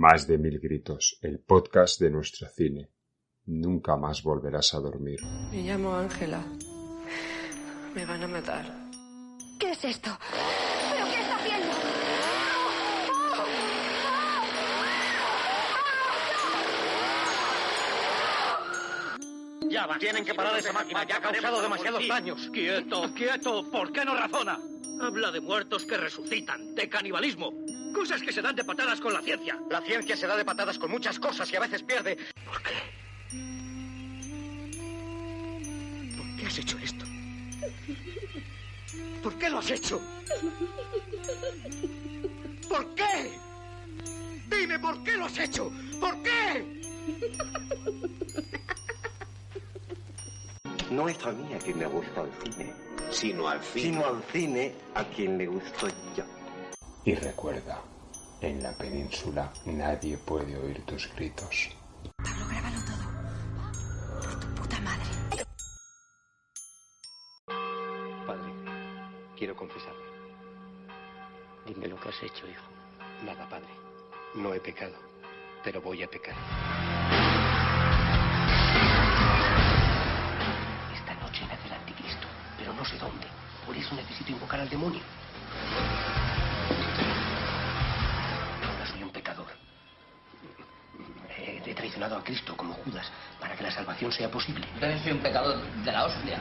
Más de 1000 gritos, el podcast de nuestro cine. Nunca más volverás a dormir. Me llamo Ángela. Me van a matar. ¿Qué es esto? ¿Pero qué está haciendo? Ya va, tienen que parar esa máquina, ya ha causado demasiados daños. ¡Quieto, quieto! ¿Por qué no razona? Habla de muertos que resucitan, de canibalismo. Cosas que se dan de patadas con la ciencia. La ciencia se da de patadas con muchas cosas y a veces pierde. ¿Por qué? ¿Por qué has hecho esto? ¿Por qué lo has hecho? ¿Por qué? Dime, ¿por qué lo has hecho? ¿Por qué? No es a mí a quien le gusta el cine, Sino al fin. sino al cine a quien le gusto yo. Y recuerda, en la península nadie puede oír tus gritos. Pablo, grábalo todo. Por tu puta madre. Padre, quiero confesarme. Dime lo que has hecho, hijo. Nada, padre. No he pecado, pero voy a pecar. Esta noche nace el anticristo, pero no sé dónde. Por eso necesito invocar al demonio. Ahora soy un pecador. He traicionado a Cristo como Judas para que la salvación sea posible. Yo también soy un pecador de la hostia.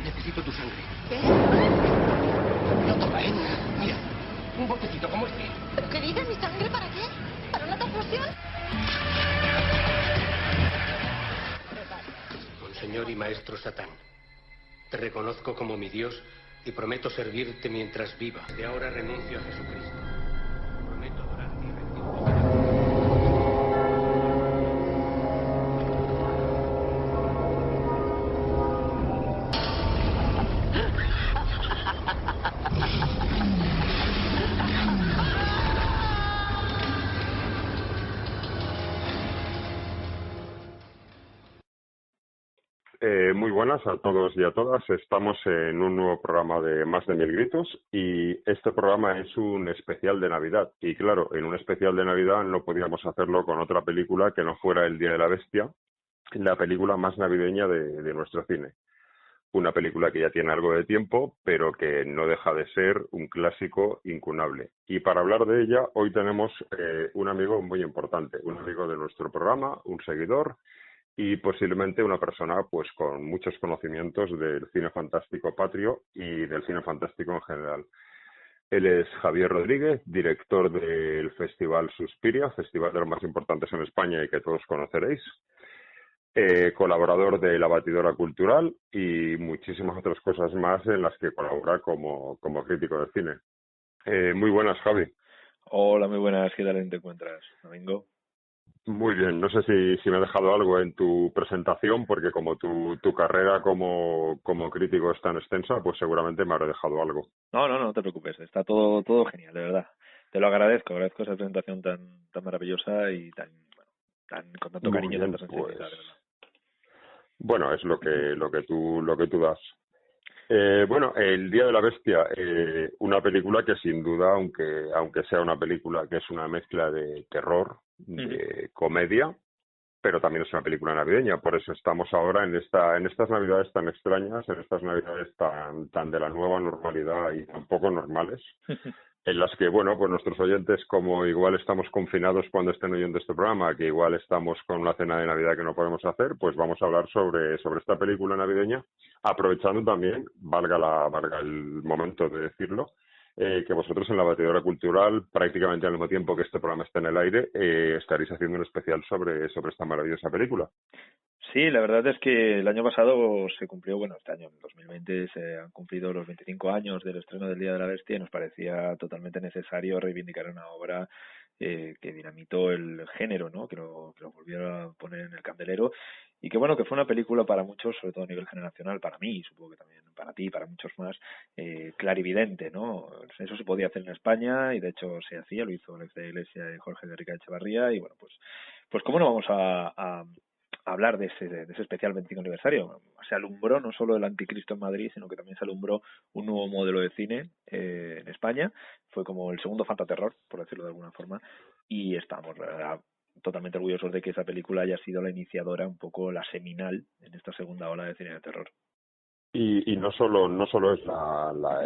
Necesito tu sangre. ¿Qué? No toma, ¿eh? Mira, un botecito como este. ¿Pero qué dices? ¿Mi sangre para qué? ¿Para una transfusión? Monseñor y Maestro Satán, te reconozco como mi Dios y prometo servirte mientras viva. De ahora renuncio a Jesucristo. Prometo adorarte y rendirte. Muy buenas a todos y a todas. Estamos en un nuevo programa de Más de 1000 gritos y este programa es un especial de Navidad. Y claro, en un especial de Navidad no podíamos hacerlo con otra película que no fuera El Día de la Bestia, la película más navideña de nuestro cine. Una película que ya tiene algo de tiempo, pero que no deja de ser un clásico incunable. Y para hablar de ella, hoy tenemos un amigo muy importante, un amigo de nuestro programa, un seguidor y posiblemente una persona pues con muchos conocimientos del cine fantástico patrio y del cine fantástico en general. Él es Javier Rodríguez, director del Festival Suspiria, festival de los más importantes en España y que todos conoceréis. Colaborador de La Batidora Cultural y muchísimas otras cosas más en las que colabora como crítico de cine. Muy buenas, Javi. Hola, muy buenas. ¿Qué tal te encuentras, Domingo? Muy bien, no sé si me he dejado algo en tu presentación, porque como tu carrera como crítico es tan extensa, pues seguramente me habré dejado algo. No te preocupes. Está todo genial, de verdad. Te lo agradezco esa presentación tan maravillosa y tan con tanto Muy cariño y bien, tanta sensibilidad, pues, de verdad. bueno, es lo que tú das. Bueno, El Día de la Bestia, una película que sin duda, aunque sea una película que es una mezcla de terror, de comedia, pero también es una película navideña. Por eso estamos ahora en estas Navidades tan extrañas, en estas Navidades tan de la nueva normalidad y tan poco normales, en las que, bueno, pues nuestros oyentes, como igual estamos confinados cuando estén oyendo este programa, que igual estamos con una cena de Navidad que no podemos hacer, pues vamos a hablar sobre esta película navideña, aprovechando también, valga el momento de decirlo, que vosotros en La Batidora Cultural, prácticamente al mismo tiempo que este programa está en el aire, estaréis haciendo un especial sobre esta maravillosa película. Sí, la verdad es que el año pasado se cumplió, este año, en 2020, se han cumplido los 25 años del estreno del Día de la Bestia y nos parecía totalmente necesario reivindicar una obra que dinamitó el género, ¿no? Que lo volvió a poner en el candelero, y que bueno, que fue una película para muchos, sobre todo a nivel generacional, para mí, supongo que también para ti, para muchos más, clarividente, ¿no? Eso se podía hacer en España, y de hecho se hacía, lo hizo Alex de Iglesia y Jorge de Rica Echevarría, y bueno, pues cómo no vamos a hablar de ese especial 25 aniversario. Se alumbró no solo el Anticristo en Madrid, sino que también se alumbró un nuevo modelo de cine en España. Fue como el segundo fantaterror, por decirlo de alguna forma, y estamos totalmente orgullosos de que esa película haya sido la iniciadora, un poco la seminal en esta segunda ola de cine de terror. Y no solo es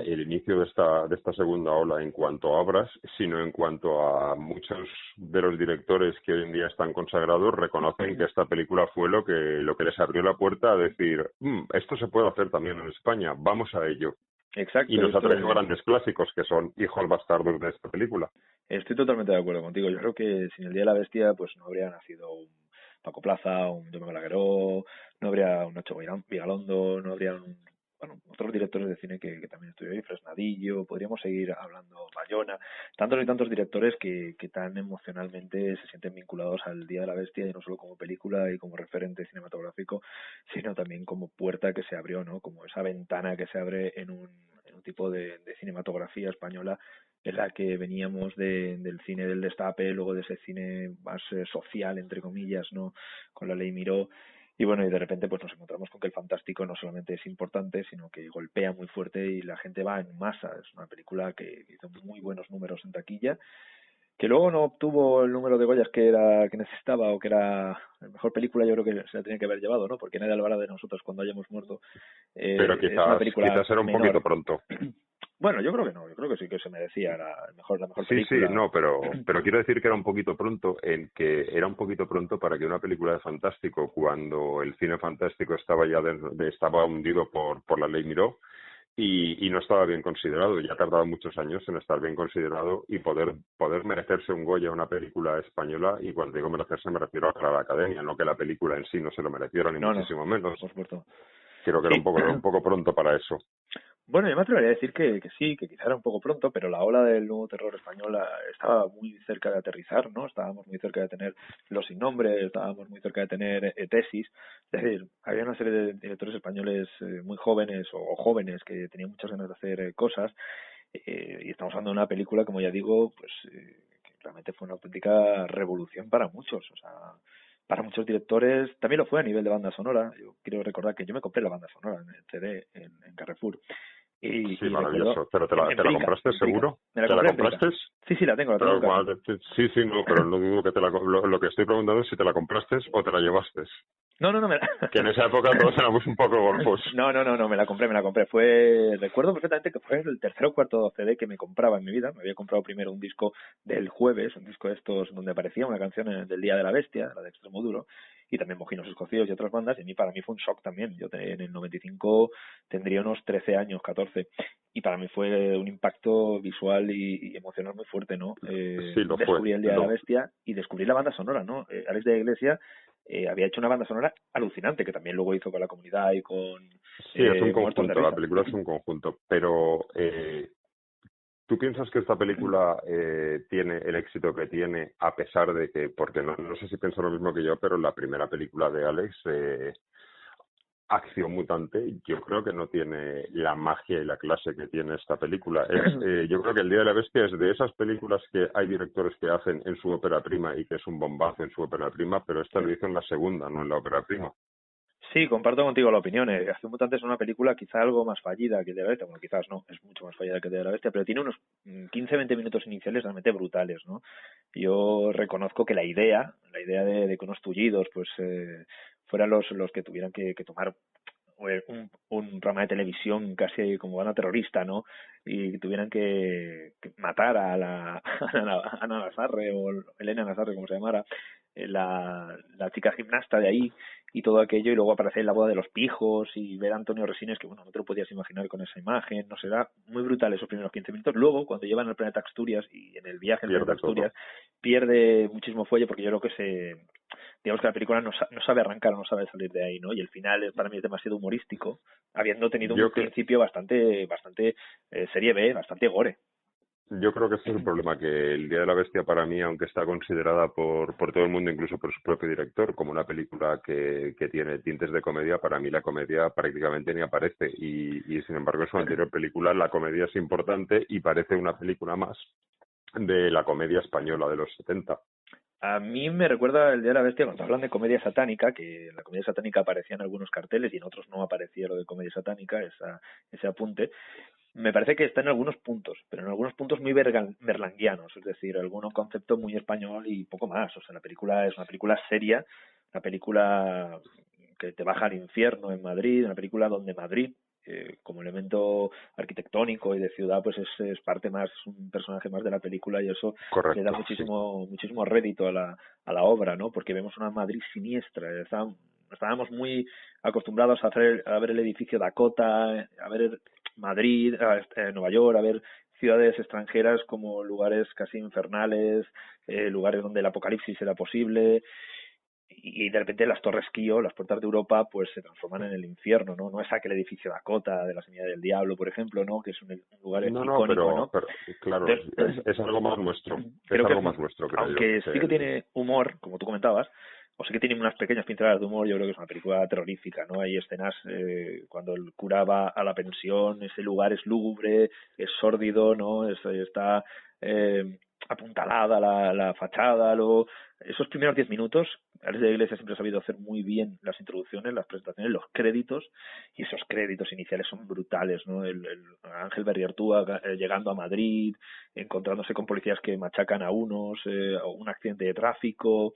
el inicio de esta segunda ola en cuanto a obras, sino en cuanto a muchos de los directores que hoy en día están consagrados reconocen que esta película fue lo que les abrió la puerta a decir, esto se puede hacer también en España, vamos a ello. Exacto. Y nos ha traído grandes clásicos que son hijos bastardos de esta película. Estoy totalmente de acuerdo contigo. Yo creo que sin El Día de la Bestia pues no habría nacido un Paco Plaza, un Jaume Balagueró, no habría un Nacho Vigalondo, no habría otros directores de cine que también estoy ahí, Fresnadillo, podríamos seguir hablando, Bayona, tantos y tantos directores que tan emocionalmente se sienten vinculados al Día de la Bestia, y no solo como película y como referente cinematográfico, sino también como puerta que se abrió, ¿no? Como esa ventana que se abre en un tipo de cinematografía española en la que veníamos del cine del destape, luego de ese cine más social, entre comillas, ¿no? Con La Ley Miró. Y bueno, y de repente pues nos encontramos con que el fantástico no solamente es importante, sino que golpea muy fuerte y la gente va en masa. Es una película que hizo muy buenos números en taquilla, que luego no obtuvo el número de Goyas que necesitaba, o que era la mejor película. Yo creo que se la tenía que haber llevado, ¿no? Porque nadie hablará de nosotros cuando hayamos muerto. Pero quizás era un poquito pronto. Bueno, yo creo que no, yo creo que sí que se merecía la mejor película. Sí, no, pero quiero decir que era un poquito pronto, para que una película de fantástico, cuando el cine fantástico estaba ya estaba hundido por La Ley Miró, y no estaba bien considerado, ya ha tardado muchos años en estar bien considerado y poder merecerse un Goya a una película española. Y cuando digo merecerse me refiero a la Academia, no que la película en sí no se lo mereciera, ni muchísimo menos. Por supuesto. Creo que era un poco pronto para eso. Bueno, yo me atrevería a decir que sí, que quizá era un poco pronto, pero la ola del nuevo terror español estaba muy cerca de aterrizar, ¿no? Estábamos muy cerca de tener Los Sin Nombre, estábamos muy cerca de tener Tesis. Es decir, había una serie de directores españoles muy jóvenes o jóvenes que tenían muchas ganas de hacer cosas, y estamos hablando de una película, como ya digo, pues que realmente fue una auténtica revolución para muchos, o sea, para muchos directores. También lo fue a nivel de banda sonora. Yo quiero recordar que yo me compré la banda sonora en CD en Carrefour. Sí, maravilloso. ¿Pero te la compraste seguro? ¿Te la compraste? Sí, la tengo. Sí, no, pero no dudo que lo que estoy preguntando es si te la compraste o te la llevaste. No. Que en esa época todos éramos un poco golfos. No, me la compré. Recuerdo perfectamente que fue el tercer o cuarto CD que me compraba en mi vida. Me había comprado primero un disco del Jueves, un disco de estos donde aparecía una canción del Día de la Bestia, la de Extremoduro, y también Mojinos Escocidos y otras bandas, y para mí fue un shock también. Yo en el 95 tendría unos 13 años, 14, y para mí fue un impacto visual y emocional muy fuerte, ¿no? Descubrí el Día de la Bestia y descubrí la banda sonora, ¿no? Alex de Iglesia había hecho una banda sonora alucinante, que también luego hizo con La Comunidad y con... Sí, es un conjunto, la película es un conjunto, pero... ¿Tú piensas que esta película tiene el éxito que tiene a pesar de que, porque no sé si piensas lo mismo que yo, pero la primera película de Alex, Acción Mutante, yo creo que no tiene la magia y la clase que tiene esta película. Yo creo que El Día de la Bestia es de esas películas que hay directores que hacen en su ópera prima y que es un bombazo en su ópera prima, pero esta lo hizo en la segunda, no en la ópera prima. Sí, comparto contigo la opinión. Acción Mutante es una película quizá algo más fallida que El Día de la Bestia. Bueno, quizás no, es mucho más fallida que El Día de la Bestia, pero tiene unos 15-20 minutos iniciales realmente brutales, ¿no? Yo reconozco que la idea de que unos tullidos pues fueran los que tuvieran que tomar un programa de televisión casi como banda terrorista, ¿no? Y tuvieran que matar a Ana Nazarre, o Elena Nazarre, como se llamara, la chica gimnasta de ahí, y todo aquello, y luego aparecer en La boda de los pijos y ver a Antonio Resines, que bueno, no te lo podías imaginar con esa imagen, no será muy brutal esos primeros 15 minutos. Luego, cuando llevan al planeta Asturias y en el viaje al planeta Asturias, pierde muchísimo fuelle, porque yo creo que digamos que la película no sabe arrancar, no sabe salir de ahí, ¿no? Y el final para mí es demasiado humorístico, habiendo tenido un principio bastante serie B, bastante gore. Yo creo que ese es el problema, que El Día de la Bestia para mí, aunque está considerada por todo el mundo, incluso por su propio director, como una película que tiene tintes de comedia, para mí la comedia prácticamente ni aparece. Y sin embargo, en su anterior película la comedia es importante y parece una película más de la comedia española de los 70. A mí me recuerda El Día de la Bestia cuando hablan de comedia satánica, que en la comedia satánica aparecía en algunos carteles y en otros no aparecía lo de comedia satánica, ese apunte. Me parece que está en algunos puntos, pero en algunos puntos muy berlanguianos, es decir, algunos conceptos muy español y poco más. O sea, la película es una película seria, una película que te baja al infierno en Madrid, una película donde Madrid, como elemento arquitectónico y de ciudad, pues es parte más, un personaje más de la película, y eso Correcto, le da muchísimo rédito a la obra, ¿no? Porque vemos una Madrid siniestra. Estábamos muy acostumbrados a ver el edificio Dakota, a ver Madrid, Nueva York, a ver ciudades extranjeras como lugares casi infernales, lugares donde el apocalipsis era posible, y de repente las Torres Kio, las puertas de Europa, pues se transforman en el infierno, ¿no? No es aquel edificio Dakota de la Semilla del Diablo, por ejemplo, ¿no? Que es un lugar icónico, ¿no? Pero claro, Entonces, es algo más nuestro. Creo Es algo más nuestro, creo aunque yo. sí que tiene humor, como tú comentabas, o sí que tiene unas pequeñas pinceladas de humor. Yo creo que es una película terrorífica, ¿no? Hay escenas cuando el cura va a la pensión, ese lugar es lúgubre, es sórdido, ¿no? Está apuntalada la fachada, esos primeros 10 minutos, Alex de la Iglesia siempre ha sabido hacer muy bien las introducciones, las presentaciones, los créditos, y esos créditos iniciales son brutales, ¿no? El Ángel Berriartúa llegando a Madrid, encontrándose con policías que machacan a unos, un accidente de tráfico,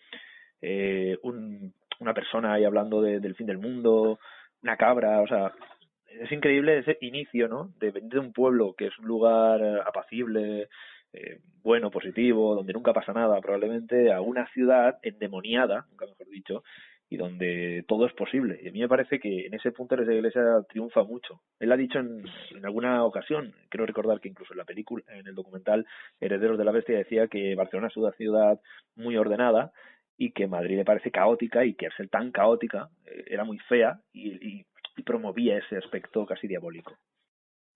una persona ahí hablando del fin del mundo, una cabra, o sea, es increíble ese inicio, ¿no? De venir de un pueblo que es un lugar apacible, bueno, positivo, donde nunca pasa nada probablemente, a una ciudad endemoniada, nunca mejor dicho, y donde todo es posible. Y a mí me parece que en ese punto la Iglesia triunfa mucho. Él ha dicho en alguna ocasión, creo recordar que incluso en la película, en el documental Herederos de la Bestia, decía que Barcelona es una ciudad muy ordenada y que Madrid le parece caótica, y que al ser tan caótica era muy fea y promovía ese aspecto casi diabólico.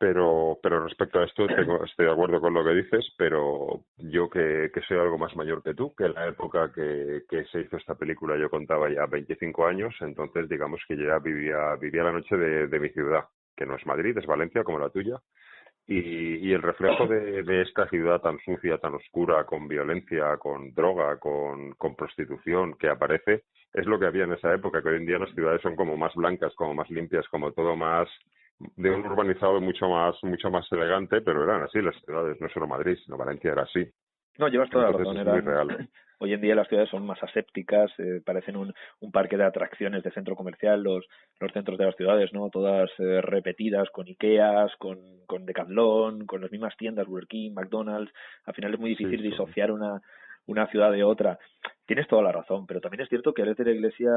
Pero respecto a esto estoy de acuerdo con lo que dices, pero yo que soy algo más mayor que tú, que en la época que se hizo esta película yo contaba ya 25 años, entonces digamos que yo ya vivía la noche de mi ciudad, que no es Madrid, es Valencia como la tuya, y el reflejo de esta ciudad tan sucia, tan oscura, con violencia, con droga, con prostitución que aparece, es lo que había en esa época, que hoy en día las ciudades son como más blancas, como más limpias, como todo más de un urbanizado mucho más elegante, pero eran así las ciudades, no solo Madrid, sino Valencia era así. No, llevas toda la razón. Es muy real. Hoy en día las ciudades son más asépticas, parecen un parque de atracciones de centro comercial, los centros de las ciudades, ¿no? Todas repetidas, con Ikeas, con Decathlon, con las mismas tiendas, Burger King, McDonald's. Al final es muy difícil disociar una ciudad de otra. Tienes toda la razón, pero también es cierto que Alex de la Iglesia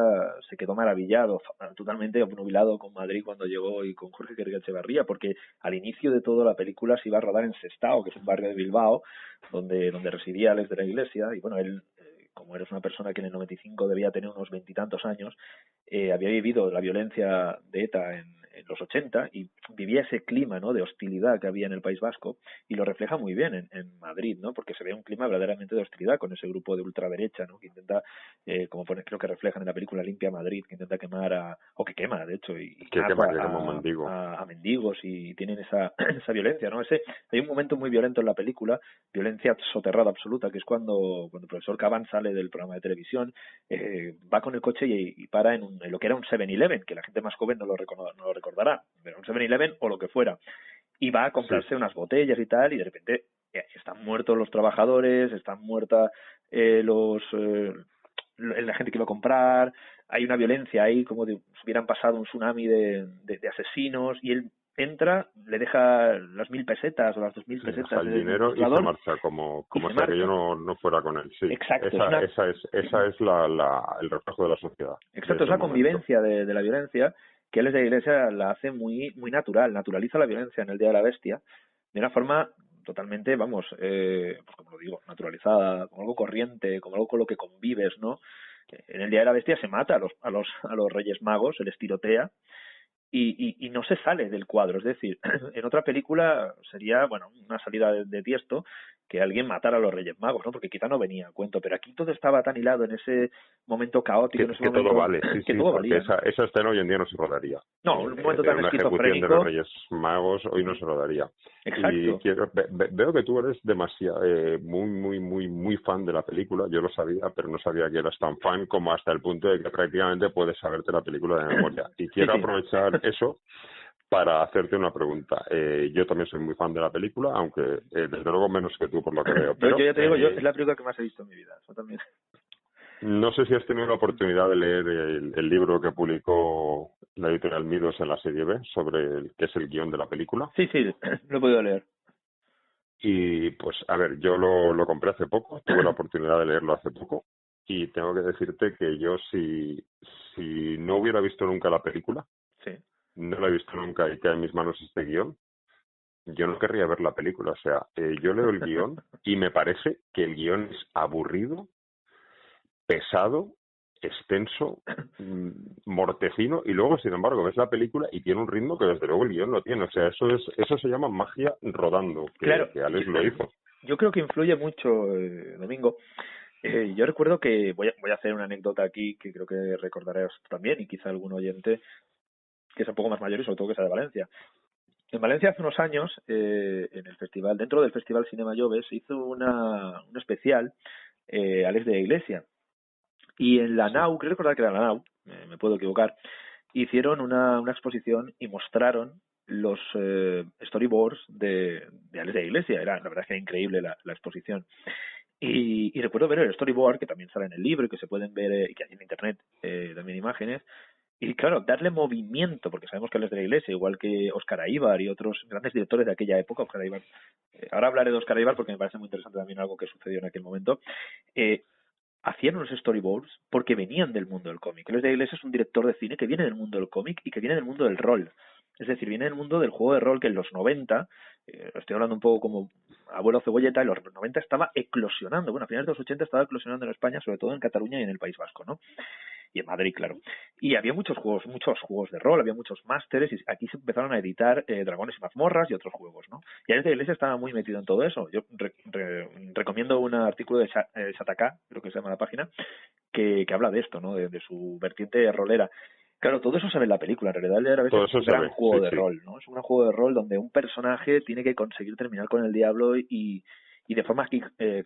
se quedó maravillado, totalmente obnubilado con Madrid cuando llegó, y con Jorge Echevarría, porque al inicio de toda la película se iba a rodar en Sestao, que es un barrio de Bilbao, donde residía Alex de la Iglesia, y bueno, él, como eres una persona que en el 95 debía tener unos 20 y tantos años, había vivido la violencia de ETA en los 80 y vivía ese clima, ¿no?, de hostilidad que había en el País Vasco, y lo refleja muy bien en Madrid, ¿no?, porque se ve un clima verdaderamente de hostilidad con ese grupo de ultraderecha, ¿no?, que intenta, como creo que reflejan en la película Limpia Madrid, que intenta quemar o que quema, de hecho, y a mendigos, y tienen esa violencia, ¿no? Hay un momento muy violento en la película, violencia soterrada absoluta, que es cuando el profesor Caban sale del programa de televisión, va con el coche y para en lo que era un 7-Eleven, que la gente más joven no lo recordará, pero un 7-Eleven o lo que fuera, y va a comprarse unas botellas y tal, y de repente están muertos los trabajadores, están muerta la gente que iba a comprar, hay una violencia ahí como si hubieran pasado un tsunami de asesinos, y él entra, le deja las 1.000 pesetas o las 2.000 pesetas el dinero y se marcha como si aquello no fuera con él. Sí. Exacto. Esa es el reflejo de la sociedad. Exacto, es la convivencia de la violencia, que Alex de la Iglesia la hace muy muy natural, naturaliza la violencia en El Día de la Bestia de una forma totalmente, pues como lo digo, naturalizada, como algo corriente, como algo con lo que convives, ¿no? En El Día de la Bestia se mata a los Reyes Magos, se les tirotea, y no se sale del cuadro. Es decir, en otra película sería, bueno, una salida de tiesto que alguien matara a los Reyes Magos, ¿no? Porque quizá no venía a cuento, pero aquí todo estaba tan hilado en ese momento caótico, en ese momento todo vale, sí, que sí, todo porque valía. esa escena hoy en día no se rodaría. No, un momento tan una ejecución esquizofrénico. de los Reyes Magos hoy no se rodaría. Exacto. Y veo que tú eres demasiado muy fan de la película. Yo lo sabía, pero no sabía que eras tan fan como hasta el punto de que prácticamente puedes saberte la película de memoria. Y quiero aprovechar eso para hacerte una pregunta. Yo también soy muy fan de la película, aunque desde luego menos que tú por lo que veo. Pero, yo ya te digo, es la película que más he visto en mi vida. Eso también. No sé si has tenido la oportunidad de leer el libro que publicó la editorial Midos en la serie B sobre qué es el guión de la película. Sí, lo he podido leer. Y pues, a ver, yo lo compré hace poco, tuve la oportunidad de leerlo hace poco, y tengo que decirte que yo si no hubiera visto nunca la película, no la he visto nunca y cae en mis manos este guión, yo no querría ver la película. O sea, yo leo el guión y me parece que el guión es aburrido, pesado, extenso, mortecino, y luego, sin embargo, ves la película y tiene un ritmo que desde luego el guión no tiene. O sea, eso se llama magia rodando, que Alex lo hizo. Yo creo que influye mucho, Domingo. Yo recuerdo que voy a hacer una anécdota aquí que creo que recordarás también, y quizá algún oyente que es un poco más mayor y sobre todo que sea de Valencia. En Valencia hace unos años, en el festival, dentro del Festival Cinema Jove, se hizo un especial Alex de la Iglesia. Y en la NAU, creo recordar que era la NAU, me puedo equivocar, hicieron una exposición y mostraron los storyboards de Alex de la Iglesia. La verdad es que era increíble la exposición. Y recuerdo ver el storyboard, que también sale en el libro y que se pueden ver, y que hay en internet también imágenes. Y claro, darle movimiento, porque sabemos que Alex de la Iglesia, igual que Óscar Aíbar y otros grandes directores de aquella época, Óscar Aíbar, ahora hablaré de Óscar Aíbar porque me parece muy interesante también algo que sucedió en aquel momento, hacían unos storyboards porque venían del mundo del cómic. Alex de la Iglesia es un director de cine que viene del mundo del cómic y que viene del mundo del rol. Es decir, viene del mundo del juego de rol que en los 90, estoy hablando un poco como abuelo cebolleta, en los 90 estaba eclosionando. Bueno, a finales de los 80 estaba eclosionando en España, sobre todo en Cataluña y en el País Vasco, ¿no? Y en Madrid, claro. Y había muchos juegos de rol, había muchos másteres, y aquí se empezaron a editar Dragones y Mazmorras y otros juegos, ¿no? Y Alex de la Iglesia estaba muy metido en todo eso. Yo recomiendo un artículo de Shataka, creo que se llama la página, que habla de esto, ¿no? De su vertiente rolera. Claro, todo eso se ve en la película. En realidad es un gran juego de rol, ¿no? Es un gran juego de rol donde un personaje tiene que conseguir terminar con el diablo y de forma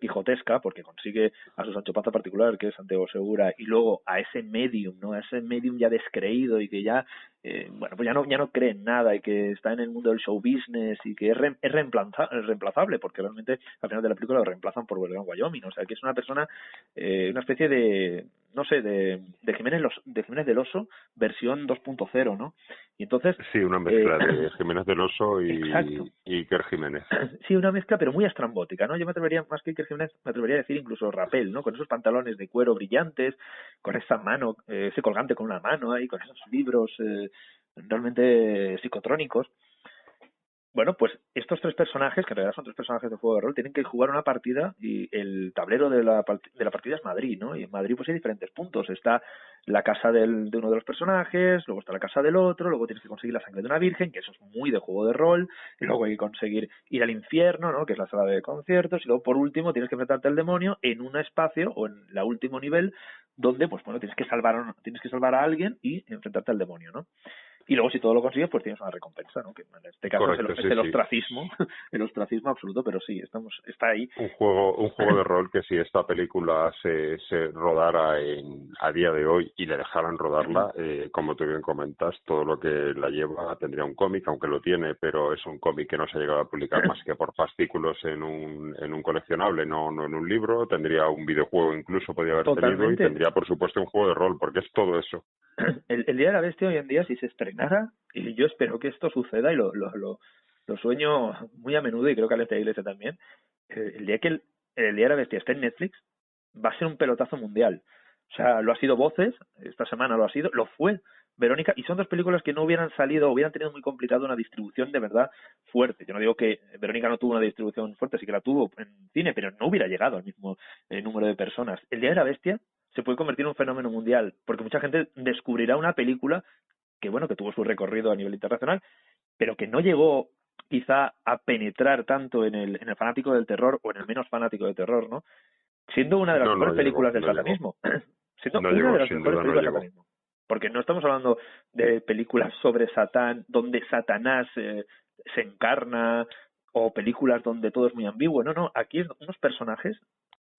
quijotesca, porque consigue a su Sancho Panza particular, que es Santiago Segura, y luego a ese medium, ¿no? A ese medium ya descreído y que ya, pues ya no cree en nada y que está en el mundo del show business y que es reemplazable, porque realmente al final de la película lo reemplazan por Belgrano Wyoming. O sea, que es una persona, una especie de, no sé, de Jiménez del Oso, versión 2.0, ¿no? Y entonces... Sí, una mezcla de Jiménez del Oso y Iker Jiménez. Sí, una mezcla, pero muy estrambótica, ¿no? Yo me atrevería, más que Iker Jiménez, me atrevería a decir incluso Rapel, ¿no? Con esos pantalones de cuero brillantes, con esa mano, ese colgante con una mano ahí, con esos libros realmente psicotrónicos. Bueno, pues estos tres personajes, que en realidad son tres personajes de juego de rol, tienen que jugar una partida y el tablero de la partida es Madrid, ¿no? Y en Madrid pues hay diferentes puntos. Está la casa de uno de los personajes, luego está la casa del otro, luego tienes que conseguir la sangre de una virgen, que eso es muy de juego de rol, y luego hay que conseguir ir al infierno, ¿no? Que es la sala de conciertos, y luego por último tienes que enfrentarte al demonio en un espacio o en el último nivel donde, pues bueno, tienes que salvar a alguien y enfrentarte al demonio, ¿no? Y luego, si todo lo consigues, pues tienes una recompensa, ¿no? Que en este caso es el ostracismo, el ostracismo absoluto, pero sí, está ahí. Un juego de rol que si esta película se rodara a día de hoy y le dejaran rodarla, como tú bien comentas, todo lo que la lleva tendría un cómic, aunque lo tiene, pero es un cómic que no se ha llegado a publicar más que por fascículos en un coleccionable, no en un libro. Tendría un videojuego incluso, podría haber tenido, y tendría, por supuesto, un juego de rol, porque es todo eso. El Día de la Bestia hoy en día, si se estrenara, y yo espero que esto suceda y lo sueño muy a menudo, y creo que Alex de la Iglesia también, el día que el Día de la Bestia esté en Netflix va a ser un pelotazo mundial. O sea, lo ha sido Voces, esta semana lo fue Verónica, y son dos películas que no hubieran salido, hubieran tenido muy complicado una distribución de verdad fuerte. Yo no digo que Verónica no tuvo una distribución fuerte, sí que la tuvo en cine, pero no hubiera llegado al mismo número de personas. El Día de la Bestia se puede convertir en un fenómeno mundial, porque mucha gente descubrirá una película que bueno, que tuvo su recorrido a nivel internacional, pero que no llegó quizá a penetrar tanto en el fanático del terror o en el menos fanático del terror, ¿no? Siendo una de las mejores películas del satanismo. Siendo una de las mejores películas del satanismo. Porque no estamos hablando de películas sobre Satán, donde Satanás se encarna, o películas donde todo es muy ambiguo. No, aquí unos personajes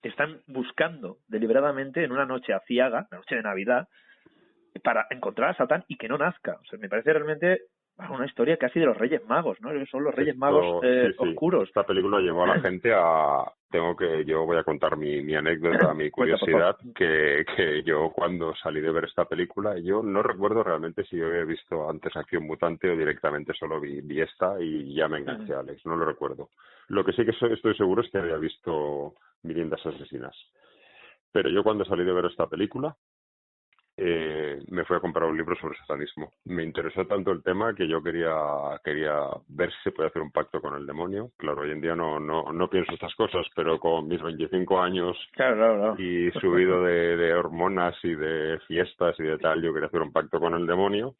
están buscando deliberadamente en una noche aciaga, la noche de Navidad, para encontrar a Satán y que no nazca. O sea, me parece realmente una historia casi de los Reyes Magos, ¿no? Son los Reyes Magos oscuros. Esta película llevó a la gente a... Yo voy a contar mi anécdota, mi curiosidad, que yo cuando salí de ver esta película, yo no recuerdo realmente si yo había visto antes Acción Mutante o directamente solo vi esta y ya me enganché a Alex, no lo recuerdo. Lo que sí que estoy seguro es que había visto Miriendas Asesinas. Pero yo cuando salí de ver esta película, me fui a comprar un libro sobre satanismo. Me interesó tanto el tema que yo quería ver si se puede hacer un pacto con el demonio. Claro, hoy en día no pienso estas cosas, pero con mis 25 años claro. y subido de hormonas y de fiestas y de tal, yo quería hacer un pacto con el demonio.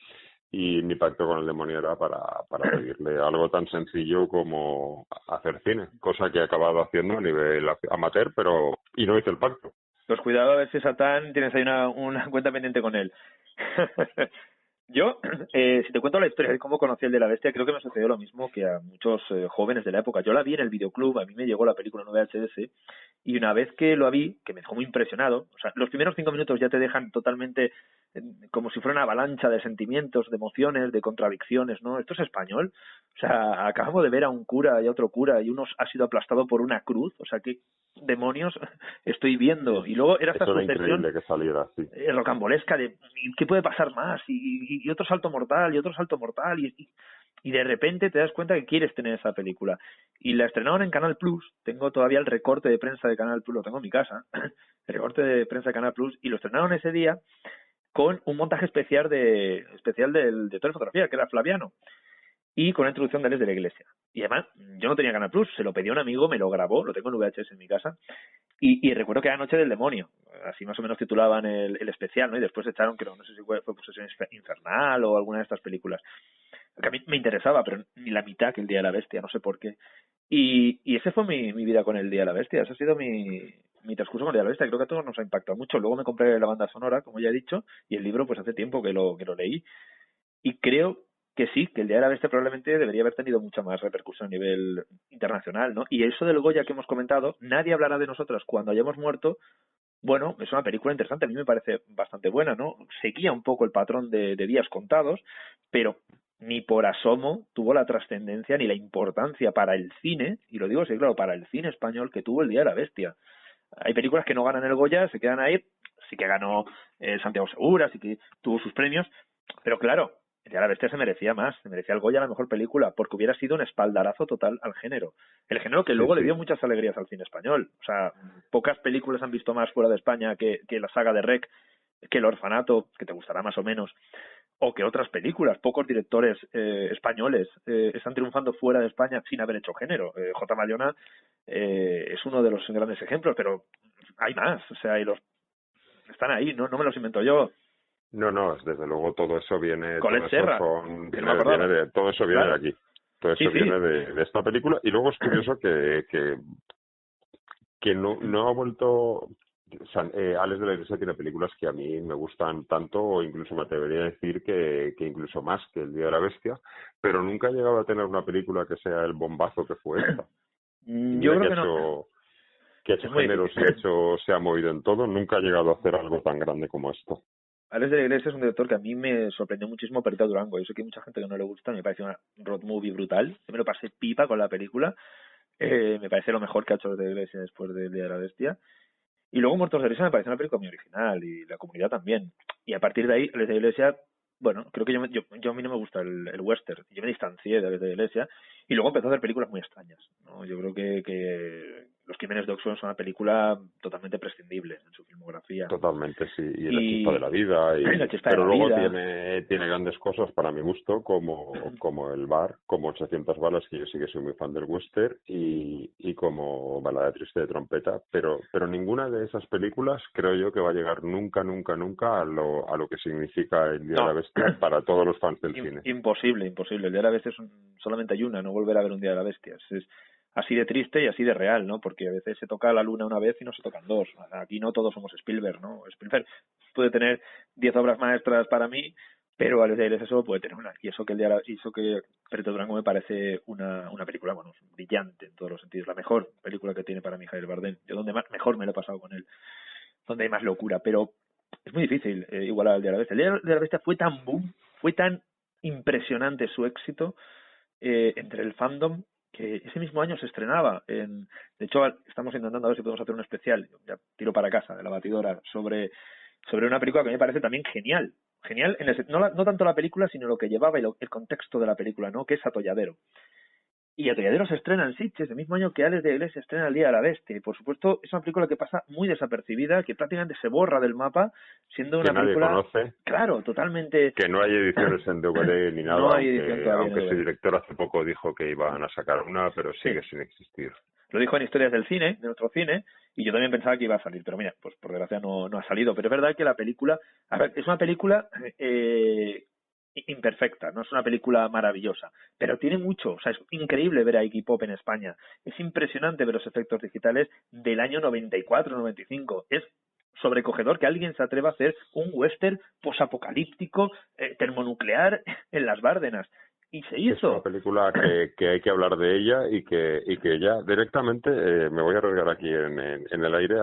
Y mi pacto con el demonio era para pedirle algo tan sencillo como hacer cine, cosa que he acabado haciendo a nivel amateur, y no hice el pacto. Pues cuidado a ver si Satán tienes ahí una cuenta pendiente con él. Yo, si te cuento la historia de cómo conocí el de la bestia, creo que me sucedió lo mismo que a muchos jóvenes de la época. Yo la vi en el videoclub, a mí me llegó la película en VHS, y una vez que lo vi, que me dejó muy impresionado, o sea, los primeros 5 minutos ya te dejan totalmente como si fuera una avalancha de sentimientos, de emociones, de contradicciones, ¿no? Esto es español. O sea, acabamos de ver a un cura y a otro cura y uno ha sido aplastado por una cruz. O sea, ¿qué demonios estoy viendo? Y luego era esta sucesión que saliera así. Rocambolesca de ¿qué puede pasar más? Y otro salto mortal, y otro salto mortal, y de repente te das cuenta que quieres tener esa película. Y la estrenaron en Canal Plus. Tengo todavía el recorte de prensa de Canal Plus, lo tengo en mi casa, el recorte de prensa de Canal Plus, y lo estrenaron ese día con un montaje especial de todo de fotografía, que era Flaviano, y con la introducción de Alex de la Iglesia. Y además, yo no tenía Canal Plus, se lo pedí a un amigo, me lo grabó, lo tengo en VHS en mi casa, y recuerdo que era Noche del Demonio, así más o menos titulaban el especial, ¿no? Y después echaron, creo, no sé si fue Posesión Infernal o alguna de estas películas, que a mí me interesaba, pero ni la mitad que el Día de la Bestia, no sé por qué. Y ese fue mi vida con el Día de la Bestia, ese ha sido mi transcurso con el Día de la Bestia. Creo que a todos nos ha impactado mucho. Luego me compré la banda sonora, como ya he dicho, y el libro pues hace tiempo que lo leí, y creo que sí, que el Día de la Bestia probablemente debería haber tenido mucha más repercusión a nivel internacional, ¿no? Y eso del Goya que hemos comentado, nadie hablará de nosotros cuando hayamos muerto. Bueno, es una película interesante, a mí me parece bastante buena, ¿no? Seguía un poco el patrón de días contados, pero ni por asomo tuvo la trascendencia ni la importancia para el cine, y lo digo así, claro, para el cine español que tuvo el Día de la Bestia. Hay películas que no ganan el Goya, se quedan ahí, sí que ganó Santiago Segura, sí que tuvo sus premios, pero claro, el Día de la Bestia se merecía más, se merecía el Goya la mejor película, porque hubiera sido un espaldarazo total al género. El género que luego le dio muchas alegrías al cine español. O sea, pocas películas han visto más fuera de España que la saga de Rec, que El Orfanato, que te gustará más o menos, o que otras películas. Pocos directores españoles están triunfando fuera de España sin haber hecho género. J. Bayona es uno de los grandes ejemplos, pero hay más. O sea, están ahí, no me los invento yo. No, desde luego todo eso viene... Colette Serra. Todo eso viene de aquí. Todo eso viene de esta película. Y luego es curioso que no ha vuelto... Alex de la Iglesia tiene películas que a mí me gustan tanto, o incluso me atrevería a decir que incluso más que El Día de la Bestia, pero nunca ha llegado a tener una película que sea el bombazo que fue esta. Yo creo que no. Que ha hecho géneros y se ha movido en todo, nunca ha llegado a hacer algo tan grande como esto. Alex de la Iglesia es un director que a mí me sorprendió muchísimo Perita Durango. Yo sé que hay mucha gente que no le gusta, me parece una road movie brutal. Yo me lo pasé pipa con la película. Me parece lo mejor que ha hecho Alex de la Iglesia después del Día de la Bestia. Y luego Muertos de Risa me parece una película muy original, y La Comunidad también. Y a partir de ahí, Alex de la Iglesia, bueno, creo que yo a mí no me gusta el western. Yo me distancié de Alex de la Iglesia y luego empezó a hacer películas muy extrañas, ¿no? Yo creo que Los Crímenes de Oxford son una película totalmente prescindible en su filmografía. Totalmente, sí, y La Chispa de la Vida, pero luego tiene grandes cosas para mi gusto, como El Bar, como 800 balas, que yo sí que soy muy fan del western, y como Balada Triste de Trompeta, pero ninguna de esas películas creo yo que va a llegar nunca a lo que significa El Día de la Bestia para todos los fans del cine. Imposible. El Día de la Bestia solamente hay una, no volverá a ver un Día de la Bestia. Es así de triste y así de real, ¿no? Porque a veces se toca la luna una vez y no se tocan dos. Aquí no todos somos Spielberg, ¿no? Spielberg puede tener 10 obras maestras para mí, pero Alex de Ailes solo puede tener una. Y eso que Perito Durango me parece una película, bueno, brillante en todos los sentidos. La mejor película que tiene para mí Javier Bardem. Yo donde mejor me lo he pasado con él. Donde hay más locura, pero es muy difícil igualar al Día de la Bestia. El Día de la Bestia fue tan boom, fue tan impresionante su éxito entre el fandom, que ese mismo año se estrenaba. De hecho, estamos intentando a ver si podemos hacer un especial, ya tiro para casa, de La Batidora, sobre una película que a mí me parece también genial. Genial, no tanto la película, sino lo que llevaba y el contexto de la película, ¿no? Que es Atolladero. Y Atolladero se estrena en Sitges, el mismo año que Alex de Ailes se estrena El Día de la Bestia. Y por supuesto, es una película que pasa muy desapercibida, que prácticamente se borra del mapa, siendo una película... Que nadie conoce. Claro, totalmente... Que no hay ediciones en DVD ni nada, no hay edición aunque su director hace poco dijo que iban a sacar una, pero sigue sin existir. Lo dijo en Historias del Cine, de nuestro cine, y yo también pensaba que iba a salir, pero mira, pues por desgracia no ha salido. Pero es verdad que la película... A ver, es una película... imperfecta, no es una película maravillosa, pero tiene mucho, o sea, es increíble ver a Iggy Pop en España, es impresionante ver los efectos digitales del año 94-95, es sobrecogedor que alguien se atreva a hacer un western posapocalíptico termonuclear en las Bárdenas, y se hizo. Es una película que hay que hablar de ella y que ya directamente me voy a arriesgar aquí en el aire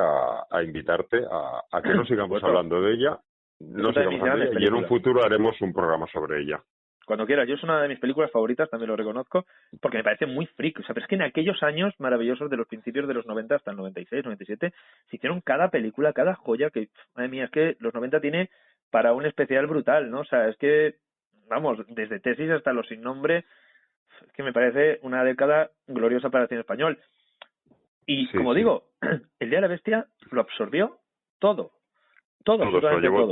a invitarte a que no sigamos hablando de ella. No sigamos hablando de ella, y en un futuro haremos un programa sobre ella. Cuando quieras, yo es una de mis películas favoritas, también lo reconozco, porque me parece muy freak. O sea, pero es que en aquellos años maravillosos de los principios de los 90 hasta el 96, 97, se hicieron cada película, cada joya que, madre mía, es que los 90 tiene para un especial brutal, ¿no? O sea, es que, vamos, desde Tesis hasta Los Sin Nombre, es que me parece una década gloriosa para el cine español. Y, como digo, El Día de la Bestia lo absorbió todo. Todo, llevó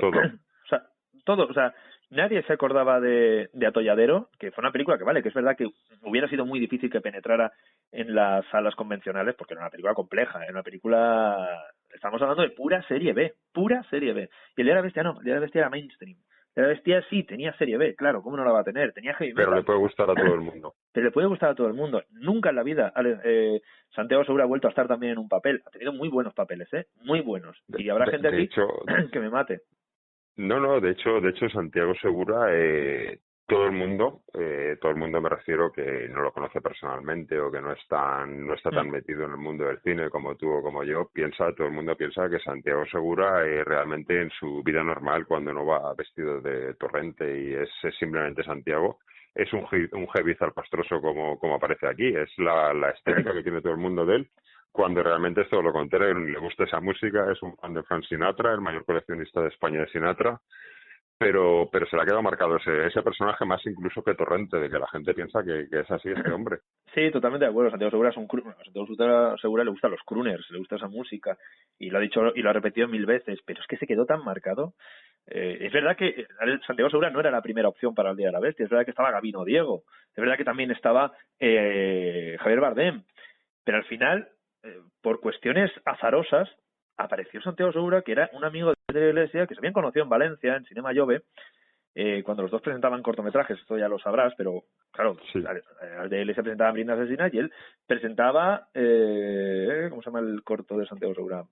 todo. O sea, nadie se acordaba de Atolladero, que fue una película que que es verdad que hubiera sido muy difícil que penetrara en las salas convencionales, porque era una película compleja, era una película, estamos hablando de pura serie B. Y El Día de la Bestia no, El Día de la Bestia era mainstream. El Día de la Bestia sí, tenía serie B, claro, ¿cómo no la va a tener? Tenía heavy metal. Pero le puede gustar a todo el mundo. Pero le puede gustar a todo el mundo. Nunca en la vida Santiago Segura ha vuelto a estar también en un papel. Ha tenido muy buenos papeles, muy buenos. Y habrá gente aquí que me mate. No, de hecho Santiago Segura, todo el mundo me refiero que no lo conoce personalmente o que no está tan metido en el mundo del cine como tú o como yo, todo el mundo piensa que Santiago Segura realmente en su vida normal, cuando no va vestido de torrente y es simplemente Santiago, es un heavy zarpastroso como aparece aquí, es la estética que tiene todo el mundo de él, cuando realmente es todo lo contrario, le gusta esa música, es un fan de Frank Sinatra, el mayor coleccionista de España de Sinatra, pero se le ha quedado marcado ese personaje más incluso que Torrente, de que la gente piensa que es así este hombre. Sí, totalmente de acuerdo. Santiago Segura Santiago Segura le gustan los crooners, le gusta esa música, y lo ha dicho y lo ha repetido 1000 veces, pero es que se quedó tan marcado. Es verdad que Santiago Segura no era la primera opción para El Día de la Bestia, es verdad que estaba Gabino Diego, es verdad que también estaba Javier Bardem, pero al final, por cuestiones azarosas, apareció Santiago Segura, que era un amigo de la Iglesia, que se habían conocido en Valencia, en Cinema Jove, cuando los dos presentaban cortometrajes, esto ya lo sabrás, pero claro, al de Iglesia presentaba Brinda Asesina y él presentaba, ¿cómo se llama el corto de Santiago Segura?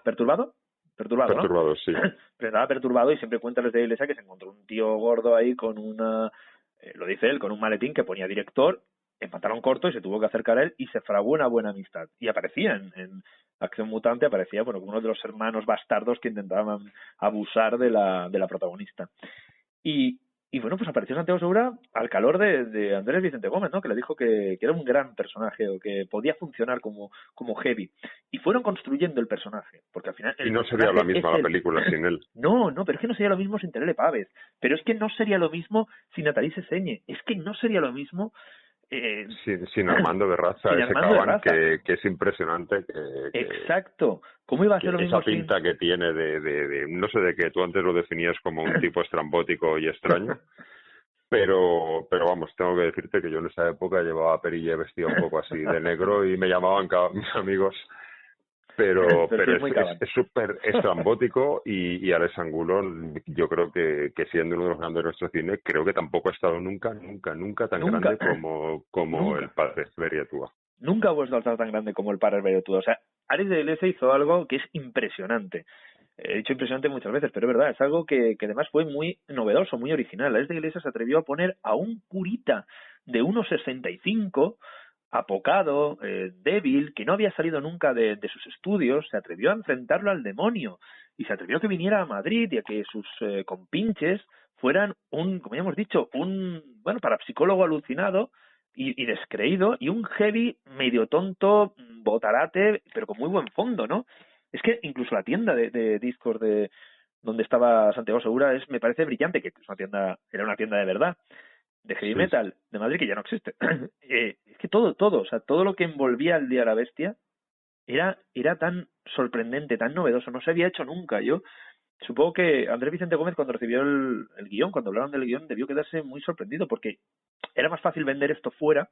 Perturbado, Perturbado, ¿no? Sí. Presentaba Perturbado y siempre cuenta desde Iglesia que se encontró un tío gordo ahí con lo dice él, con un maletín que ponía director, en pantalón corto, y se tuvo que acercar a él y se fraguó una buena amistad. Y aparecía en Acción Mutante, como uno de los hermanos bastardos que intentaban abusar de la protagonista. Y bueno, pues apareció Santiago Segura al calor de Andrés Vicente Gómez, ¿no? Que le dijo que era un gran personaje o que podía funcionar como heavy. Y fueron construyendo el personaje, porque al final... Y no sería la misma la película sin él. No, pero es que no sería lo mismo sin Terele Pávez. Pero es que no sería lo mismo sin Nathalie Seseñe. Es que no sería lo mismo... Sin Armando de Raza, sin ese Armando de Caban Raza. que es impresionante. Exacto. ¿Cómo iba a ser lo mismo esa pinta que tiene de no sé de qué, tú antes lo definías como un tipo estrambótico y extraño. Pero vamos, tengo que decirte que yo en esa época llevaba perilla vestida un poco así de negro y me llamaban mis amigos. Pero es súper estrambótico y Alex Angulo, yo creo que siendo uno de los grandes de nuestro cine, creo que tampoco ha estado nunca tan grande como el padre Beriatúa. Nunca ha vuelto a estar tan grande como el padre Beriatúa. O sea, Ares de la Iglesia hizo algo que es impresionante. He dicho impresionante muchas veces, pero es verdad, es algo que además fue muy novedoso, muy original. Ares de la Iglesia se atrevió a poner a un curita de 1,65, apocado, débil, que no había salido nunca de sus estudios, se atrevió a enfrentarlo al demonio y se atrevió a que viniera a Madrid y a que sus compinches fueran como ya hemos dicho, un parapsicólogo alucinado y descreído y un heavy medio tonto, botarate, pero con muy buen fondo, ¿no? Es que incluso la tienda de discos donde estaba Santiago Segura me parece brillante, que es era una tienda de verdad, de heavy metal de Madrid, que ya no existe. Es que todo, o sea, todo lo que envolvía el Día de la Bestia era tan sorprendente, tan novedoso, no se había hecho nunca. Yo supongo que Andrés Vicente Gómez, cuando recibió el guión, cuando hablaron del guión, debió quedarse muy sorprendido, porque era más fácil vender esto fuera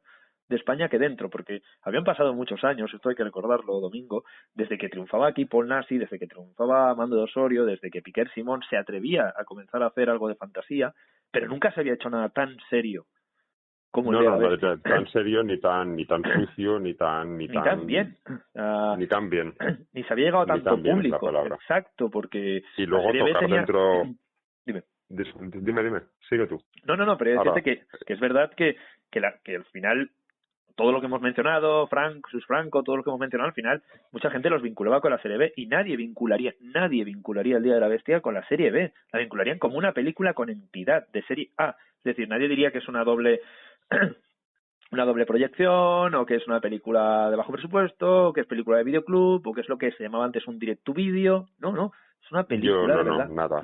de España que dentro, porque habían pasado muchos años, esto hay que recordarlo, Domingo, desde que triunfaba aquí Paul Nassi, desde que triunfaba Mando de Osorio, desde que Piquer Simón se atrevía a comenzar a hacer algo de fantasía, pero nunca se había hecho nada tan serio como el Día de la Bestia. Tan serio, ni tan sucio, ni tan bien. Ni tan bien. Ni se había llegado a tanto público. Exacto, porque y luego tocar dentro... Dime. Dime, sigue tú. No, pero decirte que es verdad que al final todo lo que hemos mencionado, Sus Franco, todo lo que hemos mencionado, al final mucha gente los vinculaba con la serie B y nadie vincularía el Día de la Bestia con la serie B. La vincularían como una película con entidad de serie A. Es decir, nadie diría que es una doble proyección, o que es una película de bajo presupuesto, o que es película de videoclub, o que es lo que se llamaba antes un direct to video. No, es una película de verdad. Nada.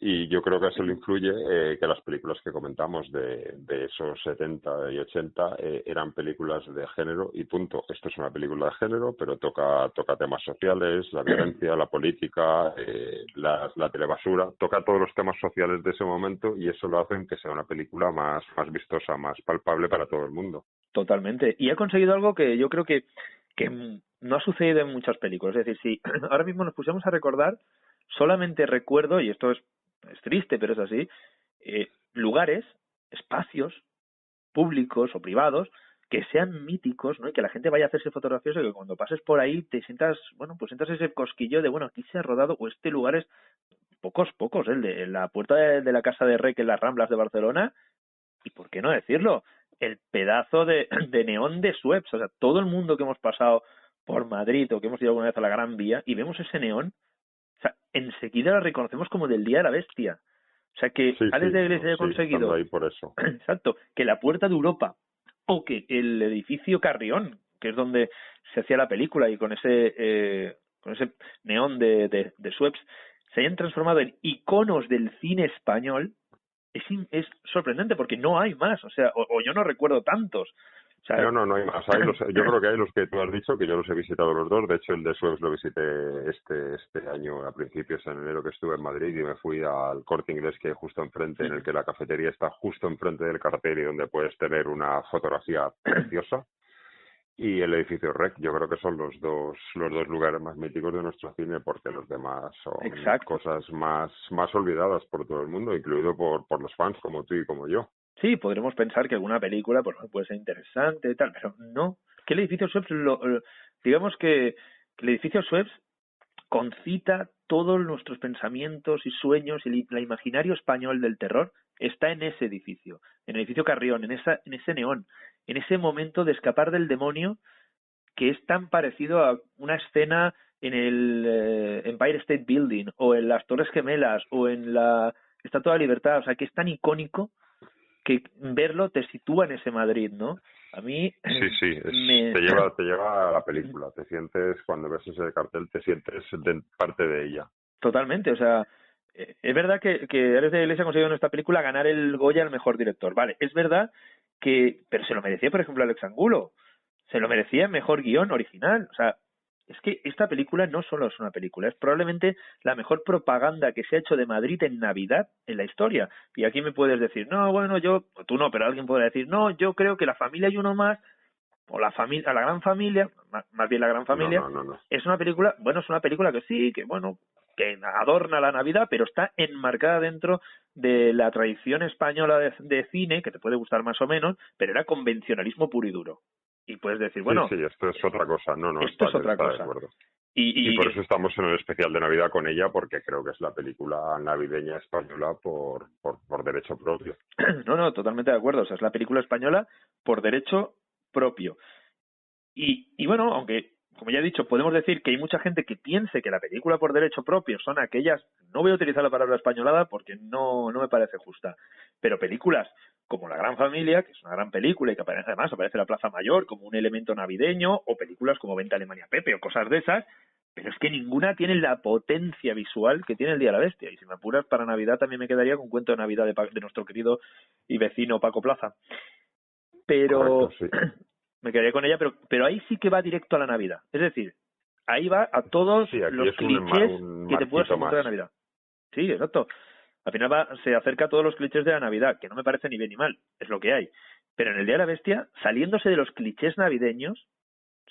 Y yo creo que eso le influye que las películas que comentamos de esos 70 y 80 eran películas de género y punto. Esto es una película de género, pero toca temas sociales, la violencia, la política, la telebasura, toca todos los temas sociales de ese momento y eso lo hace que sea una película más vistosa, más palpable para todo el mundo. Totalmente. Y ha conseguido algo que yo creo que no ha sucedido en muchas películas. Es decir, si ahora mismo nos pusiéramos a recordar, solamente recuerdo, y esto es triste, pero es así, lugares, espacios públicos o privados que sean míticos, ¿no? Y que la gente vaya a hacerse fotografías y que cuando pases por ahí te sientas, sientas ese cosquillo de, aquí se ha rodado, o este lugar es pocos, la puerta de la Casa de Rec en las Ramblas de Barcelona, y por qué no decirlo, el pedazo de neón de Sueps. O sea, todo el mundo que hemos pasado por Madrid o que hemos ido alguna vez a la Gran Vía y vemos ese neón, o sea, enseguida lo reconocemos como del Día de la Bestia. O sea, que Alex de la Iglesia haya conseguido... ahí por eso. Exacto. Que la Puerta de Europa o que el edificio Carrión, que es donde se hacía la película, y con ese neón de Sueps, se hayan transformado en iconos del cine español, es sorprendente, porque no hay más. O sea, o yo no recuerdo tantos. O sea, no hay más. Yo creo que hay los que tú has dicho, que yo los he visitado los dos. De hecho, el de Suez lo visité este año, a principios, en enero, que estuve en Madrid, y me fui al Corte Inglés, que hay justo enfrente, en el que la cafetería está justo enfrente del cartel y donde puedes tener una fotografía preciosa. Y el edificio Rec, yo creo que son los dos lugares más míticos de nuestro cine, porque los demás son cosas más olvidadas por todo el mundo, incluido por los fans como tú y como yo. Sí, podremos pensar que alguna película puede ser interesante y tal, pero no. Que el edificio Sueps, digamos que el edificio Sueps concita todos nuestros pensamientos y sueños, y el imaginario español del terror está en ese edificio, en el edificio Carrión, en ese neón, en ese momento de escapar del demonio, que es tan parecido a una escena en el Empire State Building, o en las Torres Gemelas, o en la Estatua de la Libertad. O sea, que es tan icónico que verlo te sitúa en ese Madrid, ¿no? A mí... Sí, te lleva a la película, te sientes, cuando ves ese cartel, te sientes parte de ella. Totalmente, o sea, es verdad que Alex de la Iglesia ha conseguido en esta película ganar el Goya al mejor director, vale, es verdad pero se lo merecía, por ejemplo, Alex Angulo, se lo merecía mejor guión original. O sea, es que esta película no solo es una película, es probablemente la mejor propaganda que se ha hecho de Madrid en Navidad en la historia. Y aquí me puedes decir, no, bueno, tú no, pero alguien puede decir, no, yo creo que La familia y uno más, o La gran familia, más bien La gran familia, No. es una película, bueno, es una película que sí, que bueno, que adorna la Navidad, pero está enmarcada dentro de la tradición española de cine, que te puede gustar más o menos, pero era convencionalismo puro y duro. Y puedes decir, bueno, sí, esto es otra cosa. esto es otra cosa. De acuerdo. Y por eso estamos en el especial de Navidad con ella, porque creo que es la película navideña española por derecho propio. No, totalmente de acuerdo. O sea, es la película española por derecho propio. Y bueno, aunque, como ya he dicho, podemos decir que hay mucha gente que piense que la película por derecho propio son aquellas, no voy a utilizar la palabra españolada porque no me parece justa, pero películas como La gran familia, que es una gran película y que además aparece la Plaza Mayor como un elemento navideño, o películas como Vente a Alemania Pepe o cosas de esas, pero es que ninguna tiene la potencia visual que tiene El Día de la Bestia. Y si me apuras, para Navidad también me quedaría con un cuento de Navidad de nuestro querido y vecino Paco Plaza. Pero correcto, sí. Me quedaría con ella, pero ahí sí que va directo a la Navidad. Es decir, ahí va a todos los clichés que te puedas encontrar en Navidad. Sí, exacto. Al final se acerca a todos los clichés de la Navidad, que no me parece ni bien ni mal, es lo que hay. Pero en El Día de la Bestia, saliéndose de los clichés navideños,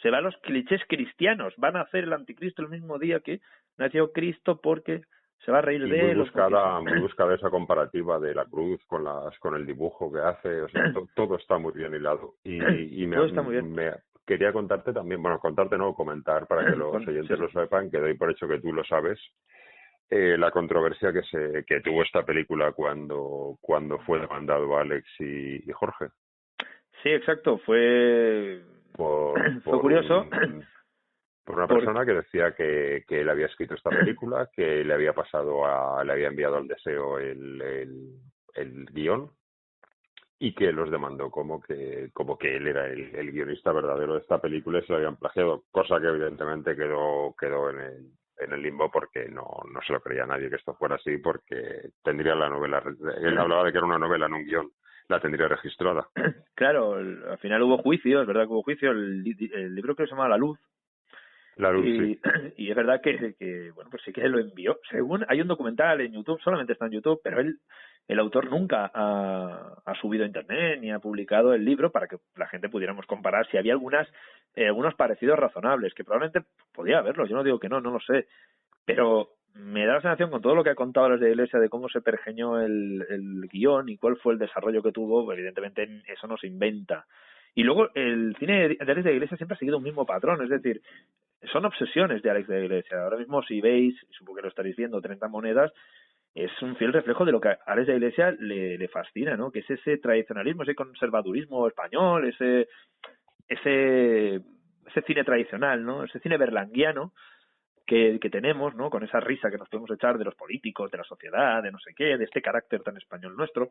se va a los clichés cristianos. Van a hacer el anticristo el mismo día que nació Cristo porque se va a reír de él. Muy buscada esa comparativa de la cruz con el dibujo que hace. O sea, todo está muy bien hilado. Y todo está muy bien. me quería contarte también, comentar para que los oyentes lo sepan, que doy por hecho que tú lo sabes, la controversia que tuvo esta película cuando fue demandado Alex y Jorge. Sí, exacto. Fue curioso. Por una persona que decía que él había escrito esta película, que le había enviado al deseo el guión, y que los demandó como que él era el guionista verdadero de esta película y se lo habían plagiado, cosa que evidentemente quedó en el limbo porque no se lo creía nadie que esto fuera así, porque tendría la novela, él hablaba de que era una novela, no un guión, la tendría registrada. Claro, al final hubo juicio, es verdad que hubo juicio, el libro que se llama La Luz. La Luz, sí. Y es verdad que bueno, pues sí que lo envió. Según hay un documental en YouTube, solamente está en YouTube, pero el autor nunca ha subido a internet ni ha publicado el libro para que la gente pudiéramos comparar si había algunos parecidos razonables, que probablemente podía haberlos, yo no digo que no lo sé, pero me da la sensación con todo lo que ha contado Alex de la Iglesia de cómo se pergeñó el guión y cuál fue el desarrollo que tuvo, evidentemente eso no se inventa. Y luego el cine de Alex de la Iglesia siempre ha seguido un mismo patrón, es decir, son obsesiones de Alex de la Iglesia. Ahora mismo si veis, supongo que lo estaréis viendo, 30 monedas, es un fiel reflejo de lo que a Alex de la Iglesia le fascina, ¿no? Que es ese tradicionalismo, ese conservadurismo español, ese cine tradicional, ¿no? Ese cine berlanguiano que tenemos, ¿no? Con esa risa que nos podemos echar de los políticos, de la sociedad, de no sé qué, de este carácter tan español nuestro.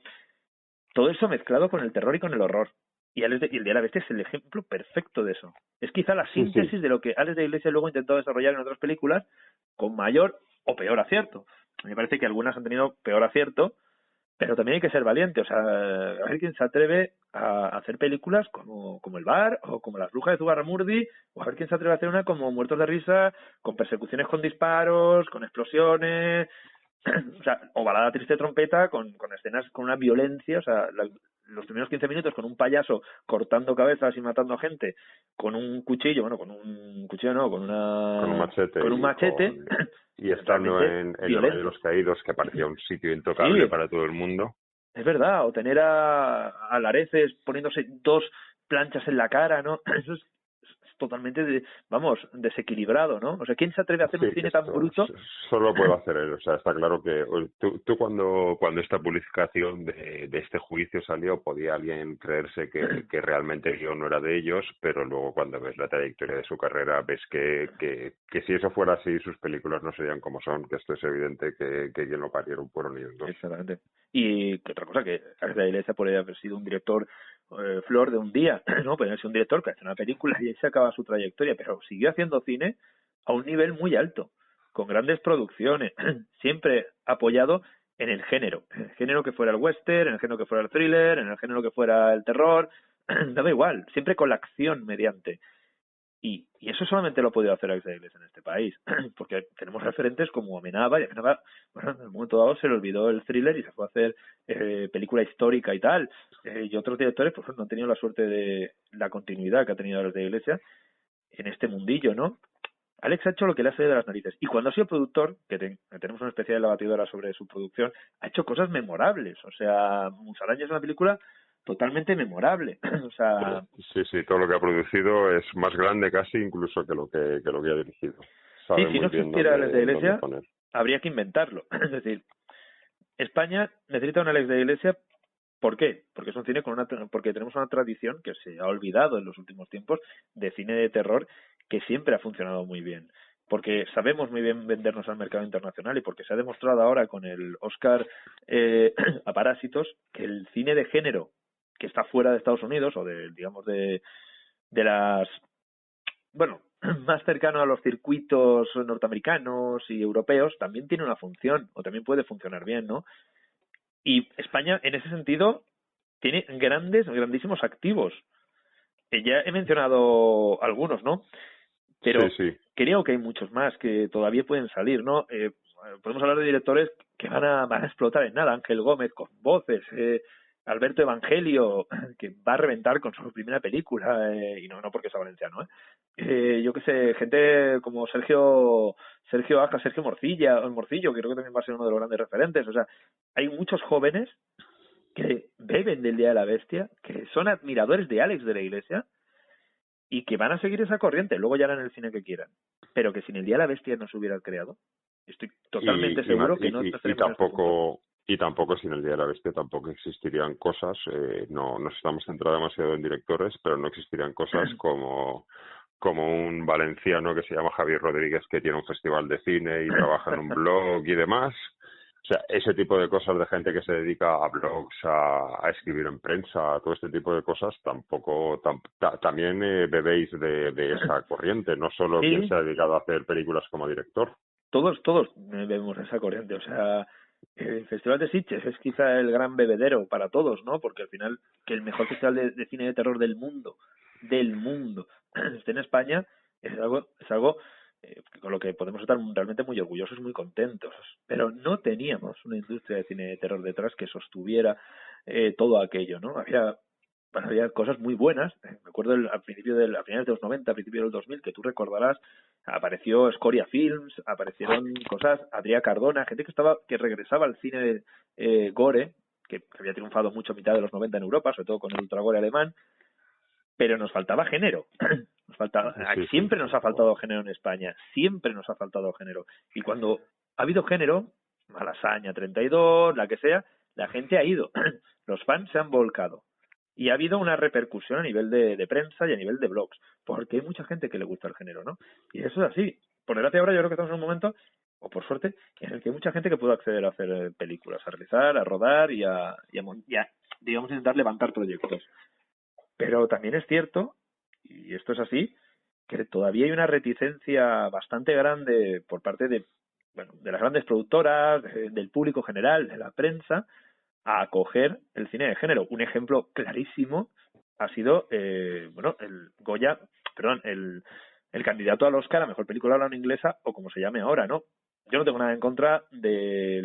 Todo eso mezclado con el terror y con el horror. Y el Día de la Bestia es el ejemplo perfecto de eso. Es quizá la síntesis de lo que Alex de la Iglesia luego intentó desarrollar en otras películas con mayor o peor acierto. Me parece que algunas han tenido peor acierto, pero también hay que ser valiente. O sea, a ver quién se atreve a hacer películas como El Bar o como Las Brujas de Zugarramurdi, o a ver quién se atreve a hacer una como Muertos de Risa, con persecuciones con disparos, con explosiones, o sea, o Balada Triste de Trompeta con escenas con una violencia, o sea, los primeros 15 minutos con un payaso cortando cabezas y matando a gente con un cuchillo, bueno, con un cuchillo no, con un machete y estando en el Valle de los Caídos, que parecía un sitio intocable para todo el mundo. Es verdad, o tener a Lareces poniéndose 2 planchas en la cara, ¿no? Eso es totalmente, desequilibrado, ¿no? O sea, ¿quién se atreve a hacer un cine tan bruto? Solo puedo hacer él. O sea, está claro que tú cuando esta publicación de este juicio salió, podía alguien creerse que realmente el guión no era de ellos, pero luego cuando ves la trayectoria de su carrera, ves que si eso fuera así, sus películas no serían como son, que esto es evidente que quien lo parieron fueron ellos dos. Exactamente. Y que otra cosa, que Alex de la Iglesia podría haber sido un director flor de un día, ¿no? Podría ser un director que hace una película y ahí se acaba su trayectoria, pero siguió haciendo cine a un nivel muy alto, con grandes producciones, siempre apoyado en el género que fuera el western, en el género que fuera el thriller, en el género que fuera el terror, daba igual, siempre con la acción mediante. Y eso solamente lo ha podido hacer Alex de la Iglesia en este país, porque tenemos referentes como Amenábar, y Amenábar, bueno, en un momento dado se le olvidó el thriller y se fue a hacer película histórica y tal, y otros directores pues no han tenido la suerte de la continuidad que ha tenido Alex de la Iglesia en este mundillo, ¿no? Alex ha hecho lo que le ha salido de las narices, y cuando ha sido productor, tenemos una especie de la batidora sobre su producción, ha hecho cosas memorables, o sea, Musaraña es una película totalmente memorable. O sea, sí, todo lo que ha producido es más grande casi incluso que lo que ha dirigido. Sabe sí, si no existiera Alex de la Iglesia, habría que inventarlo. Es decir, España necesita un Alex de la Iglesia. ¿Por qué? Porque es un cine porque tenemos una tradición que se ha olvidado en los últimos tiempos de cine de terror que siempre ha funcionado muy bien. Porque sabemos muy bien vendernos al mercado internacional y porque se ha demostrado ahora con el Oscar a Parásitos que el cine de género que está fuera de Estados Unidos o de las, bueno, más cercano a los circuitos norteamericanos y europeos, también tiene una función o también puede funcionar bien, ¿no? Y España, en ese sentido, tiene grandísimos activos. Ya he mencionado algunos, ¿no? Pero sí. creo que hay muchos más que todavía pueden salir, ¿no? Podemos hablar de directores que van a explotar en nada. Ángel Gómez con Voces, Alberto Evangelio, que va a reventar con su primera película, y no porque sea valenciano, yo qué sé, gente como Sergio Aja, Sergio Morcillo, que creo que también va a ser uno de los grandes referentes. O sea, hay muchos jóvenes que beben del Día de la Bestia, que son admiradores de Alex de la Iglesia y que van a seguir esa corriente, luego ya harán el cine que quieran, pero que sin el Día de la Bestia no se hubiera creado. Estoy totalmente seguro que no estaríamos y tampoco sin el Día de la Bestia tampoco existirían cosas, no nos estamos centrando demasiado en directores, pero no existirían cosas como un valenciano que se llama Javier Rodríguez, que tiene un festival de cine y trabaja en un blog y demás. O sea, ese tipo de cosas de gente que se dedica a blogs, a escribir en prensa, todo este tipo de cosas, también bebéis de esa corriente, no solo quien se ha dedicado a hacer películas como director. Todos bebemos esa corriente, o sea, el Festival de Sitges es quizá el gran bebedero para todos, ¿no? Porque al final, que el mejor festival de cine de terror del mundo, esté en España, es algo con lo que podemos estar realmente muy orgullosos y muy contentos. Pero no teníamos una industria de cine de terror detrás que sostuviera todo aquello, ¿no? Había cosas muy buenas. Me acuerdo a finales de los 90, a principios del 2000, que tú recordarás, apareció Escoria Films, aparecieron cosas, Adrià Cardona, gente que regresaba al cine gore, que había triunfado mucho a mitad de los 90 en Europa, sobre todo con el ultragore alemán, pero nos faltaba género. Siempre nos ha faltado género en España, siempre nos ha faltado género. Y cuando ha habido género, Malasaña 32, la que sea, la gente ha ido, los fans se han volcado. Y ha habido una repercusión a nivel de prensa y a nivel de blogs, porque hay mucha gente que le gusta el género, ¿no? Y eso es así. Por desgracia ahora yo creo que estamos en un momento, o por suerte, en el que hay mucha gente que puede acceder a hacer películas, a realizar, a rodar y a digamos, intentar levantar proyectos. Pero también es cierto, y esto es así, que todavía hay una reticencia bastante grande por parte de las grandes productoras, del público general, de la prensa, a acoger el cine de género. Un ejemplo clarísimo ha sido el candidato al Oscar a mejor película habla inglesa, o como se llame ahora, ¿no? Yo no tengo nada en contra de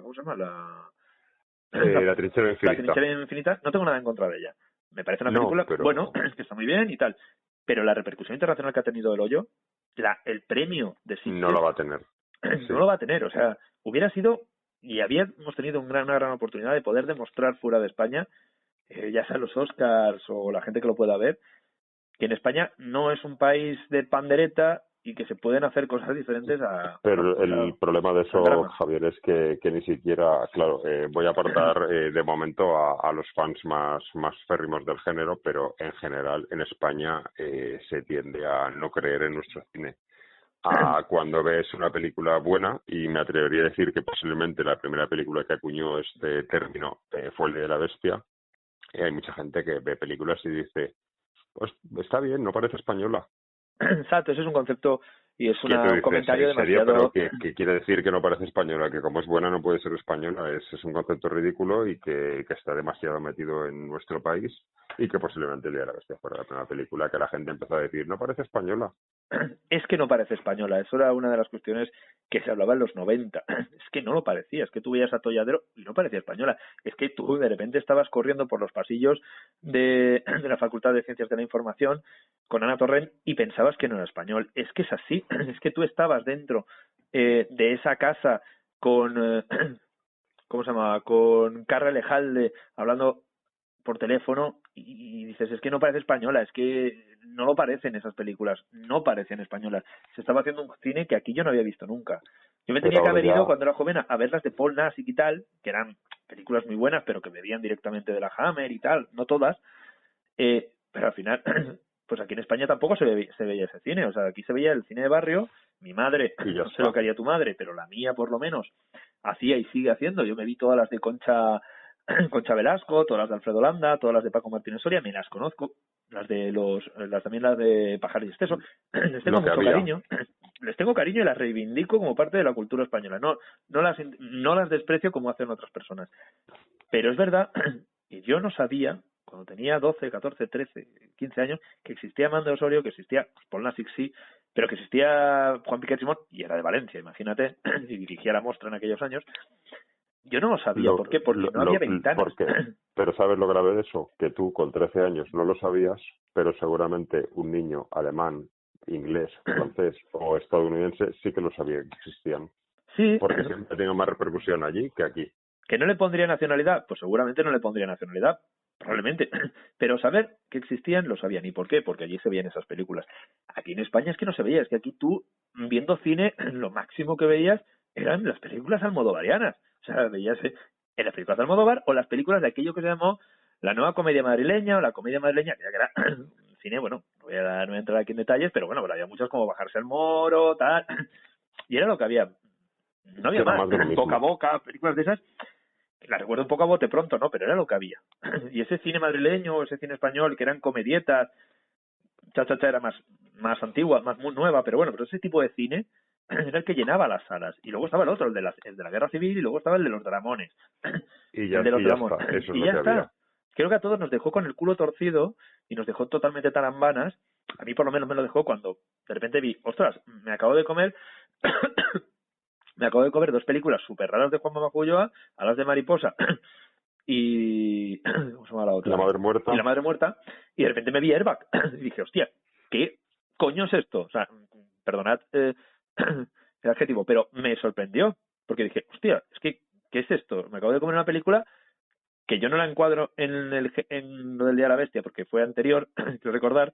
¿cómo se llama? La trinchera infinita. La trinchera infinita, no tengo nada en contra de ella. Me parece una película, que está muy bien y tal, pero la repercusión internacional que ha tenido El Hoyo, el premio de Sitges, no lo va a tener. No lo va a tener, o sea, hubiera sido, y habíamos tenido una gran oportunidad de poder demostrar fuera de España, ya sea los Oscars o la gente que lo pueda ver, que en España no es un país de pandereta y que se pueden hacer cosas diferentes Pero el problema de eso, Javier, es que ni siquiera, claro, voy a apartar de momento a los fans más férrimos del género, pero en general en España se tiende a no creer en nuestro cine. Cuando ves una película buena, y me atrevería a decir que posiblemente la primera película que acuñó este término fue El Día de la Bestia, hay mucha gente que ve películas y dice, pues está bien, no parece española. Exacto, ese es un concepto y es ¿Qué tú un dices? comentario Sería, demasiado... pero que quiere decir que no parece española, que como es buena no puede ser española, es un concepto ridículo y que está demasiado metido en nuestro país y que posiblemente El Día de la Bestia fuera la primera película que la gente empezó a decir, no parece española. Es que no parece española, eso era una de las cuestiones que se hablaba en los 90. Es que no lo parecía, es que tú veías a Tolladero y no parecía española. Es que tú de repente estabas corriendo por los pasillos de la Facultad de Ciencias de la Información con Ana Torrent y pensabas que no era español. Es que es así, es que tú estabas dentro de esa casa con, ¿cómo se llamaba? Con Carra Lejalde hablando por teléfono y dices, es que no parece española, es que no lo parecen esas películas, no parecen españolas. Se estaba haciendo un cine que aquí yo no había visto nunca. Yo me tenía que haber ido cuando era joven a ver las de Paul Nash y tal, que eran películas muy buenas, pero que bebían directamente de la Hammer y tal, no todas, pero al final, pues aquí en España tampoco se veía ese cine, o sea, aquí se veía el cine de barrio, mi madre, no sé lo que haría tu madre, pero la mía por lo menos, hacía y sigue haciendo. Yo me vi todas las de Concha Velasco, todas las de Alfredo Landa, todas las de Paco Martínez Soria, me las conozco, también las de Pajar y Esteso, les tengo mucho cariño, les tengo cariño y las reivindico como parte de la cultura española, no las desprecio como hacen otras personas, pero es verdad, y yo no sabía, cuando tenía 12, 14, 13, 15 años, que existía Mando Osorio, que existía Paul Nash, sí, pero que existía Juan Piquet Simón, y era de Valencia, imagínate, y dirigía La Mostra en aquellos años. Yo no lo sabía. ¿Por qué? Porque no había ventanas. Pero ¿sabes lo grave de eso? Que tú con 13 años no lo sabías, pero seguramente un niño alemán, inglés, francés o estadounidense sí que lo sabía que existían. Sí. Porque siempre tiene más repercusión allí que aquí. ¿Que no le pondría nacionalidad? Pues seguramente no le pondría nacionalidad. Probablemente. Pero saber que existían lo sabían. ¿Y por qué? Porque allí se veían esas películas. Aquí en España es que no se veía. Es que aquí tú, viendo cine, lo máximo que veías eran las películas almodovarianas. O sea, veías en las películas de Almodóvar o las películas de aquello que se llamó la nueva comedia madrileña o la comedia madrileña, que era cine, bueno, no voy a entrar aquí en detalles, pero bueno, había muchas como Bajarse al Moro, tal, y era lo que había. No había más, Boca a Boca, películas de esas, las recuerdo un poco a bote pronto, ¿no? Pero era lo que había. Y ese cine madrileño, ese cine español, que eran comedietas, Cha Cha Cha era más antigua, más muy nueva, pero bueno, pero ese tipo de cine era el que llenaba las salas. Y luego estaba el otro, el de la Guerra Civil, y luego estaba el de los dramones. Y ya, el de los dramones. Está. Eso es y lo ya que está. había. Creo que a todos nos dejó con el culo torcido y nos dejó totalmente tarambanas. A mí por lo menos me lo dejó cuando de repente vi, ostras, me acabo de comer dos películas súper raras de Juan Mamajo Ulloa, a las de Mariposa y ¿cómo se llama la otra? La Madre Muerta. Y La Madre Muerta, y de repente me vi Airbag y dije, hostia, ¿qué coño es esto? O sea, perdonad el adjetivo, pero me sorprendió, porque dije, hostia, es que, ¿qué es esto? Me acabo de comer una película que yo no la encuadro en lo del Día de la Bestia, porque fue anterior, quiero recordar,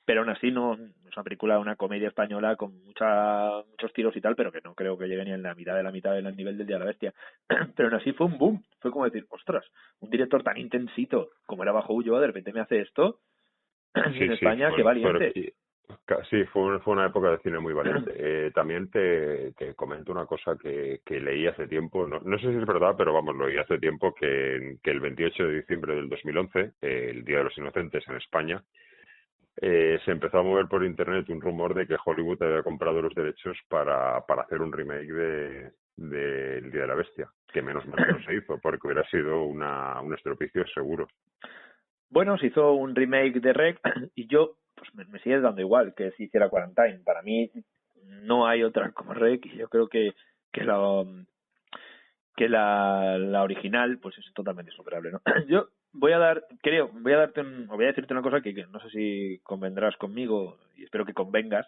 pero aún así no es una película, una comedia española con muchos tiros y tal, pero que no creo que llegue ni en la mitad del nivel del Día de la Bestia. Pero aún así fue un boom, fue como decir, ostras, un director tan intensito como era Bajo Ulloa, de repente me hace esto en España, qué valiente. Sí, fue una época de cine muy valiente. También te comento una cosa que leí hace tiempo, no sé si es verdad, pero vamos, lo leí hace tiempo, que el 28 de diciembre del 2011, el Día de los Inocentes en España, se empezó a mover por internet un rumor de que Hollywood había comprado los derechos para hacer un remake de El Día de la Bestia, que menos mal que no se hizo, porque hubiera sido un estropicio seguro. Bueno, se hizo un remake de Rec y yo pues me sigue dando igual que se hiciera Quarantine. Para mí no hay otra como Rec y yo creo que la original pues es totalmente superable, ¿no? Yo voy a decirte una cosa que no sé si convendrás conmigo y espero que convengas.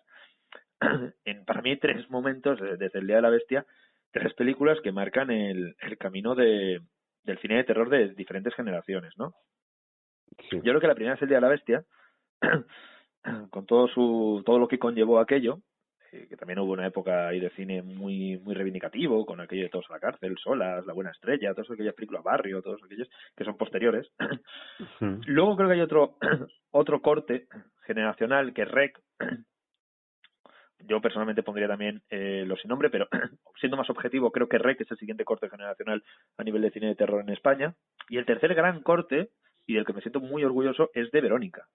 Para mí 3 momentos desde el Día de la Bestia, 3 películas que marcan el camino del cine de terror de diferentes generaciones, ¿no? Sí. Yo creo que la primera es el Día de la Bestia, con todo lo que conllevó aquello, que también hubo una época ahí de cine muy muy reivindicativo, con aquello de Todos a la cárcel, Solas, La buena estrella, todas aquellas películas Barrio, todos aquellos que son posteriores. Luego creo que hay otro corte generacional que es Rec. Yo personalmente pondría también Los sin nombre, pero siendo más objetivo, creo que Rec es el siguiente corte generacional a nivel de cine de terror en España. Y el tercer gran corte, y del que me siento muy orgulloso, es de Verónica.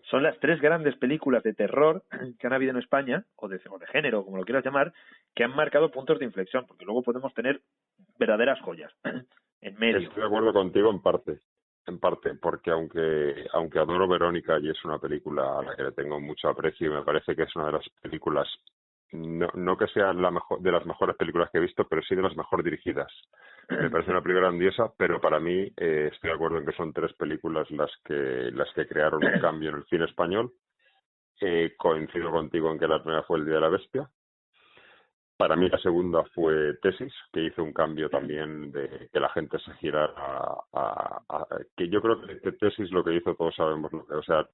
son las 3 grandes películas de terror que han habido en España, o de género, como lo quieras llamar, que han marcado puntos de inflexión, porque luego podemos tener verdaderas joyas en medio. Estoy de acuerdo contigo en parte, porque aunque adoro Verónica y es una película a la que le tengo mucho aprecio y me parece que es una de las películas, no que sea la mejor de las mejores películas que he visto, pero sí de las mejor dirigidas. Me parece una película grandiosa, pero para mí estoy de acuerdo en que son 3 películas las que crearon un cambio en el cine español. Coincido contigo en que la primera fue El Día de la Bestia. Para mí la segunda fue Tesis, que hizo un cambio también de que la gente se girara que yo creo que Tesis lo que hizo, todos sabemos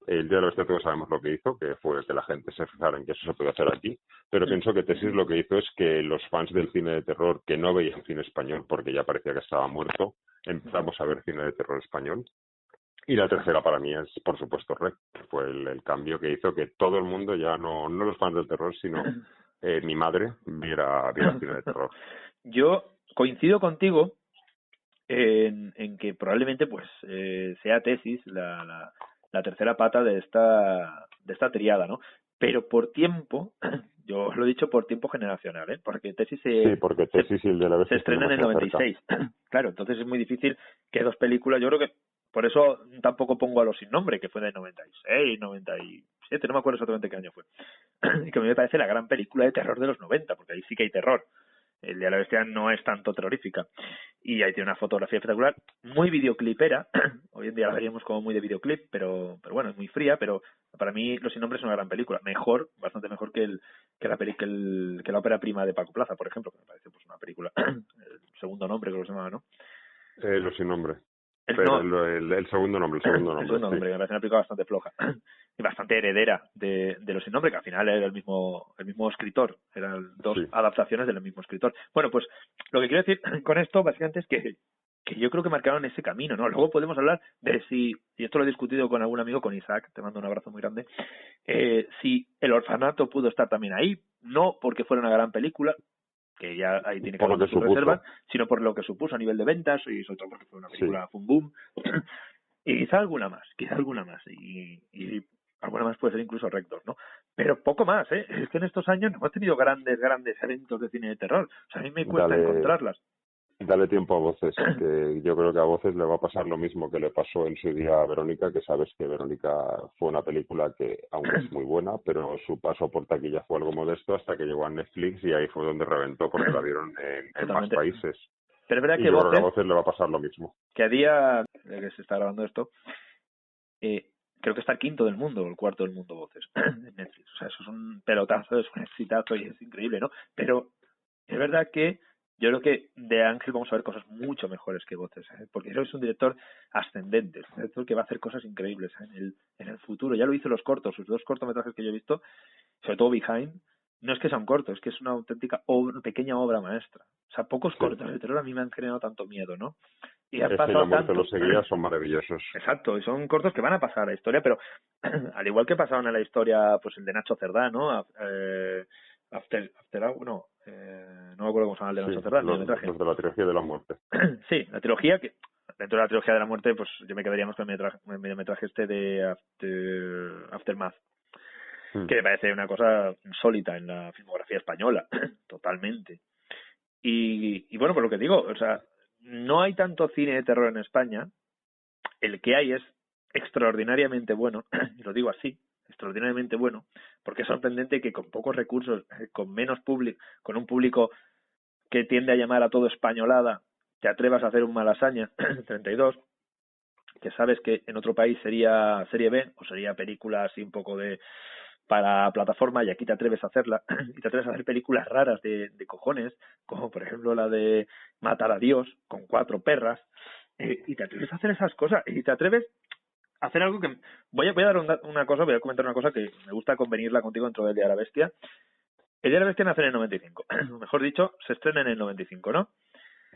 El Día de la Bestia todos sabemos lo que hizo, que fue que la gente se fijara en que eso se puede hacer aquí, pero pienso que Tesis lo que hizo es que los fans del cine de terror que no veían cine español porque ya parecía que estaba muerto, empezamos a ver cine de terror español. Y la tercera para mí es, por supuesto, Rec, que fue el cambio que hizo que todo el mundo, ya no los fans del terror, sino mi madre, viera cine de terror. Yo coincido contigo en que probablemente pues sea Tesis la tercera pata de esta triada, ¿no? Pero por tiempo, yo lo he dicho por tiempo generacional, ¿eh? Porque Tesis porque Tesis y El de la Bestia se estrena en el 96. Claro, entonces es muy difícil que 2 películas, yo creo que por eso tampoco pongo a Los Sin Nombre, que fue de 96, 97, no me acuerdo exactamente qué año fue. Y que a mí me parece la gran película de terror de los 90, porque ahí sí que hay terror. El Día de la Bestia no es tanto terrorífica. Y ahí tiene una fotografía espectacular, muy videoclipera. Hoy en día la veríamos como muy de videoclip, pero bueno, es muy fría, pero para mí Los Sin Nombre es una gran película. Mejor, bastante mejor que la ópera prima de Paco Plaza, por ejemplo, que me parece pues una película, el segundo nombre creo que se llamaba, ¿no? Los Sin Nombre. Pero el segundo nombre. El segundo nombre, me parece una película bastante floja y bastante heredera de Los Sin Nombre, que al final era el mismo escritor, eran 2 adaptaciones del mismo escritor. Bueno, pues lo que quiero decir con esto básicamente es que yo creo que marcaron ese camino, ¿no? Luego podemos hablar de si, y esto lo he discutido con algún amigo, con Isaac, te mando un abrazo muy grande, si El Orfanato pudo estar también ahí, no porque fuera una gran película, que ya ahí tiene que haber su reserva, sino por lo que supuso a nivel de ventas y sobre todo porque fue una película fue un boom. Y quizá alguna más y alguna más puede ser incluso Rector, ¿no? Pero poco más, ¿eh? Es que en estos años no hemos tenido grandes eventos de cine de terror. O sea, a mí me cuesta encontrarlas. Dale tiempo a Voces, que yo creo que a Voces le va a pasar lo mismo que le pasó en su día a Verónica, que sabes que Verónica fue una película que aún es muy buena, pero su paso por taquilla fue algo modesto hasta que llegó a Netflix y ahí fue donde reventó porque la vieron en más países. Pero es verdad que yo creo que a Voces le va a pasar lo mismo. Que a día de que se está grabando esto, creo que está el 5º del mundo, o el 4º del mundo Voces, en Netflix. O sea, eso es un pelotazo, es un exitazo y es increíble, ¿no? Pero es verdad que yo creo que de Ángel vamos a ver cosas mucho mejores que Voces, ¿eh? Porque creo que es un director ascendente, es un director que va a hacer cosas increíbles, ¿eh? en el futuro. Ya lo hizo los cortos, sus 2 cortometrajes que yo he visto, sobre todo Behind, no es que sean cortos, es que es una auténtica pequeña obra maestra. O sea, pocos cortos de terror a mí me han generado tanto miedo, ¿no? Y han pasado tanto. Los seguidas son maravillosos. Exacto, y son cortos que van a pasar a la historia, pero al igual que pasaron a la historia, pues el de Nacho Cerdá, ¿no? No me acuerdo cómo se llama el de Nacho Cerdá, los de la trilogía de la muerte. Sí, la trilogía que dentro de la trilogía de la muerte, pues yo me quedaría más con el mediometraje este de Aftermath, que me parece una cosa insólita en la filmografía española, totalmente. Y bueno, por lo que digo, o sea, no hay tanto cine de terror en España, el que hay es extraordinariamente bueno, y lo digo así, extraordinariamente bueno, porque es sorprendente que con pocos recursos, con menos público, con un público que tiende a llamar a todo españolada, te atrevas a hacer un Malasaña 32, que sabes que en otro país sería serie B o sería película así un poco de para plataforma, y aquí te atreves a hacerla, y te atreves a hacer películas raras de cojones, como por ejemplo la de Matar a Dios, con 4 perras, y te atreves a hacer esas cosas, y te atreves a hacer algo que... Voy a dar una cosa, voy a comentar una cosa que me gusta convenirla contigo dentro del Día de la Bestia. El Día de la Bestia nace en el 95, mejor dicho, se estrena en el 95, ¿no?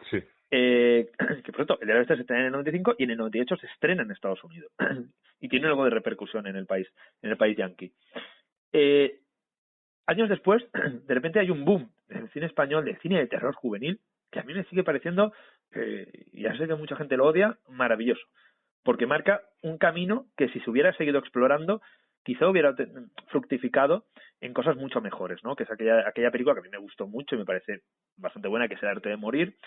Sí. Que por cierto, el Día de la Bestia se estrena en el 95 y en el 98 se estrena en Estados Unidos, y tiene algo de repercusión en el país yankee. Años después, de repente hay un boom del cine español, del cine de terror juvenil, que a mí me sigue pareciendo, y ya sé que mucha gente lo odia, maravilloso. porque marca un camino que si se hubiera seguido explorando, quizá hubiera fructificado en cosas mucho mejores, ¿no? Que es aquella película que a mí me gustó mucho y me parece bastante buena, que es El arte de morir,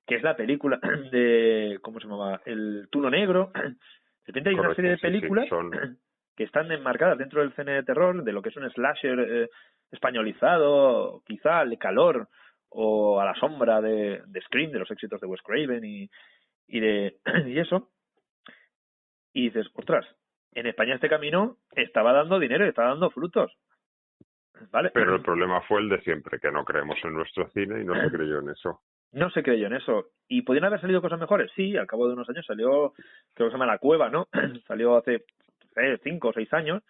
que es la película de, ¿cómo se llamaba? El Tuno Negro. De repente hay una serie de películas que están enmarcadas dentro del cine de terror, de lo que es un slasher españolizado, quizá El Calor, o A la sombra de Scream, de los éxitos de Wes Craven y eso. Y dices, ostras, en España este camino estaba dando dinero y estaba dando frutos. ¿Vale? Pero el problema fue el de siempre, que no creemos en nuestro cine y no se creyó en eso. No se creyó en eso. ¿Y podían haber salido cosas mejores? Sí, al cabo de unos años salió, creo que se llama La Cueva, ¿no? Salió hace 5 o 6 años,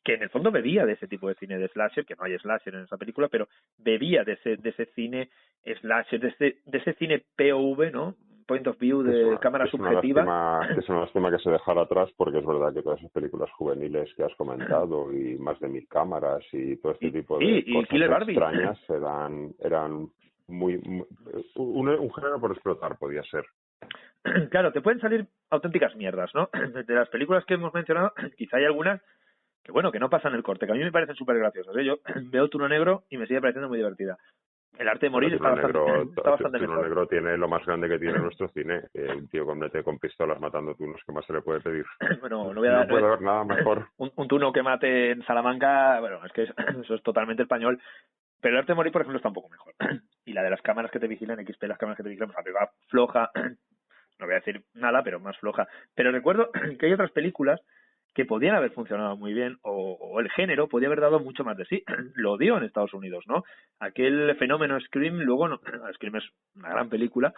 que en el fondo bebía de ese tipo de cine de slasher, que no hay slasher en esa película, pero bebía de ese cine slasher, de ese cine POV, ¿no? Point of view, de cámara subjetiva. Es una lástima que se dejara atrás, porque es verdad que todas esas películas juveniles que has comentado y más de 1000 cámaras y todo este tipo de cosas extrañas eran muy un género por explotar, podía ser. Claro, te pueden salir auténticas mierdas, ¿no? De las películas que hemos mencionado, quizá hay algunas que, bueno, que no pasan el corte, que a mí me parecen súper graciosas, ¿eh? Yo veo Tuno Negro y me sigue pareciendo muy divertida. El arte de morir está bastante Tuno mejor. Negro tiene lo más grande que tiene nuestro cine. Un tío con pistolas matando tunos, ¿qué más se le puede pedir? Bueno, no puede haber nada mejor. Un tuno que mate en Salamanca, bueno, es que eso es totalmente español. Pero el arte de morir, por ejemplo, está un poco mejor. Y la de las cámaras que te vigilan, XP, las cámaras que te vigilan, pues va floja. No voy a decir nada, pero más floja. Pero recuerdo que hay otras películas que podían haber funcionado muy bien, o el género podía haber dado mucho más de sí. Lo dio en Estados Unidos, ¿no? Aquel fenómeno Scream, luego no, Scream es una gran película,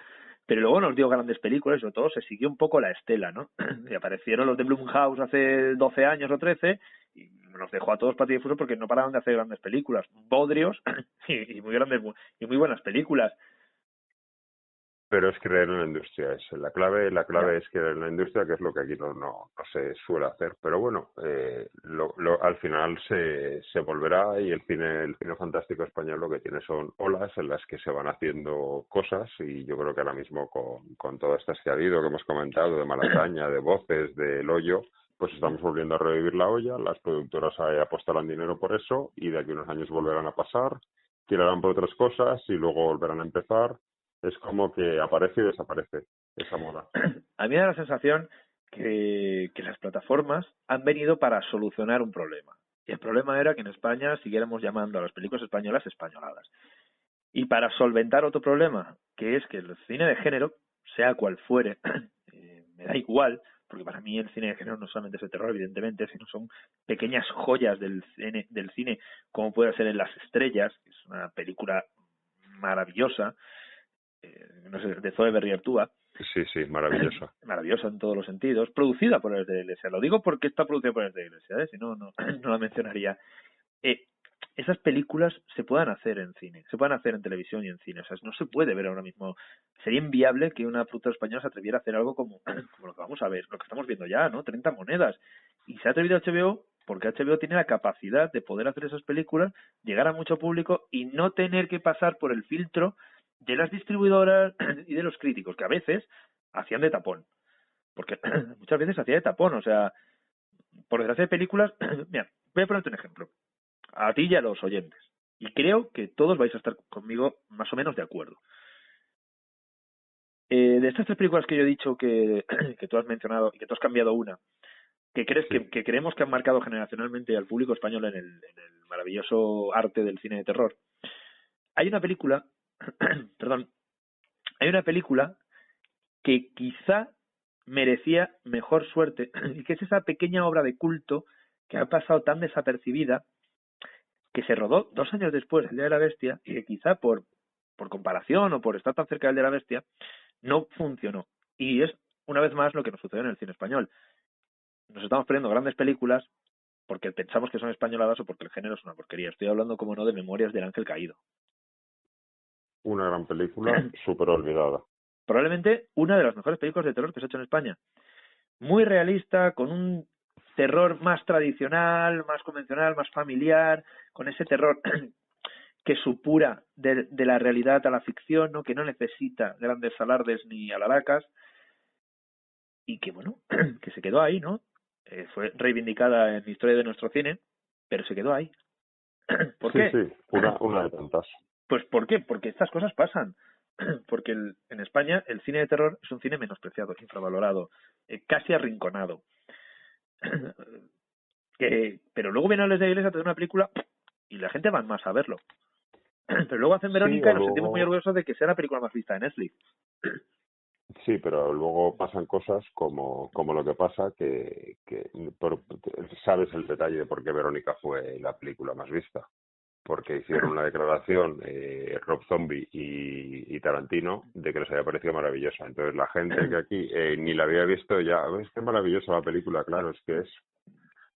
pero luego nos dio grandes películas, y sobre todo se siguió un poco la estela, ¿no? Y aparecieron los de Blumhouse hace 12 años o 13, y nos dejó a todos patidifusos porque no paraban de hacer grandes películas, bodrios y muy grandes y muy buenas películas. Pero es creer en la industria, la clave es creer en la industria, que es lo que aquí no se suele hacer. Pero bueno, al final se volverá, y el cine fantástico español lo que tiene son olas en las que se van haciendo cosas, y yo creo que ahora mismo con todo este que ha habido, que hemos comentado, de Malasaña, de Voces, de El Hoyo, pues estamos volviendo a revivir la olla, las productoras apostarán dinero por eso, y de aquí a unos años volverán a pasar, tirarán por otras cosas y luego volverán a empezar. Es como que aparece y desaparece esa moda. A mí me da la sensación que las plataformas han venido para solucionar un problema. Y el problema era que en España siguiéramos llamando a las películas españolas españoladas. Y para solventar otro problema, que es que el cine de género, sea cual fuere, me da igual, porque para mí el cine de género no solamente es el terror, evidentemente, sino son pequeñas joyas del cine, como puede ser En las estrellas, que es una película maravillosa, no sé, de Zoe Berriartúa. Sí, maravillosa. Maravillosa en todos los sentidos, producida por el de Iglesia. Lo digo porque está producida por el de Iglesia, si no la mencionaría. Esas películas se puedan hacer en cine, se puedan hacer en televisión y en cine. O sea, no se puede ver ahora mismo. Sería inviable que una productora española se atreviera a hacer algo como lo que vamos a ver, lo que estamos viendo ya, ¿no? 30 monedas. Y se ha atrevido HBO porque HBO tiene la capacidad de poder hacer esas películas, llegar a mucho público y no tener que pasar por el filtro de las distribuidoras y de los críticos, que a veces hacían de tapón. Porque muchas veces hacía de tapón, o sea, por desgracia de películas... Mira, voy a ponerte un ejemplo. A ti y a los oyentes. Y creo que todos vais a estar conmigo más o menos de acuerdo. De estas 3 películas que yo he dicho que tú has mencionado y que tú has cambiado una, que crees que creemos que han marcado generacionalmente al público español en el maravilloso arte del cine de terror, hay una película hay una película que quizá merecía mejor suerte, y que es esa pequeña obra de culto que ha pasado tan desapercibida, que se rodó 2 años después del Día de la Bestia, y que quizá por comparación o por estar tan cerca del Día de la Bestia no funcionó. Y es una vez más lo que nos sucedió en el cine español. Nos estamos perdiendo grandes películas porque pensamos que son españoladas o porque el género es una porquería. Estoy hablando, como no, de Memorias del Ángel Caído. Una gran película, súper olvidada. Probablemente una de las mejores películas de terror que se ha hecho en España. Muy realista, con un terror más tradicional, más convencional, más familiar, con ese terror que supura de la realidad a la ficción, ¿no? Que no necesita grandes alardes ni alaracas. y que, bueno, que se quedó ahí, ¿no? Fue reivindicada en la historia de nuestro cine, pero se quedó ahí. ¿Por qué? Sí, una de tantas. Pues ¿por qué? Porque estas cosas pasan. Porque en España el cine de terror es un cine menospreciado, infravalorado, casi arrinconado. Pero luego vienen a Les de Iglesia a hacer una película y la gente va más a verlo. Pero luego hacen Verónica y nos sentimos muy orgullosos de que sea la película más vista de Netflix. Sí, pero luego pasan cosas como lo que pasa, sabes el detalle de por qué Verónica fue la película más vista. Porque hicieron una declaración Rob Zombie y Tarantino de que les había parecido maravillosa. Entonces la gente que aquí ni la había visto ya, es que es maravillosa la película, claro, es que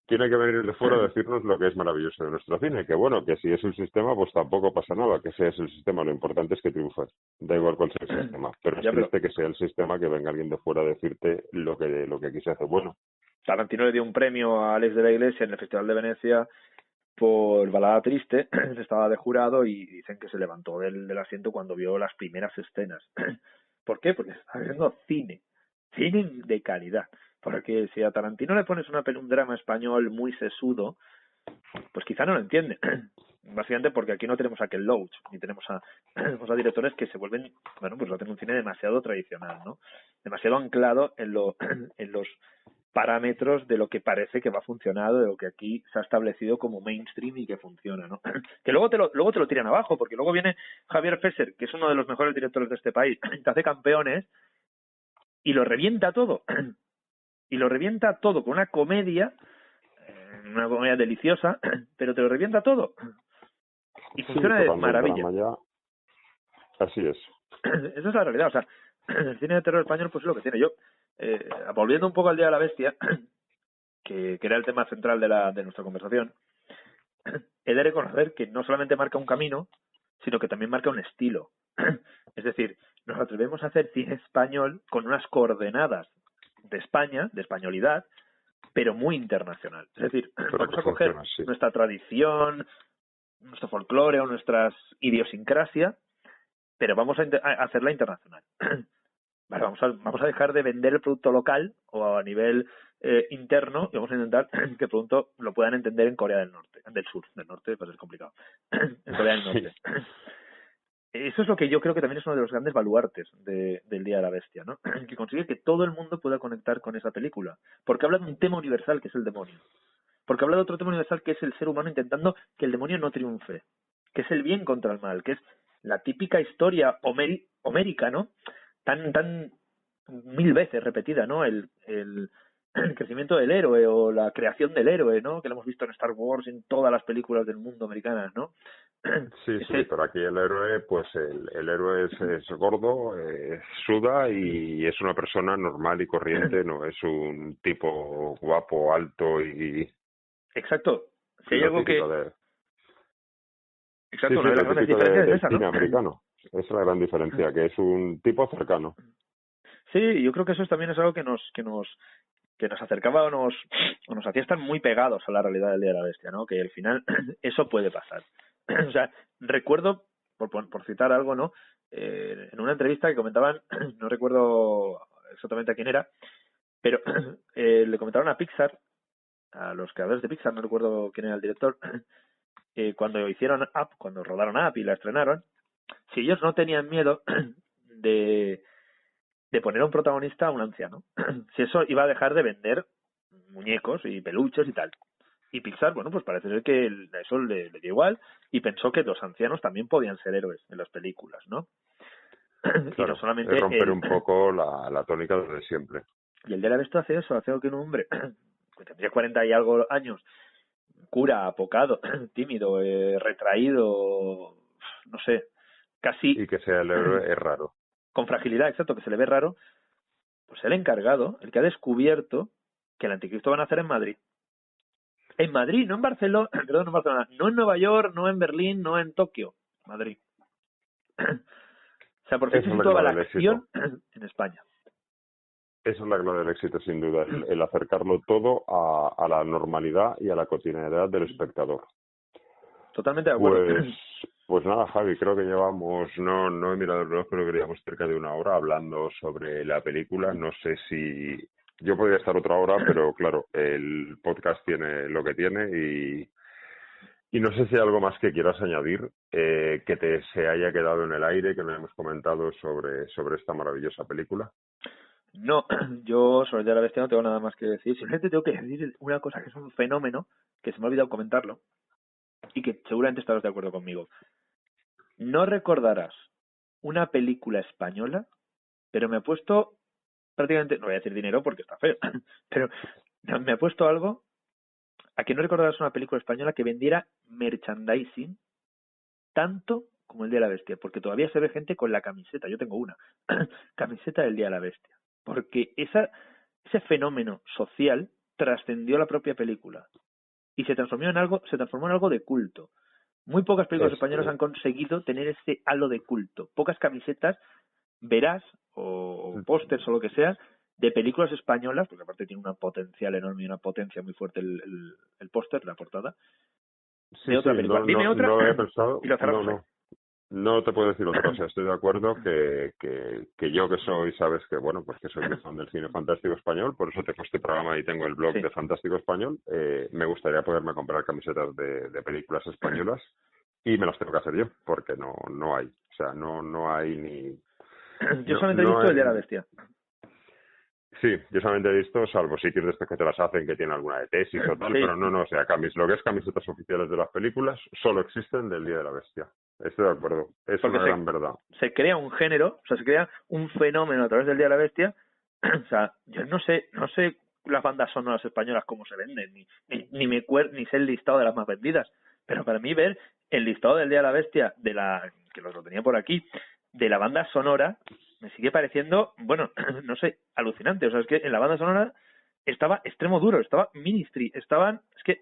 tiene que venir de fuera a decirnos lo que es maravilloso de nuestro cine, que bueno, que si es el sistema, pues tampoco pasa nada, que ese es el sistema, lo importante es que triunfe, da igual cuál sea el sistema, pero es triste que sea el sistema, que venga alguien de fuera a decirte lo que aquí se hace bueno. Tarantino le dio un premio a Alex de la Iglesia en el Festival de Venecia por Balada Triste, estaba de jurado y dicen que se levantó del asiento cuando vio las primeras escenas. ¿Por qué? Porque está viendo cine de calidad. Porque si a Tarantino le pones un drama español muy sesudo, pues quizá no lo entiende. Básicamente porque aquí no tenemos a Ken Loach, ni tenemos a directores que se vuelven, bueno, pues hacen un cine demasiado tradicional, ¿no? Demasiado anclado en los parámetros de lo que parece que va a funcionar, de lo que aquí se ha establecido como mainstream y que funciona, ¿no? Que luego te lo tiran abajo, porque luego viene Javier Fesser, que es uno de los mejores directores de este país, te hace Campeones y lo revienta todo. Y lo revienta todo con una comedia deliciosa, pero te lo revienta todo. Y funciona de maravilla. Así es. Esa es la realidad. O sea, el cine de terror español pues es lo que tiene. Yo, volviendo un poco al Día de la Bestia, que era el tema central de nuestra conversación, he de reconocer que no solamente marca un camino, sino que también marca un estilo. Es decir, nos atrevemos a hacer cine español con unas coordenadas de España, de españolidad, pero muy internacional. Es decir, vamos a coger nuestra tradición, nuestro folclore o nuestras idiosincrasia, pero vamos a hacerla internacional. Vale, vamos a dejar de vender el producto local o a nivel interno y vamos a intentar que el producto lo puedan entender en Corea del Norte pues es complicado, en Corea del Norte. Eso es lo que yo creo que también es uno de los grandes baluartes del Día de la Bestia, ¿no? Que consigue que todo el mundo pueda conectar con esa película. Porque habla de un tema universal que es el demonio. Porque habla de otro tema universal que es el ser humano intentando que el demonio no triunfe. Que es el bien contra el mal. Que es la típica historia homérica, ¿no? Tan 1000 veces repetida, ¿no? El crecimiento del héroe o la creación del héroe, ¿no? Que lo hemos visto en Star Wars, en todas las películas del mundo americanas, ¿no? Sí, pero aquí el héroe, pues el héroe es gordo, suda y es una persona normal y corriente, no es un tipo guapo, alto y... Exacto. Si hay algo que... Exacto, una de las grandes diferencias es esa, ¿no? Cine americano. Esa es la gran diferencia, que es un tipo cercano. Sí, yo creo que eso también es algo que nos acercaba o nos hacía estar muy pegados a la realidad del Día de la Bestia, ¿no? Que al final eso puede pasar. O sea, recuerdo, por citar algo, ¿no? En una entrevista que comentaban, no recuerdo exactamente a quién era, pero le comentaron a Pixar, a los creadores de Pixar, no recuerdo quién era el director, cuando hicieron Up, cuando rodaron Up y la estrenaron, si ellos no tenían miedo de poner a un protagonista a un anciano, si eso iba a dejar de vender muñecos y peluches y tal. Y Pixar, bueno, pues parece ser que a eso le dio igual y pensó que los ancianos también podían ser héroes en las películas, ¿no? Claro, y no solamente romper un poco la tónica de siempre. Y el de la Bestia hace eso, hace que un hombre que tendría 40 y algo años, cura, apocado, tímido, retraído, no sé, casi... Y que sea el héroe es raro. Con fragilidad, exacto, que se le ve raro, pues el encargado, el que ha descubierto que el anticristo van a hacer en Madrid. En Madrid, no en Barcelona, perdón, no en Barcelona, no en Nueva York, no en Berlín, no en Tokio, Madrid. O sea, por fin se situaba la acción en España. Esa es la clave del éxito, sin duda, el acercarlo todo a la normalidad y a la cotidianidad del espectador. Totalmente de acuerdo. Pues nada, Javi, creo que llevamos, no he mirado el reloj, pero que llevamos cerca de 1 hora hablando sobre la película. No sé si yo podría estar otra hora, pero claro, el podcast tiene lo que tiene y no sé si hay algo más que quieras añadir que se haya quedado en el aire, que no hemos comentado sobre esta maravillosa película. No, yo sobre El Día de la Bestia no tengo nada más que decir. Simplemente tengo que decir una cosa que es un fenómeno, que se me ha olvidado comentarlo, y que seguramente estarás de acuerdo conmigo. No recordarás una película española, pero me he puesto prácticamente, no voy a decir dinero porque está feo, pero me ha puesto algo a que no recordarás una película española que vendiera merchandising tanto como El Día de la Bestia, porque todavía se ve gente con la camiseta, yo tengo una, camiseta del Día de la Bestia, porque ese fenómeno social trascendió la propia película y se transformó en algo de culto. Muy pocas películas españolas han conseguido tener ese halo de culto. Pocas camisetas verás o pósters o lo que sea de películas españolas, porque aparte tiene un potencial enorme y una potencia muy fuerte el póster, la portada. Sí, otra película. Dime otra. No lo he pensado. Y lo cerramos. No te puedo decir otra. O sea, estoy de acuerdo que yo que soy, sabes que, bueno, pues que soy muy fan del cine fantástico español, por eso tengo este programa y tengo el blog de Fantástico Español. Me gustaría poderme comprar camisetas de películas españolas y me las tengo que hacer yo, porque no hay. O sea, no hay ni... Yo solamente he visto El Día de la Bestia. Sí, yo solamente he visto, salvo sitios de estos que te las hacen, que tienen alguna de tesis o tal, pero no, o sea, lo que es camisetas oficiales de las películas solo existen del Día de la Bestia. Estoy de acuerdo, es porque una gran verdad. Se crea un género, o sea, se crea un fenómeno a través del Día de la Bestia. O sea, yo no sé las bandas sonoras españolas cómo se venden, ni sé el listado de las más vendidas, pero para mí ver el listado del Día de la Bestia, que lo tenía por aquí, de la banda sonora, me sigue pareciendo, bueno, no sé, alucinante. O sea, es que en la banda sonora estaba Extremo Duro, estaba Ministry, es que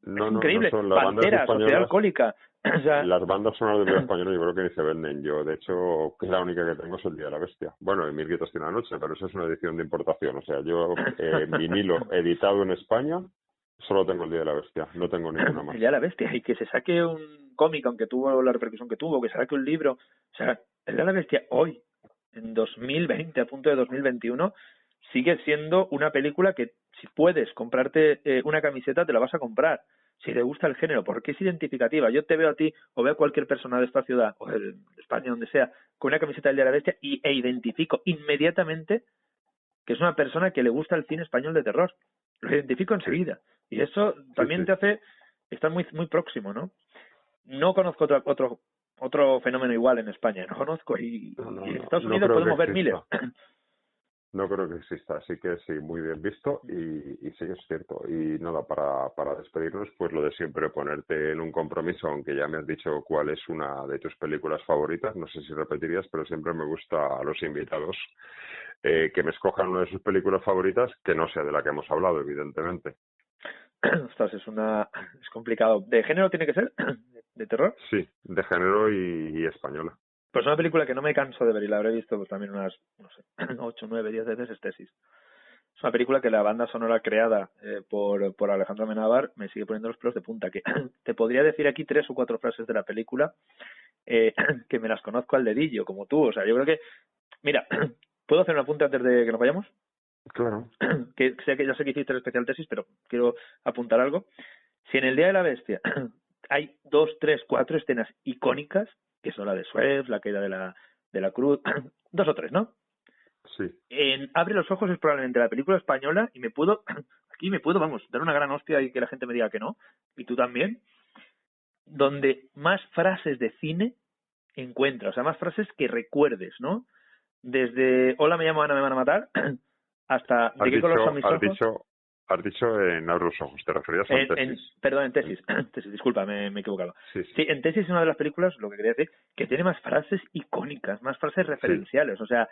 increíble, Pantera, Sociedad Alcohólica. O sea, las bandas sonoras del Día Español yo creo que ni se venden. Yo, de hecho, la única que tengo es El Día de la Bestia. Bueno, en 1500 noche, pero eso es una edición de importación. O sea, yo vinilo editado en España solo tengo El Día de la Bestia, no tengo ninguna más. El Día de la Bestia, y que se saque un cómic, aunque tuvo la repercusión que tuvo, que se saque un libro. O sea, El Día de la Bestia hoy, en 2020, a punto de 2021, sigue siendo una película que si puedes comprarte una camiseta, te la vas a comprar. Si te gusta el género, porque es identificativa. Yo te veo a ti, o veo a cualquier persona de esta ciudad, o de España, donde sea, con una camiseta del Día de la Bestia, e identifico inmediatamente que es una persona que le gusta el cine español de terror. Lo identifico enseguida. Y eso también te hace estar muy, muy próximo, ¿no? No conozco otro fenómeno igual en España, no conozco, y en Estados Unidos podemos ver miles. No creo que exista, así que sí, muy bien visto y sí que es cierto. Y nada, para despedirnos, pues lo de siempre, ponerte en un compromiso, aunque ya me has dicho cuál es una de tus películas favoritas, no sé si repetirías, pero siempre me gusta a los invitados que me escojan una de sus películas favoritas, que no sea de la que hemos hablado, evidentemente. Ostras, es complicado. ¿De género tiene que ser? ¿De terror? Sí, de género y española. Pues una película que no me canso de ver y la habré visto pues también unas, no sé, 8, 9, 10 veces es Tesis. Es una película que la banda sonora creada por Alejandro Amenábar me sigue poniendo los pelos de punta. Que te podría decir aquí 3 o 4 frases de la película que me las conozco al dedillo, como tú. O sea, yo creo que... Mira, ¿puedo hacer un apunte antes de que nos vayamos? Claro. Que ya sé que hiciste el especial Tesis, pero quiero apuntar algo. Si en El Día de la Bestia hay 2, 3, 4 escenas icónicas, que son la de Suez, la caída de la cruz, 2 o 3, ¿no? Sí. En Abre los ojos es probablemente la película española y me puedo, vamos, dar una gran hostia y que la gente me diga que no, y tú también, donde más frases de cine encuentras, o sea, más frases que recuerdes, ¿no? Desde Hola, me llamo Ana, me van a matar, hasta ¿de qué color son mis ojos? Has dicho en Abre los ojos, te referías a Tesis. Perdón, en Tesis. Tesis, disculpa, me he equivocado. Sí, en Tesis es una de las películas, lo que quería decir, que tiene más frases icónicas, más frases referenciales. O sea,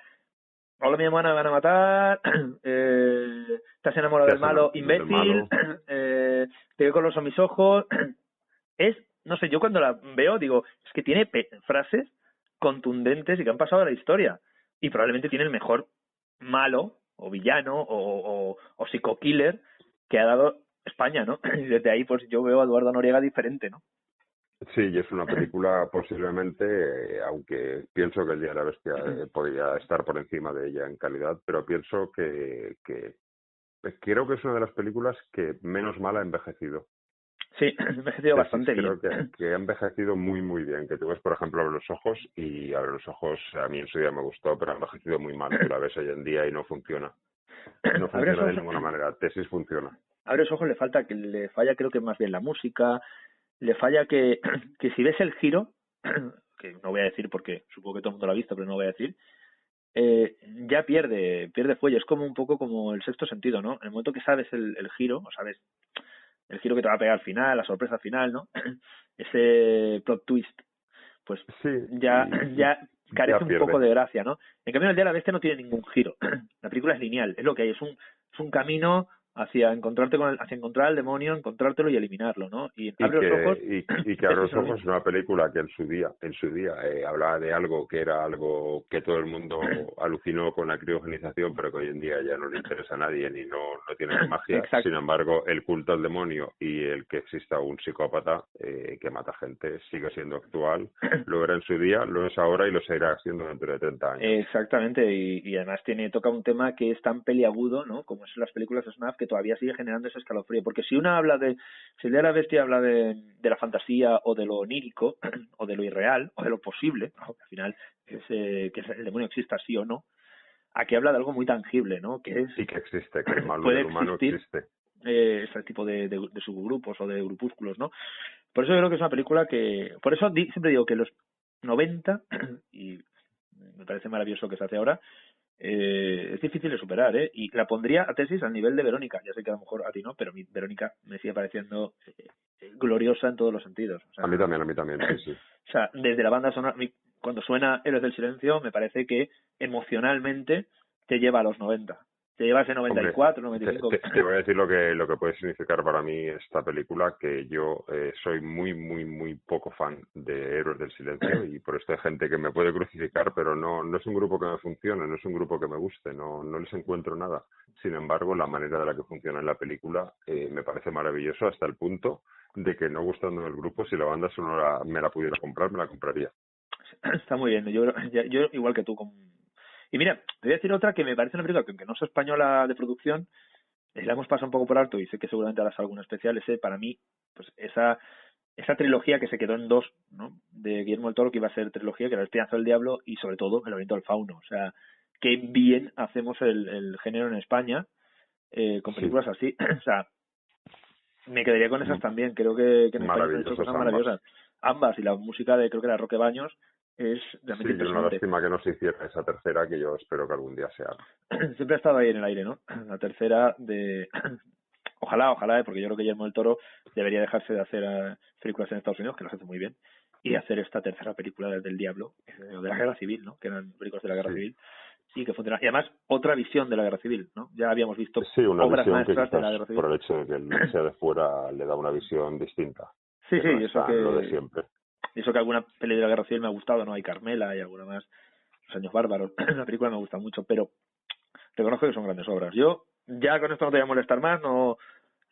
hola, mi hermana, me van a matar, estás enamorado del malo, imbécil, ¿de qué color son mis ojos? No sé, yo cuando la veo digo, es que tiene frases contundentes y que han pasado a la historia. Y probablemente tiene el mejor malo o villano o psico-killer que ha dado España, ¿no? Y desde ahí pues yo veo a Eduardo Noriega diferente, ¿no? Sí, y es una película posiblemente, aunque pienso que El Día de la Bestia podría estar por encima de ella en calidad, pero pienso que creo que es una de las películas que menos mal ha envejecido. Sí, ha envejecido bastante creo bien. que ha envejecido muy, muy bien. Que tú ves, por ejemplo, Abre los ojos, y Abre los ojos a mí en su día me gustó, pero ha envejecido muy mal. Tú la ves hoy en día y no funciona. No funciona de ninguna manera. Tesis funciona. Abre los ojos, le falla creo que más bien la música, le falla que si ves el giro, que no voy a decir porque supongo que todo el mundo lo ha visto, pero no voy a decir, ya pierde fuelle. Es como un poco como el Sexto Sentido, ¿no? En el momento que sabes el giro, o sabes el giro que te va a pegar al final, la sorpresa final, ¿no? Ese plot twist, pues sí, ya carece un poco de gracia, ¿no? En cambio, El Día de la Bestia no tiene ningún giro. La película es lineal, es lo que hay, es un camino hacia encontrar al demonio, encontrártelo y eliminarlo, ¿no? Y que Abre los ojos es una película que en su día hablaba de algo que era algo que todo el mundo alucinó con la criogenización, pero que hoy en día ya no le interesa a nadie ni no tiene magia. Exacto. Sin embargo, el culto al demonio y el que exista un psicópata que mata gente sigue siendo actual. Lo era en su día, lo es ahora y lo seguirá siendo dentro de 30 años. Exactamente, y además toca un tema que es tan peliagudo, ¿no? Como es en las películas de Snap, que todavía sigue generando ese escalofrío, porque si El Día de la Bestia habla de la fantasía o de lo onírico o de lo irreal o de lo posible, ¿no? Al final que el demonio exista sí o no, aquí habla de algo muy tangible, ¿no? Que es sí, que existe, que el mal del humano existe. Ese tipo de subgrupos o de grupúsculos, ¿no? Por eso yo creo que es una película por eso siempre digo que los 90, y me parece maravilloso que se hace ahora, es difícil de superar, y la pondría a Tesis al nivel de Verónica. Ya sé que a lo mejor a ti no, pero a mí Verónica me sigue pareciendo gloriosa en todos los sentidos. O sea, a mí también, sí. O sea, desde la banda sonora, cuando suena Héroes del Silencio, me parece que emocionalmente te lleva a los 90. Te lleva a ese 94, hombre, 95. Te voy a decir lo que puede significar para mí esta película, que yo soy muy, muy, muy poco fan de Héroes del Silencio, y por esto hay gente que me puede crucificar, pero no es un grupo que me funcione, no es un grupo que me guste, no les encuentro nada. Sin embargo, la manera de la que funciona en la película me parece maravilloso, hasta el punto de que, no gustando el grupo, si la banda sonora me la pudiera comprar, me la compraría. Está muy bien. Yo igual que tú, y mira, te voy a decir otra que me parece una película que, aunque no es española de producción, la hemos pasado un poco por alto, y sé que seguramente harás algún especial. Para mí, pues esa trilogía que se quedó en 2, ¿no? De Guillermo del Toro, que iba a ser trilogía, que era El Espinazo del Diablo y sobre todo El Laberinto del Fauno. O sea, qué bien hacemos el género en España con películas así. O sea, me quedaría con esas también. Creo que en España se han hecho cosas maravillosas. Ambas, y la música de, creo que era Roque Baños, es realmente impresionante. Una lástima que no se hiciera esa tercera, que yo espero que algún día se haga. Siempre ha estado ahí en el aire, ¿no? La tercera de... Ojalá, porque yo creo que Guillermo del Toro debería dejarse de hacer películas en Estados Unidos, que las hace muy bien, y hacer esta tercera película del Diablo, de la Guerra Civil, ¿no? Que eran películas de la Guerra Civil, y que funciona. Y además, otra visión de la Guerra Civil, ¿no? Ya habíamos visto una obras visión maestras que de la Guerra Civil. Por el hecho de que el sea de fuera le da una visión distinta. Sí, y eso que... lo de siempre. Y eso que alguna peli de la Guerra Civil me ha gustado, ¿no? Hay Carmela y alguna más, Los Años Bárbaros. La película me gusta mucho, pero reconozco que son grandes obras. Yo ya con esto no te voy a molestar más, no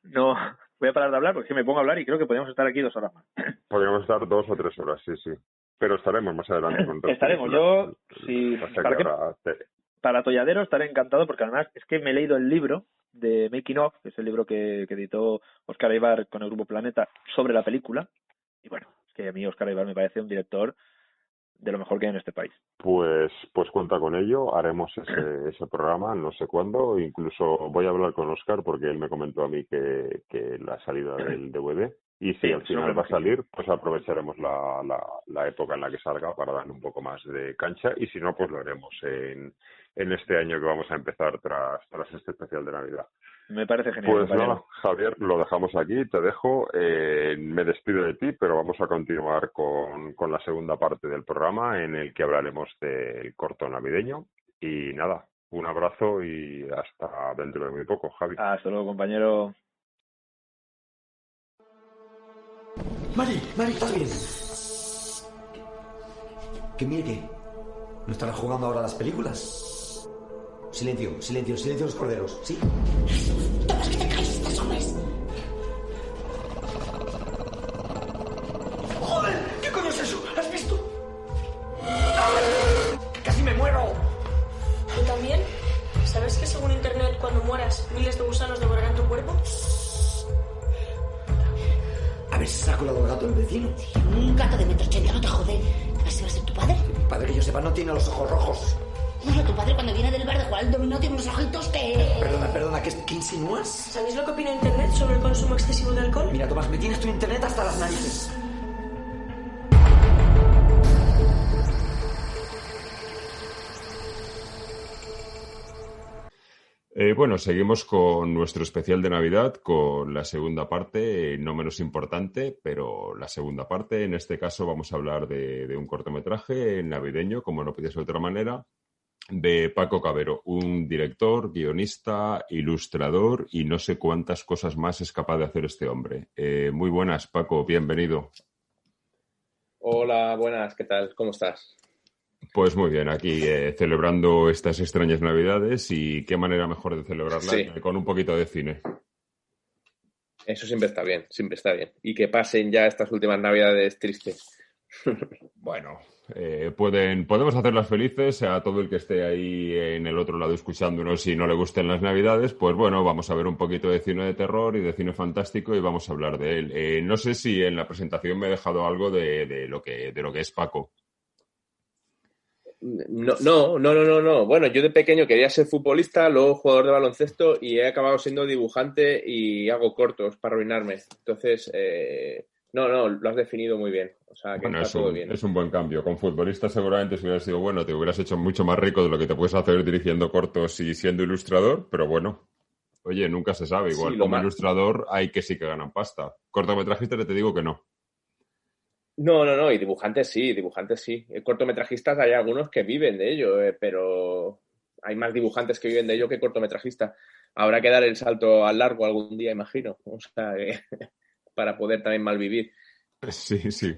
voy a parar de hablar, porque es que me pongo a hablar y creo que podríamos estar aquí 2 horas más. Podríamos estar 2 o 3 horas, sí. Pero estaremos más adelante con Estaremos. Yo, sí, para Tolladero estaré encantado, porque además es que me he leído el libro de Making of, que es el libro que editó Óscar Aybar con el Grupo Planeta sobre la película. Y bueno, es que a mí Óscar Aybar me parece un director de lo mejor que hay en este país. Pues cuenta con ello, haremos ese programa, no sé cuándo, incluso voy a hablar con Óscar, porque él me comentó a mí que la salida del DVD, y si al final va a salir, pues aprovecharemos la época en la que salga para darle un poco más de cancha, y si no, pues lo haremos en este año que vamos a empezar tras este especial de Navidad. Me parece genial. Pues nada, Javier, lo dejamos aquí, te dejo, me despido de ti, pero vamos a continuar con la segunda parte del programa, en el que hablaremos del corto navideño. Y nada, un abrazo y hasta dentro de muy poco, Javi. Hasta luego, compañero. Mari, ¿estás bien? ¿Que mire qué? ¿No estarán jugando ahora las películas? Silencio los corderos, ¿sí? ¡Todos que te calles, estos hombres! ¡Joder! ver si se ha colado el gato del vecino. Un gato de 1,80 m no te jode. ¿Ese va a ser tu padre? Mi padre, que yo sepa, no tiene los ojos rojos. Bueno, tu padre cuando viene del bar de jugar al dominó tiene unos ojitos que... Perdona, ¿qué insinúas? ¿Sabéis lo que opina Internet sobre el consumo excesivo de alcohol? Mira, Tomás, me tienes tu Internet hasta las narices. Bueno, seguimos con nuestro especial de Navidad, con la segunda parte, no menos importante, pero la segunda parte. En este caso vamos a hablar de un cortometraje navideño, como no podía ser de otra manera, de Paco Cavero, un director, guionista, ilustrador y no sé cuántas cosas más es capaz de hacer este hombre. Muy buenas, Paco, bienvenido. Hola, buenas, ¿qué tal? ¿Cómo estás? Pues muy bien, aquí celebrando estas extrañas Navidades y qué manera mejor de celebrarla que con un poquito de cine. Eso siempre está bien, siempre está bien. Y que pasen ya estas últimas Navidades tristes. Bueno, podemos hacerlas felices a todo el que esté ahí en el otro lado escuchándonos y no le gusten las Navidades, pues bueno, vamos a ver un poquito de cine de terror y de cine fantástico y vamos a hablar de él. No sé si en la presentación me he dejado algo de lo que es Paco. No. Bueno, yo de pequeño quería ser futbolista, luego jugador de baloncesto y he acabado siendo dibujante y hago cortos para arruinarme. Entonces, no, lo has definido muy bien. O sea, que bueno, está todo bien. Es un buen cambio. Con futbolista seguramente si hubieras sido bueno, te hubieras hecho mucho más rico de lo que te puedes hacer dirigiendo cortos y siendo ilustrador, pero bueno, oye, nunca se sabe. Igual como ilustrador hay que sí que ganan pasta. Cortometrajista te digo que no. No, y dibujantes sí. Cortometrajistas hay algunos que viven de ello, pero hay más dibujantes que viven de ello que cortometrajistas. Habrá que dar el salto al largo algún día, imagino, o sea, para poder también malvivir. Sí.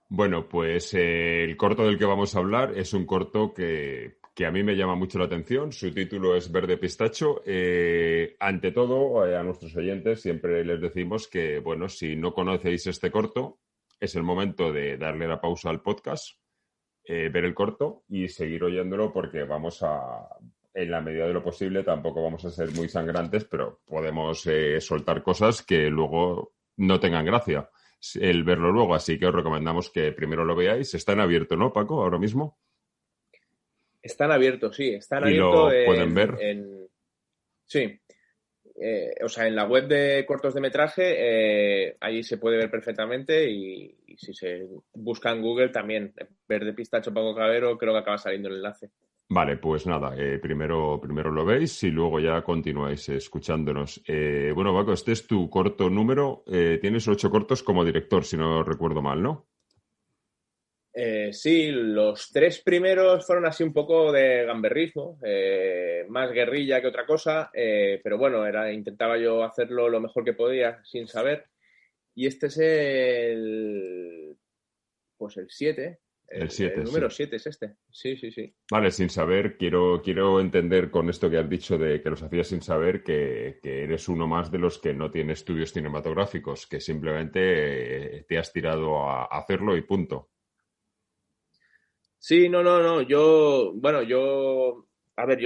Bueno, pues el corto del que vamos a hablar es un corto que a mí me llama mucho la atención. Su título es Verde Pistacho. Ante todo, a nuestros oyentes siempre les decimos que, bueno, si no conocéis este corto, es el momento de darle la pausa al podcast, ver el corto y seguir oyéndolo porque vamos a, en la medida de lo posible, tampoco vamos a ser muy sangrantes, pero podemos soltar cosas que luego no tengan gracia el verlo luego. Así que os recomendamos que primero lo veáis. Está en abierto, ¿no, Paco, ahora mismo? Están abiertos, sí. Están ¿Y abiertos lo pueden ver? Sí. O sea, en la web de cortos de metraje, allí se puede ver perfectamente y si se busca en Google también, Verde Pistacho Paco Cavero, creo que acaba saliendo el enlace. Vale, pues nada, primero lo veis y luego ya continuáis escuchándonos. Bueno, Paco, este es tu corto número. Tienes 8 cortos como director, si no recuerdo mal, ¿no? Sí, los 3 primeros fueron así un poco de gamberrismo, más guerrilla que otra cosa, pero bueno, intentaba yo hacerlo lo mejor que podía sin saber. Y este es el 7. El número 7 es este. Sí. Vale, sin saber, quiero entender con esto que has dicho de que los hacías sin saber que eres uno más de los que no tiene estudios cinematográficos, que simplemente te has tirado a hacerlo y punto. Sí, no. Yo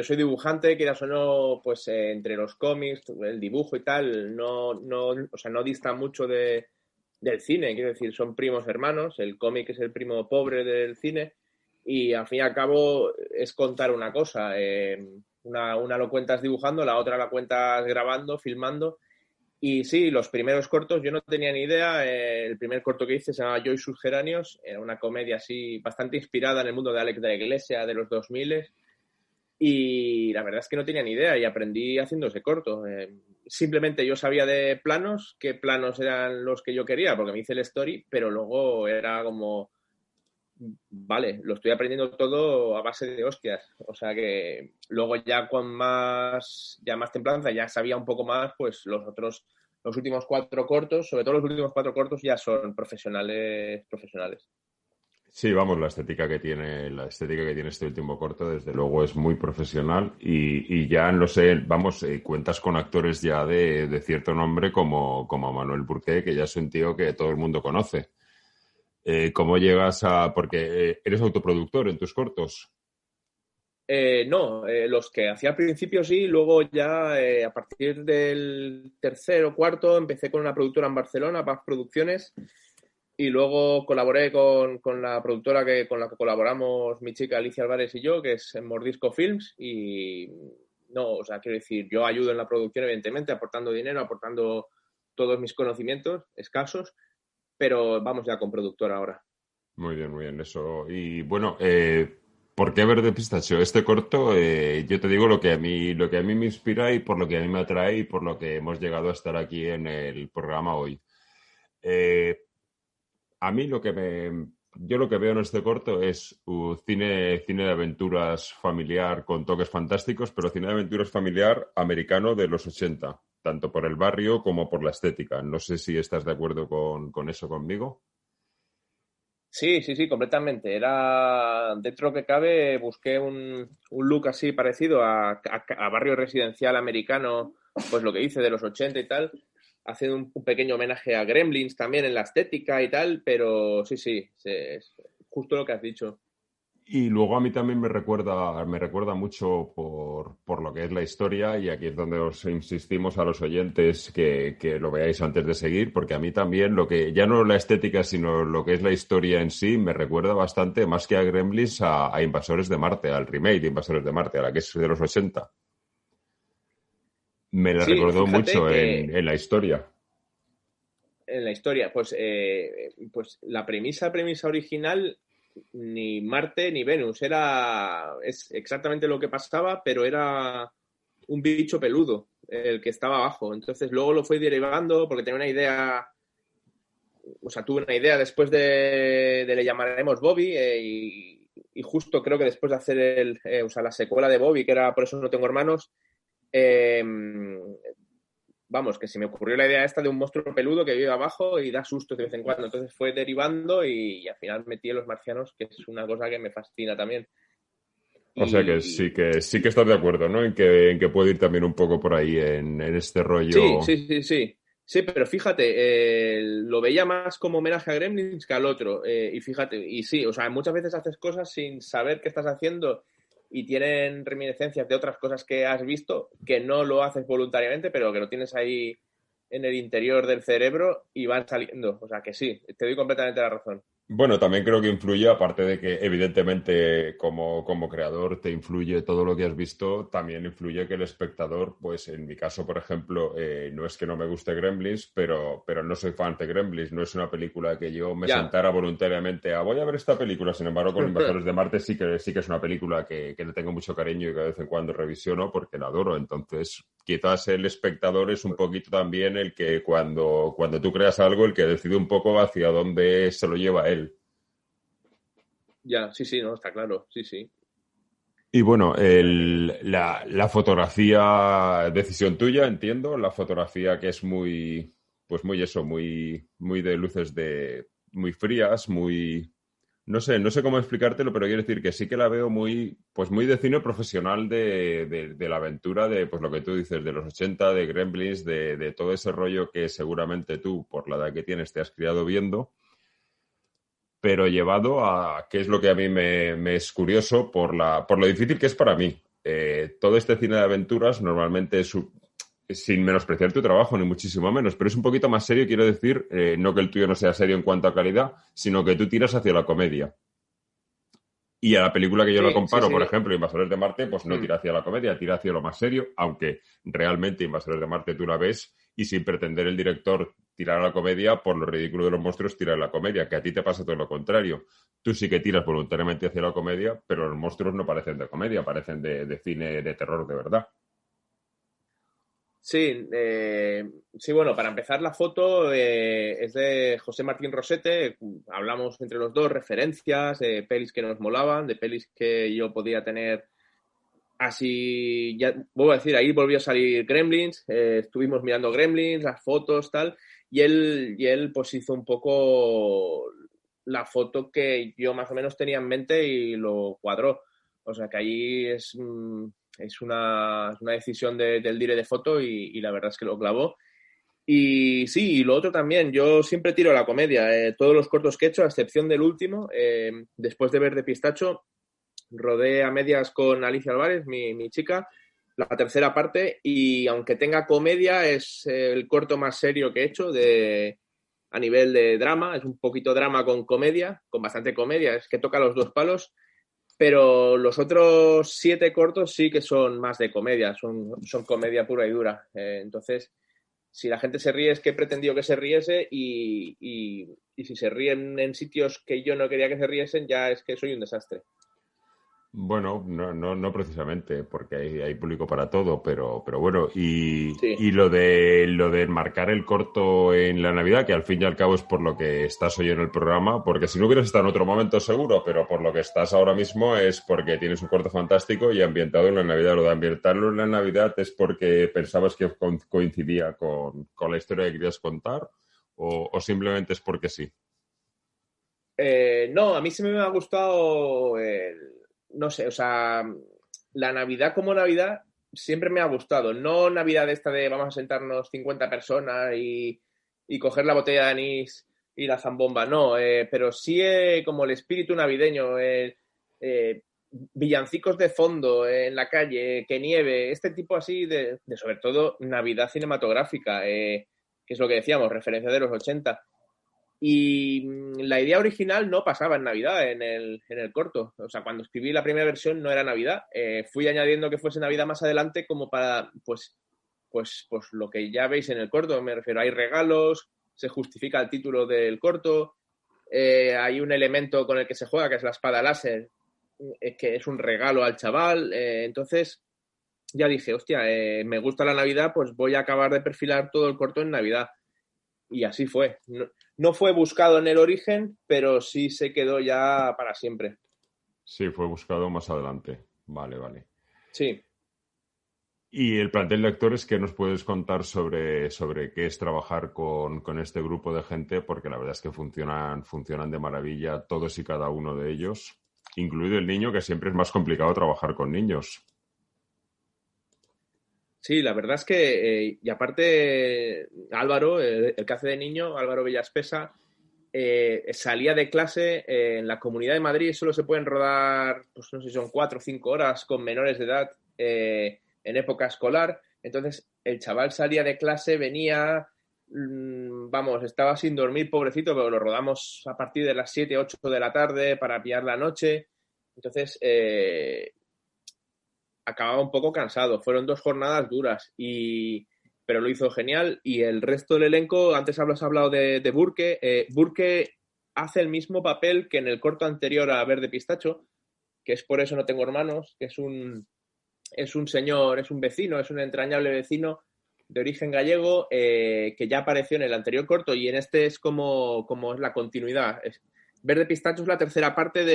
soy dibujante, quieras o no, pues entre los cómics, el dibujo y tal, o sea, no dista mucho del cine, quiero decir, son primos hermanos, el cómic es el primo pobre del cine y al fin y al cabo es contar una cosa, una lo cuentas dibujando, la otra la cuentas grabando, filmando. Y sí, los primeros cortos yo no tenía ni idea. El primer corto que hice se llamaba Yo y sus geranios. Era una comedia así bastante inspirada en el mundo de Alex de la Iglesia de los 2000. Y la verdad es que no tenía ni idea y aprendí haciendo ese corto. Simplemente yo sabía de planos, qué planos eran los que yo quería, porque me hice el story, pero luego era como... Vale, lo estoy aprendiendo todo a base de hostias. O sea que luego ya con más templanza ya sabía un poco más, pues los últimos 4 cortos, sobre todo los últimos 4 cortos ya son profesionales. Sí, vamos, la estética que tiene este último corto, desde luego es muy profesional y ya no sé, vamos, cuentas con actores ya de cierto nombre como Manuel Burqué, que ya es un tío que todo el mundo conoce. ¿Cómo llegas a...? Porque eres autoproductor en tus cortos. No, los que hacía al principio sí, luego ya a partir del tercero o cuarto empecé con una productora en Barcelona, Paz Producciones, y luego colaboré con la productora con la que colaboramos mi chica Alicia Álvarez y yo, que es Mordisco Films, y no, o sea, quiero decir, yo ayudo en la producción evidentemente, aportando dinero, aportando todos mis conocimientos escasos, pero vamos ya con productora ahora. Muy bien, eso. Y bueno, ¿por qué Verde Pistacho? Este corto, yo te digo lo que a mí me inspira y por lo que a mí me atrae y por lo que hemos llegado a estar aquí en el programa hoy. A mí yo lo que veo en este corto es cine de aventuras familiar con toques fantásticos, pero cine de aventuras familiar americano de los 80, tanto por el barrio como por la estética. No sé si estás de acuerdo con eso conmigo. Sí, completamente. Era, dentro que cabe, busqué un look así parecido a barrio residencial americano, pues lo que hice de los 80 y tal, haciendo un pequeño homenaje a Gremlins también en la estética y tal, pero sí, es justo lo que has dicho. Y luego a mí también me recuerda mucho por lo que es la historia, y aquí es donde os insistimos a los oyentes que lo veáis antes de seguir, porque a mí también ya no la estética, sino lo que es la historia en sí, me recuerda bastante, más que a Gremlins, a Invasores de Marte, al remake de Invasores de Marte, a la que es de los 80. Me la recordó mucho en la historia. En la historia, pues la premisa original, ni Marte ni Venus, es exactamente lo que pasaba, pero era un bicho peludo el que estaba abajo. Entonces luego lo fue derivando porque tenía una idea, o sea, tuve una idea después de le llamaremos Bobby, y justo creo que después de hacer la secuela de Bobby, que era Por eso no tengo hermanos, vamos, que se me ocurrió la idea esta de un monstruo peludo que vive abajo y da sustos de vez en cuando. Entonces fue derivando y al final metí a los marcianos, que es una cosa que me fascina también. O sea que sí que estás de acuerdo, ¿no? En que puede ir también un poco por ahí en este rollo. Sí. Sí, pero fíjate, lo veía más como homenaje a Gremlins que al otro. Y fíjate, y sí, o sea, muchas veces haces cosas sin saber qué estás haciendo y tienen reminiscencias de otras cosas que has visto, que no lo haces voluntariamente, pero que lo tienes ahí en el interior del cerebro y van saliendo. O sea que sí, te doy completamente la razón. Bueno, también creo que influye, aparte de que evidentemente como creador te influye todo lo que has visto, también influye que el espectador, pues en mi caso, por ejemplo, no es que no me guste Gremlins, pero no soy fan de Gremlins, no es una película que yo me sentara voluntariamente voy a ver esta película. Sin embargo, con Invasores de Marte sí que es una película que le tengo mucho cariño y que de vez en cuando revisiono porque la adoro. Entonces, quizás el espectador es un poquito también el que cuando tú creas algo, el que decide un poco hacia dónde se lo lleva él. Ya, sí, no, está claro, sí. Y bueno, la fotografía, decisión tuya, entiendo, la fotografía que es muy de luces muy frías, no sé cómo explicártelo, pero quiero decir que sí que la veo muy de cine profesional de la aventura, de pues lo que tú dices, de los 80, de Gremlins, de todo ese rollo que seguramente tú, por la edad que tienes, te has criado viendo, pero llevado a, que es lo que a mí me es curioso, por lo difícil que es para mí. Todo este cine de aventuras normalmente es, sin menospreciar tu trabajo, ni muchísimo menos, pero es un poquito más serio, quiero decir, no que el tuyo no sea serio en cuanto a calidad, sino que tú tiras hacia la comedia. Y a la película que yo la comparo, por ejemplo, Invasores de Marte, pues no tira hacia la comedia, tira hacia lo más serio, aunque realmente Invasores de Marte tú la ves y sin pretender el director tirar a la comedia, por lo ridículo de los monstruos, tirar a la comedia, que a ti te pasa todo lo contrario. Tú sí que tiras voluntariamente hacia la comedia, pero los monstruos no parecen de comedia, parecen de cine de terror de verdad. Sí, bueno, para empezar la foto es de José Martín Rosete. Hablamos entre los dos referencias de pelis que nos molaban, de pelis que yo podía tener así, ya vuelvo a decir, ahí volvió a salir Gremlins, estuvimos mirando Gremlins, las fotos, tal, y él pues hizo un poco la foto que yo más o menos tenía en mente y lo cuadró. O sea que ahí es una decisión del dire de foto y la verdad es que lo clavó. Y sí, y lo otro también, yo siempre tiro a la comedia. Todos los cortos que he hecho, a excepción del último, después de Verde Pistacho, rodé a medias con Alicia Álvarez, mi chica, la tercera parte, y aunque tenga comedia, es el corto más serio que he hecho a nivel de drama. Es un poquito drama con comedia, con bastante comedia, es que toca los dos palos, pero los otros 7 cortos sí que son más de comedia, son comedia pura y dura. Entonces, si la gente se ríe es que he pretendido que se riese, y si se ríen en sitios que yo no quería que se riesen, ya es que soy un desastre. Bueno, no precisamente, porque hay público para todo, pero bueno, y lo de enmarcar el corto en la Navidad, que al fin y al cabo es por lo que estás hoy en el programa, porque si no hubieras estado en otro momento seguro, pero por lo que estás ahora mismo es porque tienes un corto fantástico y ambientado en la Navidad. Lo de ambientarlo en la Navidad es porque pensabas que coincidía con la historia que querías contar, o simplemente es porque sí. No, a mí sí me ha gustado no sé, o sea, la Navidad como Navidad siempre me ha gustado. No Navidad esta de vamos a sentarnos 50 personas y coger la botella de anís y la zambomba, no, pero sí como el espíritu navideño, villancicos de fondo en la calle, que nieve, este tipo así de sobre todo Navidad cinematográfica, que es lo que decíamos, referencia de los 80. Y la idea original no pasaba en Navidad en el corto. O sea, cuando escribí la primera versión no era Navidad. Fui añadiendo que fuese Navidad más adelante como para, pues lo que ya veis en el corto. Me refiero, hay regalos, se justifica el título del corto, hay un elemento con el que se juega, que es la espada láser, que es un regalo al chaval. Entonces ya dije, hostia, me gusta la Navidad, pues voy a acabar de perfilar todo el corto en Navidad. Y así fue. No fue buscado en el origen, pero sí se quedó ya para siempre. Sí, fue buscado más adelante. Vale. Sí. Y el plantel de actores, ¿qué nos puedes contar sobre qué es trabajar con este grupo de gente? Porque la verdad es que funcionan de maravilla todos y cada uno de ellos, incluido el niño, que siempre es más complicado trabajar con niños. Sí, la verdad es que, y aparte, Álvaro, el que hace de niño, Álvaro Villaspesa, salía de clase en la Comunidad de Madrid. Solo se pueden rodar, pues no sé si son 4 o 5 horas con menores de edad en época escolar. Entonces, el chaval salía de clase, venía, estaba sin dormir, pobrecito, pero lo rodamos a partir de las 7, 8 de la tarde para pillar la noche. Entonces, acababa un poco cansado. Fueron 2 jornadas duras, pero lo hizo genial. Y el resto del elenco, antes has hablado de Burke. Burke hace el mismo papel que en el corto anterior a Verde Pistacho, que es Por eso no tengo hermanos, que es un señor, es un vecino, es un entrañable vecino de origen gallego, que ya apareció en el anterior corto, y en este es como es la continuidad. Verde Pistacho es la tercera parte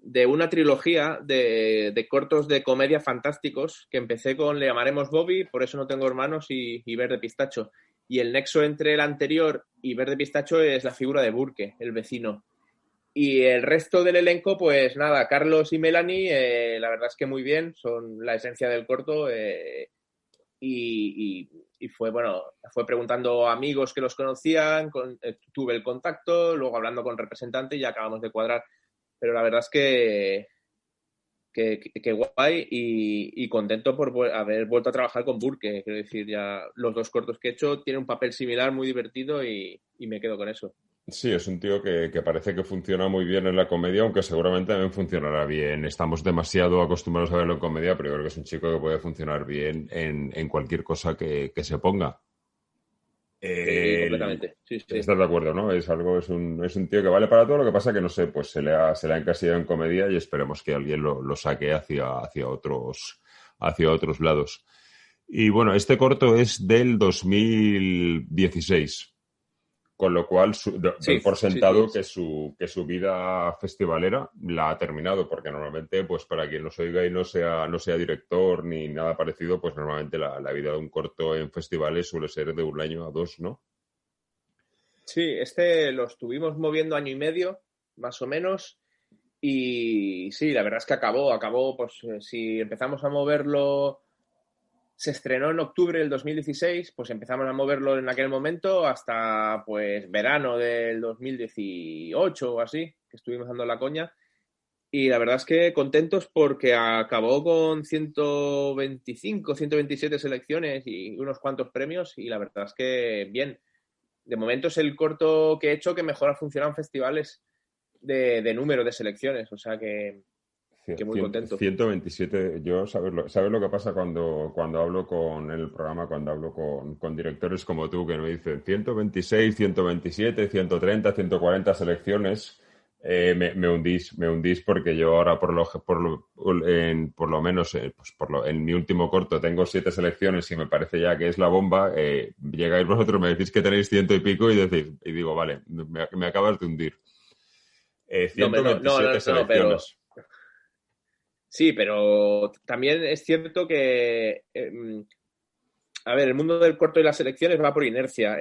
de una trilogía de cortos de comedia fantásticos que empecé con Le llamaremos Bobby, Por eso no tengo hermanos y Verde Pistacho. Y el nexo entre el anterior y Verde Pistacho es la figura de Burke, el vecino. Y el resto del elenco, pues nada, Carlos y Melanie, la verdad es que muy bien, son la esencia del corto, y fue preguntando a amigos que los conocían, tuve el contacto, luego hablando con representante y ya acabamos de cuadrar. Pero la verdad es que guay, y contento por haber vuelto a trabajar con Burke. Quiero decir, ya los 2 cortos que he hecho tienen un papel similar, muy divertido, y me quedo con eso. Sí, es un tío que parece que funciona muy bien en la comedia, aunque seguramente también funcionará bien. Estamos demasiado acostumbrados a verlo en comedia, pero yo creo que es un chico que puede funcionar bien en cualquier cosa que se ponga. Completamente. Sí. ¿Estás de acuerdo, no? Es un tío que vale para todo. Lo que pasa que, no sé, pues se le ha encasillado en comedia, y esperemos que alguien lo saque hacia otros lados. Y bueno, este corto es del 2016, con lo cual doy por sentado que su vida festivalera la ha terminado, porque normalmente, pues para quien nos oiga y no sea director ni nada parecido, pues normalmente la vida de un corto en festivales suele ser de 1 año a 2, ¿no? Sí, lo estuvimos moviendo 1 año y medio, más o menos, y sí, la verdad es que acabó, pues si empezamos a moverlo, se estrenó en octubre del 2016, pues empezamos a moverlo en aquel momento hasta pues verano del 2018 o así, que estuvimos dando la coña, Y la verdad es que contentos porque acabó con 125, 127 selecciones y unos cuantos premios y la verdad es que bien. De momento es el corto que he hecho que mejor ha funcionado en festivales de número de selecciones, o sea que muy contento. 127, yo, ¿sabes lo que pasa cuando hablo con el programa, cuando hablo con directores como tú, que me dicen 126, 127, 130, 140 selecciones? Me hundís porque yo ahora por lo menos en mi último corto tengo 7 selecciones y me parece ya que es la bomba. Llegáis vosotros, me decís que tenéis 100 y pico y digo, vale, me acabas de hundir. 127 selecciones. Pero, sí, pero también es cierto que a ver, el mundo del corto y las selecciones va por inercia.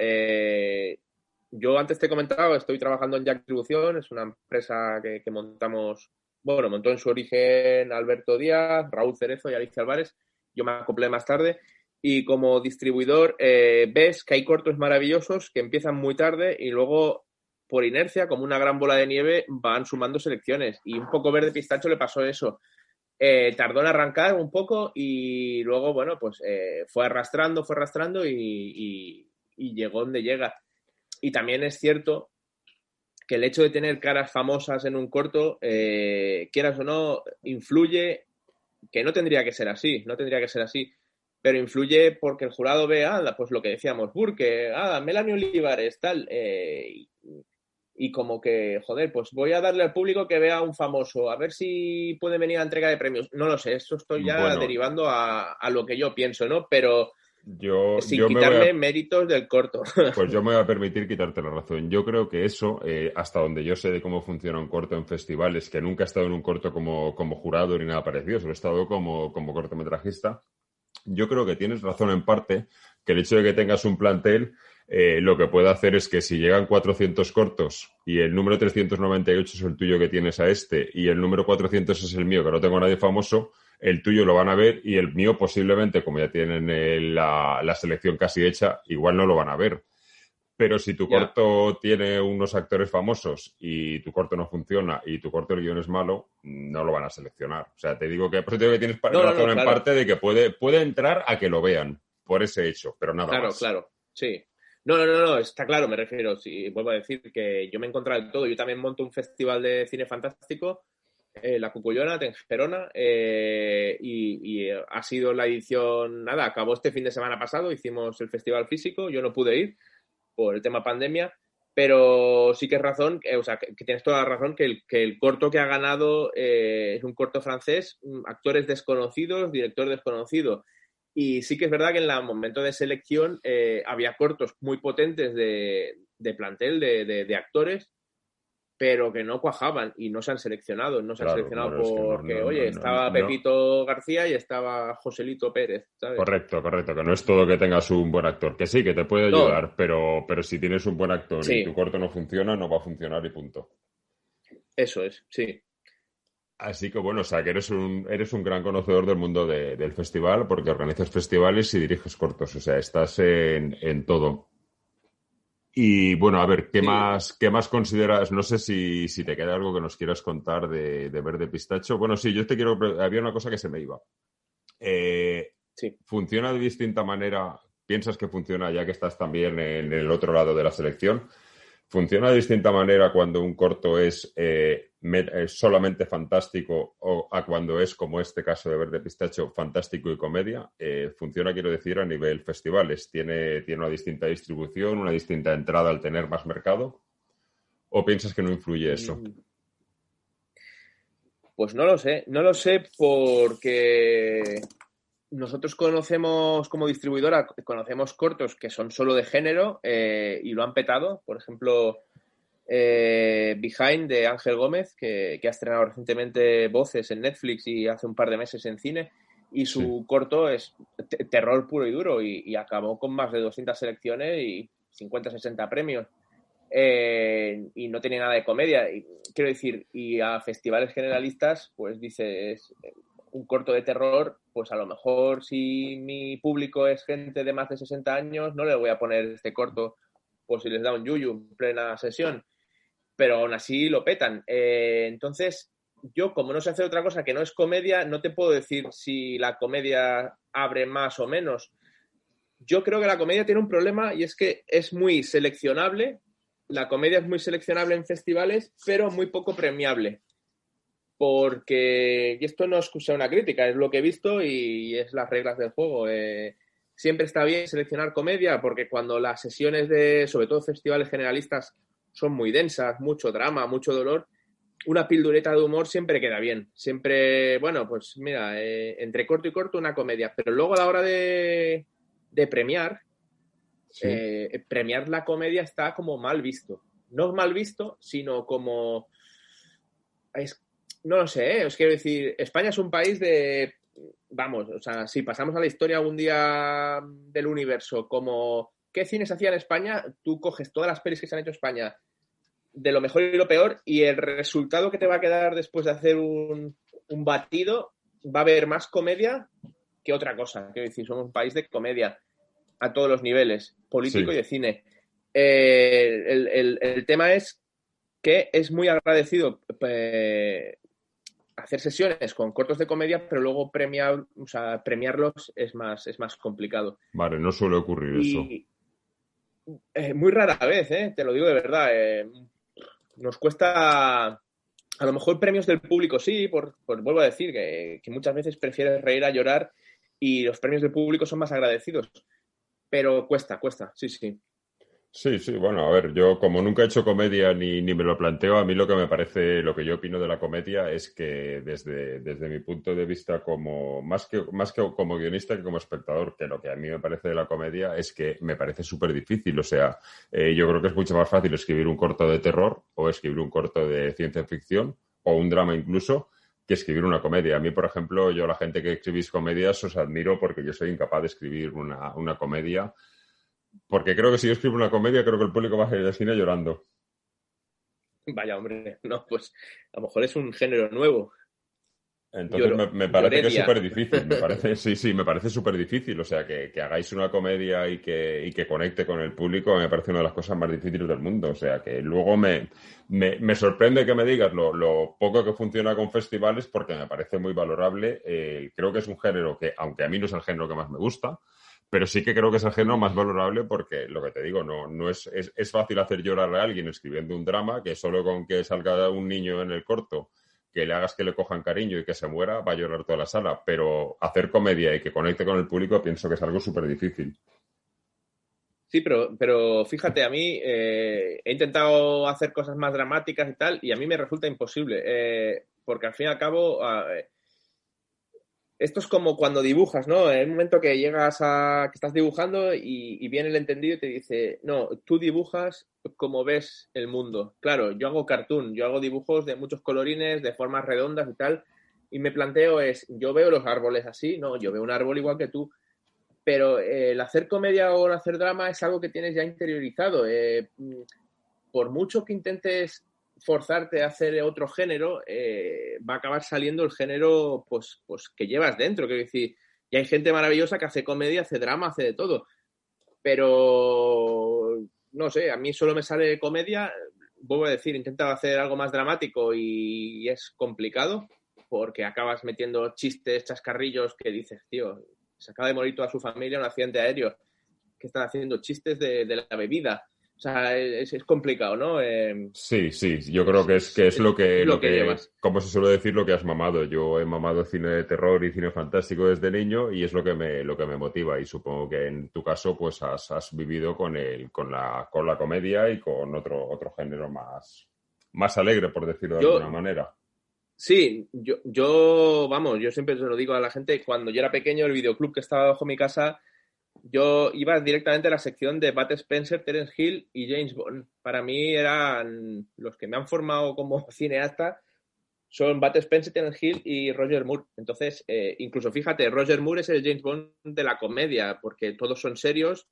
Yo antes te he comentado, estoy trabajando en Jack Distribución, es una empresa que montamos, bueno, montó en su origen Alberto Díaz, Raúl Cerezo y Alicia Álvarez. Yo me acoplé más tarde y como distribuidor ves que hay cortos maravillosos que empiezan muy tarde y luego por inercia, como una gran bola de nieve, van sumando selecciones. Y un poco Verde Pistacho le pasó eso. Tardó en arrancar un poco y luego, bueno, pues fue arrastrando y llegó donde llega. Y también es cierto que el hecho de tener caras famosas en un corto, quieras o no, influye, que no tendría que ser así, pero influye porque el jurado ve, pues lo que decíamos, Burke, Melanie Olivares, tal, y como que, joder, pues voy a darle al público que vea a un famoso, a ver si puede venir a entrega de premios. No lo sé, eso estoy ya derivando a lo que yo pienso, ¿no? Pero sin quitarme méritos del corto. Pues yo me voy a permitir quitarte la razón. Yo creo que eso, hasta donde yo sé de cómo funciona un corto en festivales, que nunca he estado en un corto como jurado ni nada parecido, solo he estado como cortometrajista, yo creo que tienes razón en parte, que el hecho de que tengas un plantel, lo que puede hacer es que si llegan 400 cortos y el número 398 es el tuyo que tienes a este y el número 400 es el mío, que no tengo a nadie famoso, el tuyo lo van a ver y el mío posiblemente, como ya tienen la selección casi hecha, igual no lo van a ver. Pero si tu corto tiene unos actores famosos y tu corto no funciona y tu corto el guión es malo, no lo van a seleccionar. O sea, te digo que tienes razón en parte de que puede entrar a que lo vean por ese hecho, pero nada más. Claro, sí. No, está claro, me refiero. Sí, vuelvo a decir que yo me he encontrado de todo. Yo también monto un festival de cine fantástico, La Cucullona, en Gerona, y ha sido la edición, acabó este fin de semana pasado, hicimos el festival físico, yo no pude ir por el tema pandemia, pero sí que es razón, que tienes toda la razón, que el corto que ha ganado es un corto francés, actores desconocidos, director desconocido. Y sí que es verdad que en el momento de selección había cortos muy potentes de plantel, de actores, pero que no cuajaban y no se han seleccionado. No se han seleccionado porque, estaba Pepito García y estaba Joselito Pérez, ¿sabes? Correcto, que no es todo que tengas un buen actor. Que sí, que te puede ayudar, pero si tienes un buen actor y tu corto no funciona, no va a funcionar y punto. Eso es, sí. Así que bueno, o sea, que eres un gran conocedor del mundo del festival porque organizas festivales y diriges cortos, o sea, estás en todo. Y bueno, a ver, ¿qué más consideras? No sé si te queda algo que nos quieras contar de Verde Pistacho. Bueno, sí, había una cosa que se me iba. Sí. ¿Funciona de distinta manera? ¿Piensas que funciona ya que estás también en el otro lado de la selección? ¿Funciona de distinta manera cuando un corto es solamente fantástico o a cuando es, como este caso de Verde Pistacho, fantástico y comedia? ¿Funciona, quiero decir, a nivel festivales? ¿Tiene una distinta distribución, una distinta entrada al tener más mercado? ¿O piensas que no influye eso? Pues no lo sé porque nosotros conocemos como distribuidora, conocemos cortos que son solo de género y lo han petado. Por ejemplo, Behind de Ángel Gómez, que ha estrenado recientemente Voces en Netflix y hace un par de meses en cine. Y su corto es terror puro y duro y acabó con más de 200 selecciones y 50-60 premios. Y no tenía nada de comedia. Y, quiero decir, y a festivales generalistas, pues dices... un corto de terror, pues a lo mejor si mi público es gente de más de 60 años, no le voy a poner este corto, pues si les da un yuyu en plena sesión, pero aún así lo petan. Entonces, yo, como no sé hacer otra cosa que no es comedia, no te puedo decir si la comedia abre más o menos. Yo creo que la comedia tiene un problema y es que es muy seleccionable. La comedia es muy seleccionable en festivales, pero muy poco premiable. Porque, y esto no es una crítica, es lo que he visto y es las reglas del juego. Siempre está bien seleccionar comedia porque cuando las sesiones de, sobre todo festivales generalistas, son muy densas, mucho drama, mucho dolor, una pildoreta de humor siempre queda bien. Siempre, bueno, pues mira, entre corto y corto una comedia. Pero luego a la hora de premiar, sí. Premiar la comedia está como mal visto. No mal visto, sino como... no lo sé, os quiero decir, España es un país de... Vamos, o sea, si pasamos a la historia un día del universo como ¿qué cine se hacía en España? Tú coges todas las pelis que se han hecho en España de lo mejor y lo peor y el resultado que te va a quedar después de hacer un batido va a haber más comedia que otra cosa. Quiero decir, somos un país de comedia a todos los niveles, político, sí, y de cine. El tema es que es muy agradecido hacer sesiones con cortos de comedia, pero luego premiarlos es más complicado. Vale, no suele ocurrir eso. Muy rara vez, te lo digo de verdad. Nos cuesta, a lo mejor premios del público sí, vuelvo a decir que muchas veces prefieres reír a llorar y los premios del público son más agradecidos. Pero cuesta, sí. Sí, bueno, a ver, yo como nunca he hecho comedia ni me lo planteo, a mí lo que yo opino de la comedia es que desde mi punto de vista como más que como guionista que como espectador, que lo que a mí me parece de la comedia es que me parece súper difícil. O sea, yo creo que es mucho más fácil escribir un corto de terror o escribir un corto de ciencia ficción o un drama incluso que escribir una comedia. A mí, por ejemplo, yo la gente que escribís comedias os admiro porque yo soy incapaz de escribir una comedia. Porque creo que si yo escribo una comedia, creo que el público va a salir del cine llorando. Vaya, hombre, no, pues a lo mejor es un género nuevo. Entonces me parece que es súper difícil. Me parece súper difícil. O sea, que hagáis una comedia y que conecte con el público me parece una de las cosas más difíciles del mundo. O sea, que luego me sorprende que me digas lo poco que funciona con festivales porque me parece muy valorable. Creo que es un género que, aunque a mí no es el género que más me gusta, pero sí que creo que es el género más valorable porque, lo que te digo, no es fácil hacer llorar a alguien escribiendo un drama que solo con que salga un niño en el corto, que le hagas que le cojan cariño y que se muera, va a llorar toda la sala. Pero hacer comedia y que conecte con el público pienso que es algo súper difícil. Sí, pero fíjate, a mí he intentado hacer cosas más dramáticas y tal, y a mí me resulta imposible. Porque al fin y al cabo... esto es como cuando dibujas, ¿no? En un momento que llegas que estás dibujando y viene el entendido y te dice, no, tú dibujas como ves el mundo. Claro, yo hago cartoon, yo hago dibujos de muchos colorines, de formas redondas y tal, y me planteo yo veo los árboles así, no, yo veo un árbol igual que tú, pero el hacer comedia o el hacer drama es algo que tienes ya interiorizado. Por mucho que intentes forzarte a hacer otro género, va a acabar saliendo el género pues que llevas dentro. Quiero decir, y hay gente maravillosa que hace comedia, hace drama, hace de todo. Pero, no sé, a mí solo me sale comedia. Vuelvo a decir, intento hacer algo más dramático y es complicado porque acabas metiendo chistes, chascarrillos que dices, tío, se acaba de morir toda su familia en un accidente aéreo. ¿Qué están haciendo? Chistes de la bebida. O sea, es complicado, ¿no? Sí, yo creo que es lo que llevas. Como se suele decir, lo que has mamado. Yo he mamado cine de terror y cine fantástico desde niño y es lo que me motiva. Y supongo que en tu caso, pues has vivido con la comedia y con otro género más alegre, por decirlo de alguna manera. Sí, yo siempre se lo digo a la gente, cuando yo era pequeño, el videoclub que estaba bajo mi casa, yo iba directamente a la sección de Bud Spencer, Terence Hill y James Bond. Para mí eran los que me han formado como cineasta, son Bud Spencer, Terence Hill y Roger Moore. Entonces, incluso fíjate, Roger Moore es el James Bond de la comedia, porque todos son serios.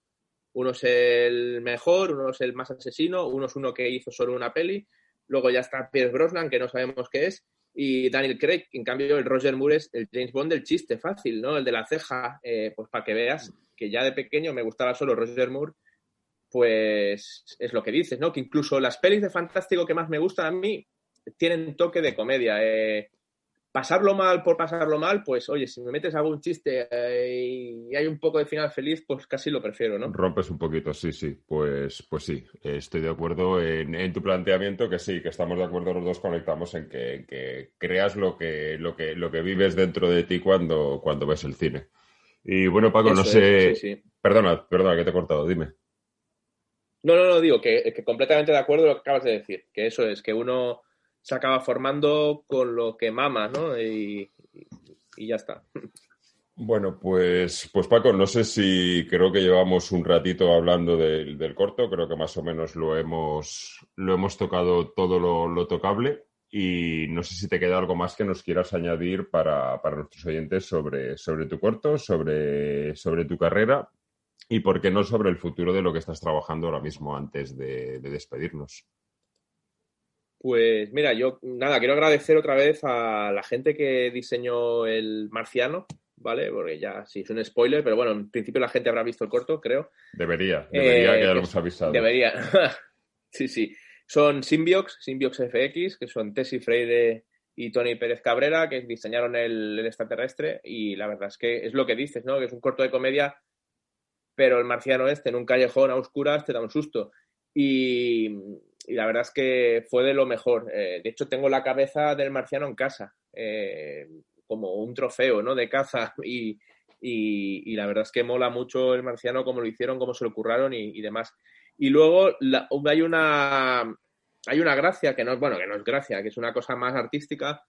Uno es el mejor, uno es el más asesino, uno es uno que hizo solo una peli. Luego ya está Pierce Brosnan, que no sabemos qué es, y Daniel Craig. En cambio, el Roger Moore es el James Bond del chiste fácil, ¿no? El de la ceja, pues para que veas que ya de pequeño me gustaba solo Roger Moore, pues es lo que dices, ¿no? Que incluso las pelis de fantástico que más me gustan a mí tienen toque de comedia. Pasarlo mal por pasarlo mal, pues oye, si me metes algún chiste y hay un poco de final feliz, pues casi lo prefiero, ¿no? Rompes un poquito, sí. Pues sí, estoy de acuerdo en tu planteamiento, que sí, que estamos de acuerdo los dos, conectamos en que creas lo que vives dentro de ti cuando ves el cine. Y bueno, Paco, no sé... Sí. Perdona, que te he cortado, dime. No, digo que completamente de acuerdo con lo que acabas de decir, que eso es, que uno se acaba formando con lo que mama, ¿no? Y ya está. Bueno, pues Paco, no sé si creo que llevamos un ratito hablando del corto, creo que más o menos lo hemos tocado todo lo tocable y no sé si te queda algo más que nos quieras añadir para nuestros oyentes sobre tu corto, sobre tu carrera y por qué no sobre el futuro de lo que estás trabajando ahora mismo antes de despedirnos. Pues mira, yo quiero agradecer otra vez a la gente que diseñó el Marciano, ¿vale? Porque ya sí es un spoiler, pero bueno, en principio la gente habrá visto el corto, creo. Debería que ya lo hemos avisado. Debería. Sí. Son Symbiox FX, que son Tessie Freire y Tony Pérez Cabrera, que diseñaron el extraterrestre, y la verdad es que es lo que dices, ¿no? Que es un corto de comedia, pero el marciano en un callejón a oscuras te da un susto. Y la verdad es que fue de lo mejor. De hecho, tengo la cabeza del marciano en casa, como un trofeo, ¿no? De caza. Y la verdad es que mola mucho el marciano, cómo lo hicieron, cómo se lo curraron y demás. Y luego hay una gracia que no es gracia, que es una cosa más artística.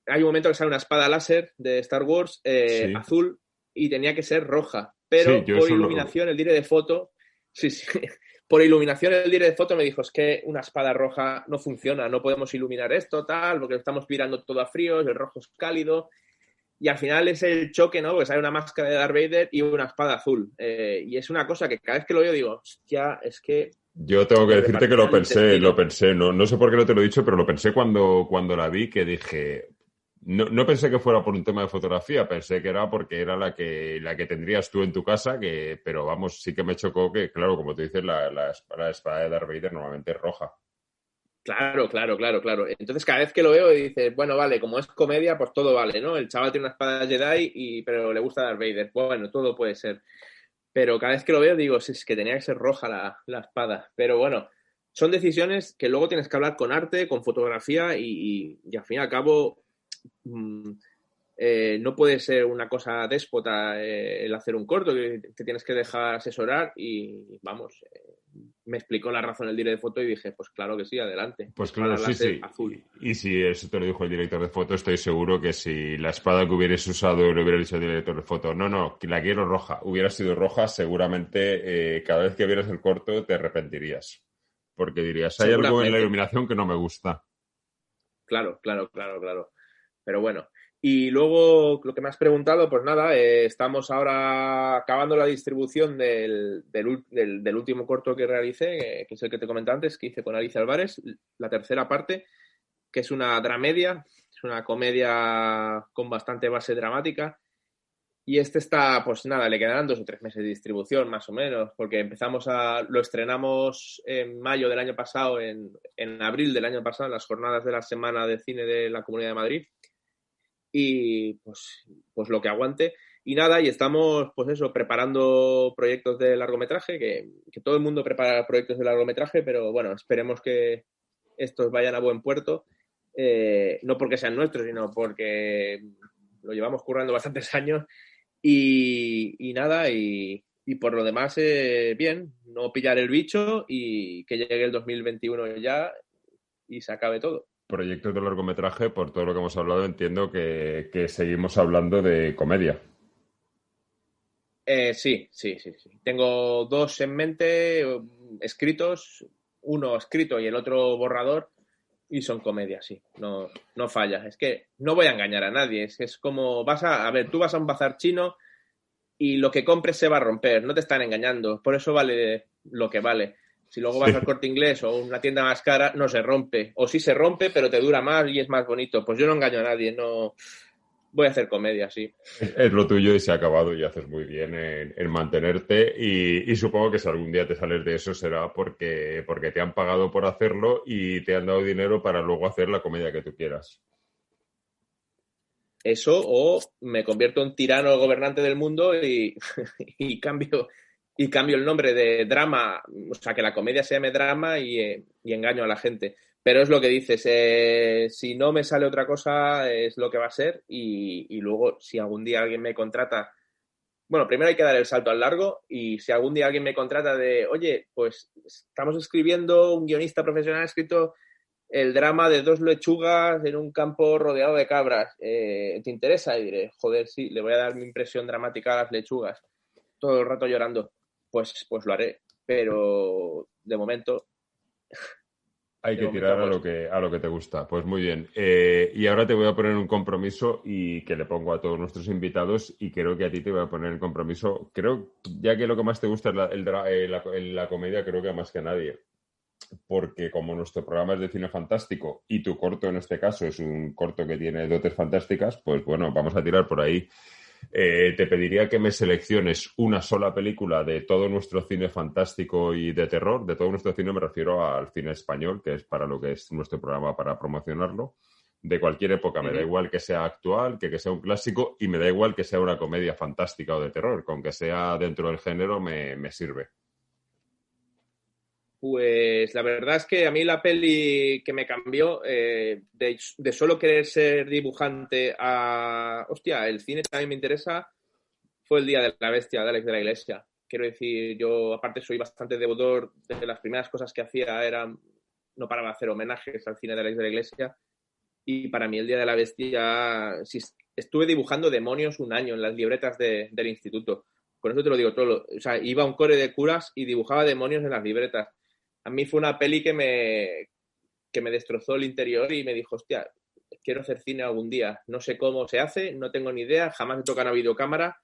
Hay un momento que sale una espada láser de Star Wars azul y tenía que ser roja. Pero por iluminación, el dire de foto... Sí. Por iluminación, el dire de foto me dijo, es que una espada roja no funciona, no podemos iluminar esto, tal, porque estamos mirando todo a fríos, el rojo es cálido, y al final es el choque, ¿no? Porque sale una máscara de Darth Vader y una espada azul. Y es una cosa que cada vez que lo veo digo, hostia, es que... Yo tengo que decirte que lo pensé, no sé por qué no te lo he dicho, pero lo pensé cuando la vi, que dije... No pensé que fuera por un tema de fotografía, pensé que era porque era la que tendrías tú en tu casa, pero vamos, sí que me chocó que, claro, como tú dices, la espada de Darth Vader normalmente es roja. Claro. Entonces, cada vez que lo veo dices, bueno, vale, como es comedia, pues todo vale, ¿no? El chaval tiene una espada Jedi, pero le gusta Darth Vader. Bueno, todo puede ser. Pero cada vez que lo veo digo, sí, es que tenía que ser roja la espada. Pero bueno, son decisiones que luego tienes que hablar con arte, con fotografía y al fin y al cabo... no puede ser una cosa déspota el hacer un corto, que te tienes que dejar asesorar y vamos, me explicó la razón el director de foto y dije, pues claro que sí, adelante. Pues claro, sí. Azul. Y si eso te lo dijo el director de foto, estoy seguro que si la espada que hubieras usado le hubiera dicho el director de foto, no, la quiero roja, hubiera sido roja, seguramente cada vez que vieras el corto te arrepentirías. Porque dirías, hay algo en la iluminación que no me gusta. Claro. Pero bueno, y luego lo que me has preguntado, pues nada, estamos ahora acabando la distribución del último corto que realicé, que es el que te comenté antes, que hice con Alicia Álvarez, la tercera parte, que es una dramedia, es una comedia con bastante base dramática, y está, pues nada, le quedarán 2 o 3 meses de distribución, más o menos, porque lo estrenamos en mayo del año pasado, en abril del año pasado, en las jornadas de la Semana de Cine de la Comunidad de Madrid, y pues lo que aguante y nada, y estamos pues eso, preparando proyectos de largometraje, que todo el mundo prepara proyectos de largometraje, pero bueno, esperemos que estos vayan a buen puerto, no porque sean nuestros, sino porque lo llevamos currando bastantes años y nada, y por lo demás bien, no pillar el bicho y que llegue el 2021 ya y se acabe todo. Proyectos de largometraje, por todo lo que hemos hablado, entiendo que seguimos hablando de comedia. Sí. Tengo 2 en mente escritos, uno escrito y el otro borrador, y son comedias, sí. No falla. Es que no voy a engañar a nadie. Es como tú vas a un bazar chino y lo que compres se va a romper. No te están engañando. Por eso vale lo que vale. Si luego vas al Corte Inglés o una tienda más cara, no se rompe. O sí se rompe, pero te dura más y es más bonito. Pues yo no engaño a nadie, no voy a hacer comedia, sí. Es lo tuyo y se ha acabado y haces muy bien en mantenerte y supongo que si algún día te sales de eso será porque te han pagado por hacerlo y te han dado dinero para luego hacer la comedia que tú quieras. Eso, o me convierto en tirano gobernante del mundo y cambio el nombre de drama, o sea, que la comedia se llame drama y engaño a la gente. Pero es lo que dices, si no me sale otra cosa es lo que va a ser y luego si algún día alguien me contrata, bueno, primero hay que dar el salto al largo y si algún día alguien me contrata de, oye, pues estamos escribiendo, un guionista profesional ha escrito el drama de 2 lechugas en un campo rodeado de cabras. ¿Te interesa? Y diré, joder, sí, le voy a dar mi impresión dramática a las lechugas. Todo el rato llorando. Pues lo haré. Pero de momento... Hay que tirar a lo que te gusta. Pues muy bien. Y ahora te voy a poner un compromiso y que le pongo a todos nuestros invitados y creo que a ti te voy a poner el compromiso. Creo, ya que lo que más te gusta es la comedia, creo que más que nadie. Porque como nuestro programa es de cine fantástico y tu corto en este caso es un corto que tiene dotes fantásticas, pues bueno, vamos a tirar por ahí. Te pediría que me selecciones una sola película de todo nuestro cine fantástico y de terror. De todo nuestro cine me refiero al cine español, que es para lo que es nuestro programa para promocionarlo. De cualquier época, me da igual que sea actual, que sea un clásico y me da igual que sea una comedia fantástica o de terror. Con que sea dentro del género me sirve. Pues la verdad es que a mí la peli que me cambió de solo querer ser dibujante a... Hostia, el cine también me interesa, fue El Día de la Bestia de Alex de la Iglesia. Quiero decir, yo aparte soy bastante deudor, de las primeras cosas que hacía eran, no paraba de hacer homenajes al cine de Alex de la Iglesia y para mí El Día de la Bestia, sí, estuve dibujando demonios un año en las libretas del instituto. Con eso te lo digo todo. O sea, iba a un core de curas y dibujaba demonios en las libretas. A mí fue una peli que me destrozó el interior y me dijo, hostia, quiero hacer cine algún día. No sé cómo se hace, no tengo ni idea, jamás he tocado una videocámara,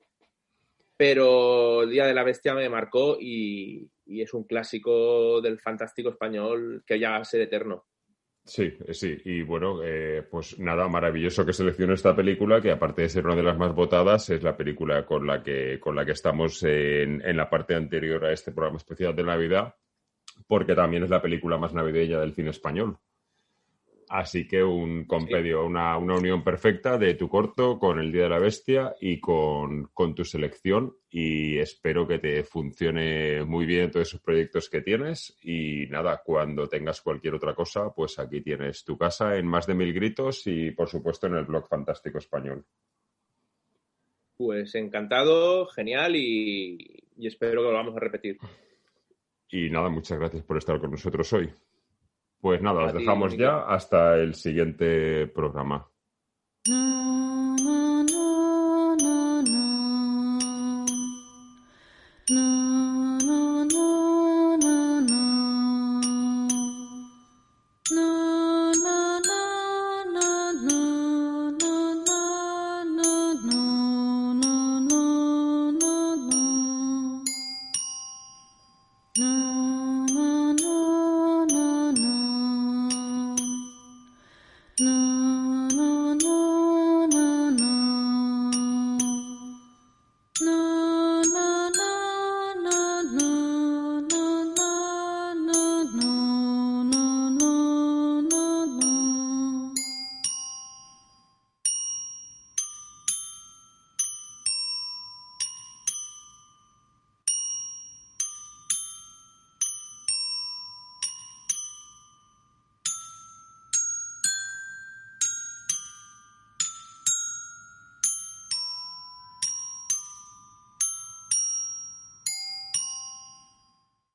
pero El Día de la Bestia me marcó y es un clásico del fantástico español que ya va a ser eterno. Sí, sí, y bueno, pues nada, maravilloso que seleccione esta película, que aparte de ser una de las más votadas, es la película con la que estamos en la parte anterior a este programa especial de Navidad, porque también es la película más navideña del cine español. Así que un compendio, sí. una unión perfecta de tu corto con El Día de la Bestia y con tu selección, y espero que te funcione muy bien todos esos proyectos que tienes y nada, cuando tengas cualquier otra cosa, pues aquí tienes tu casa en Más de 1000 Gritos y por supuesto en el blog Fantástico Español. Pues encantado, genial y espero que lo vamos a repetir. Y nada, muchas gracias por estar con nosotros hoy. Pues nada, os dejamos ya hasta el siguiente programa. No.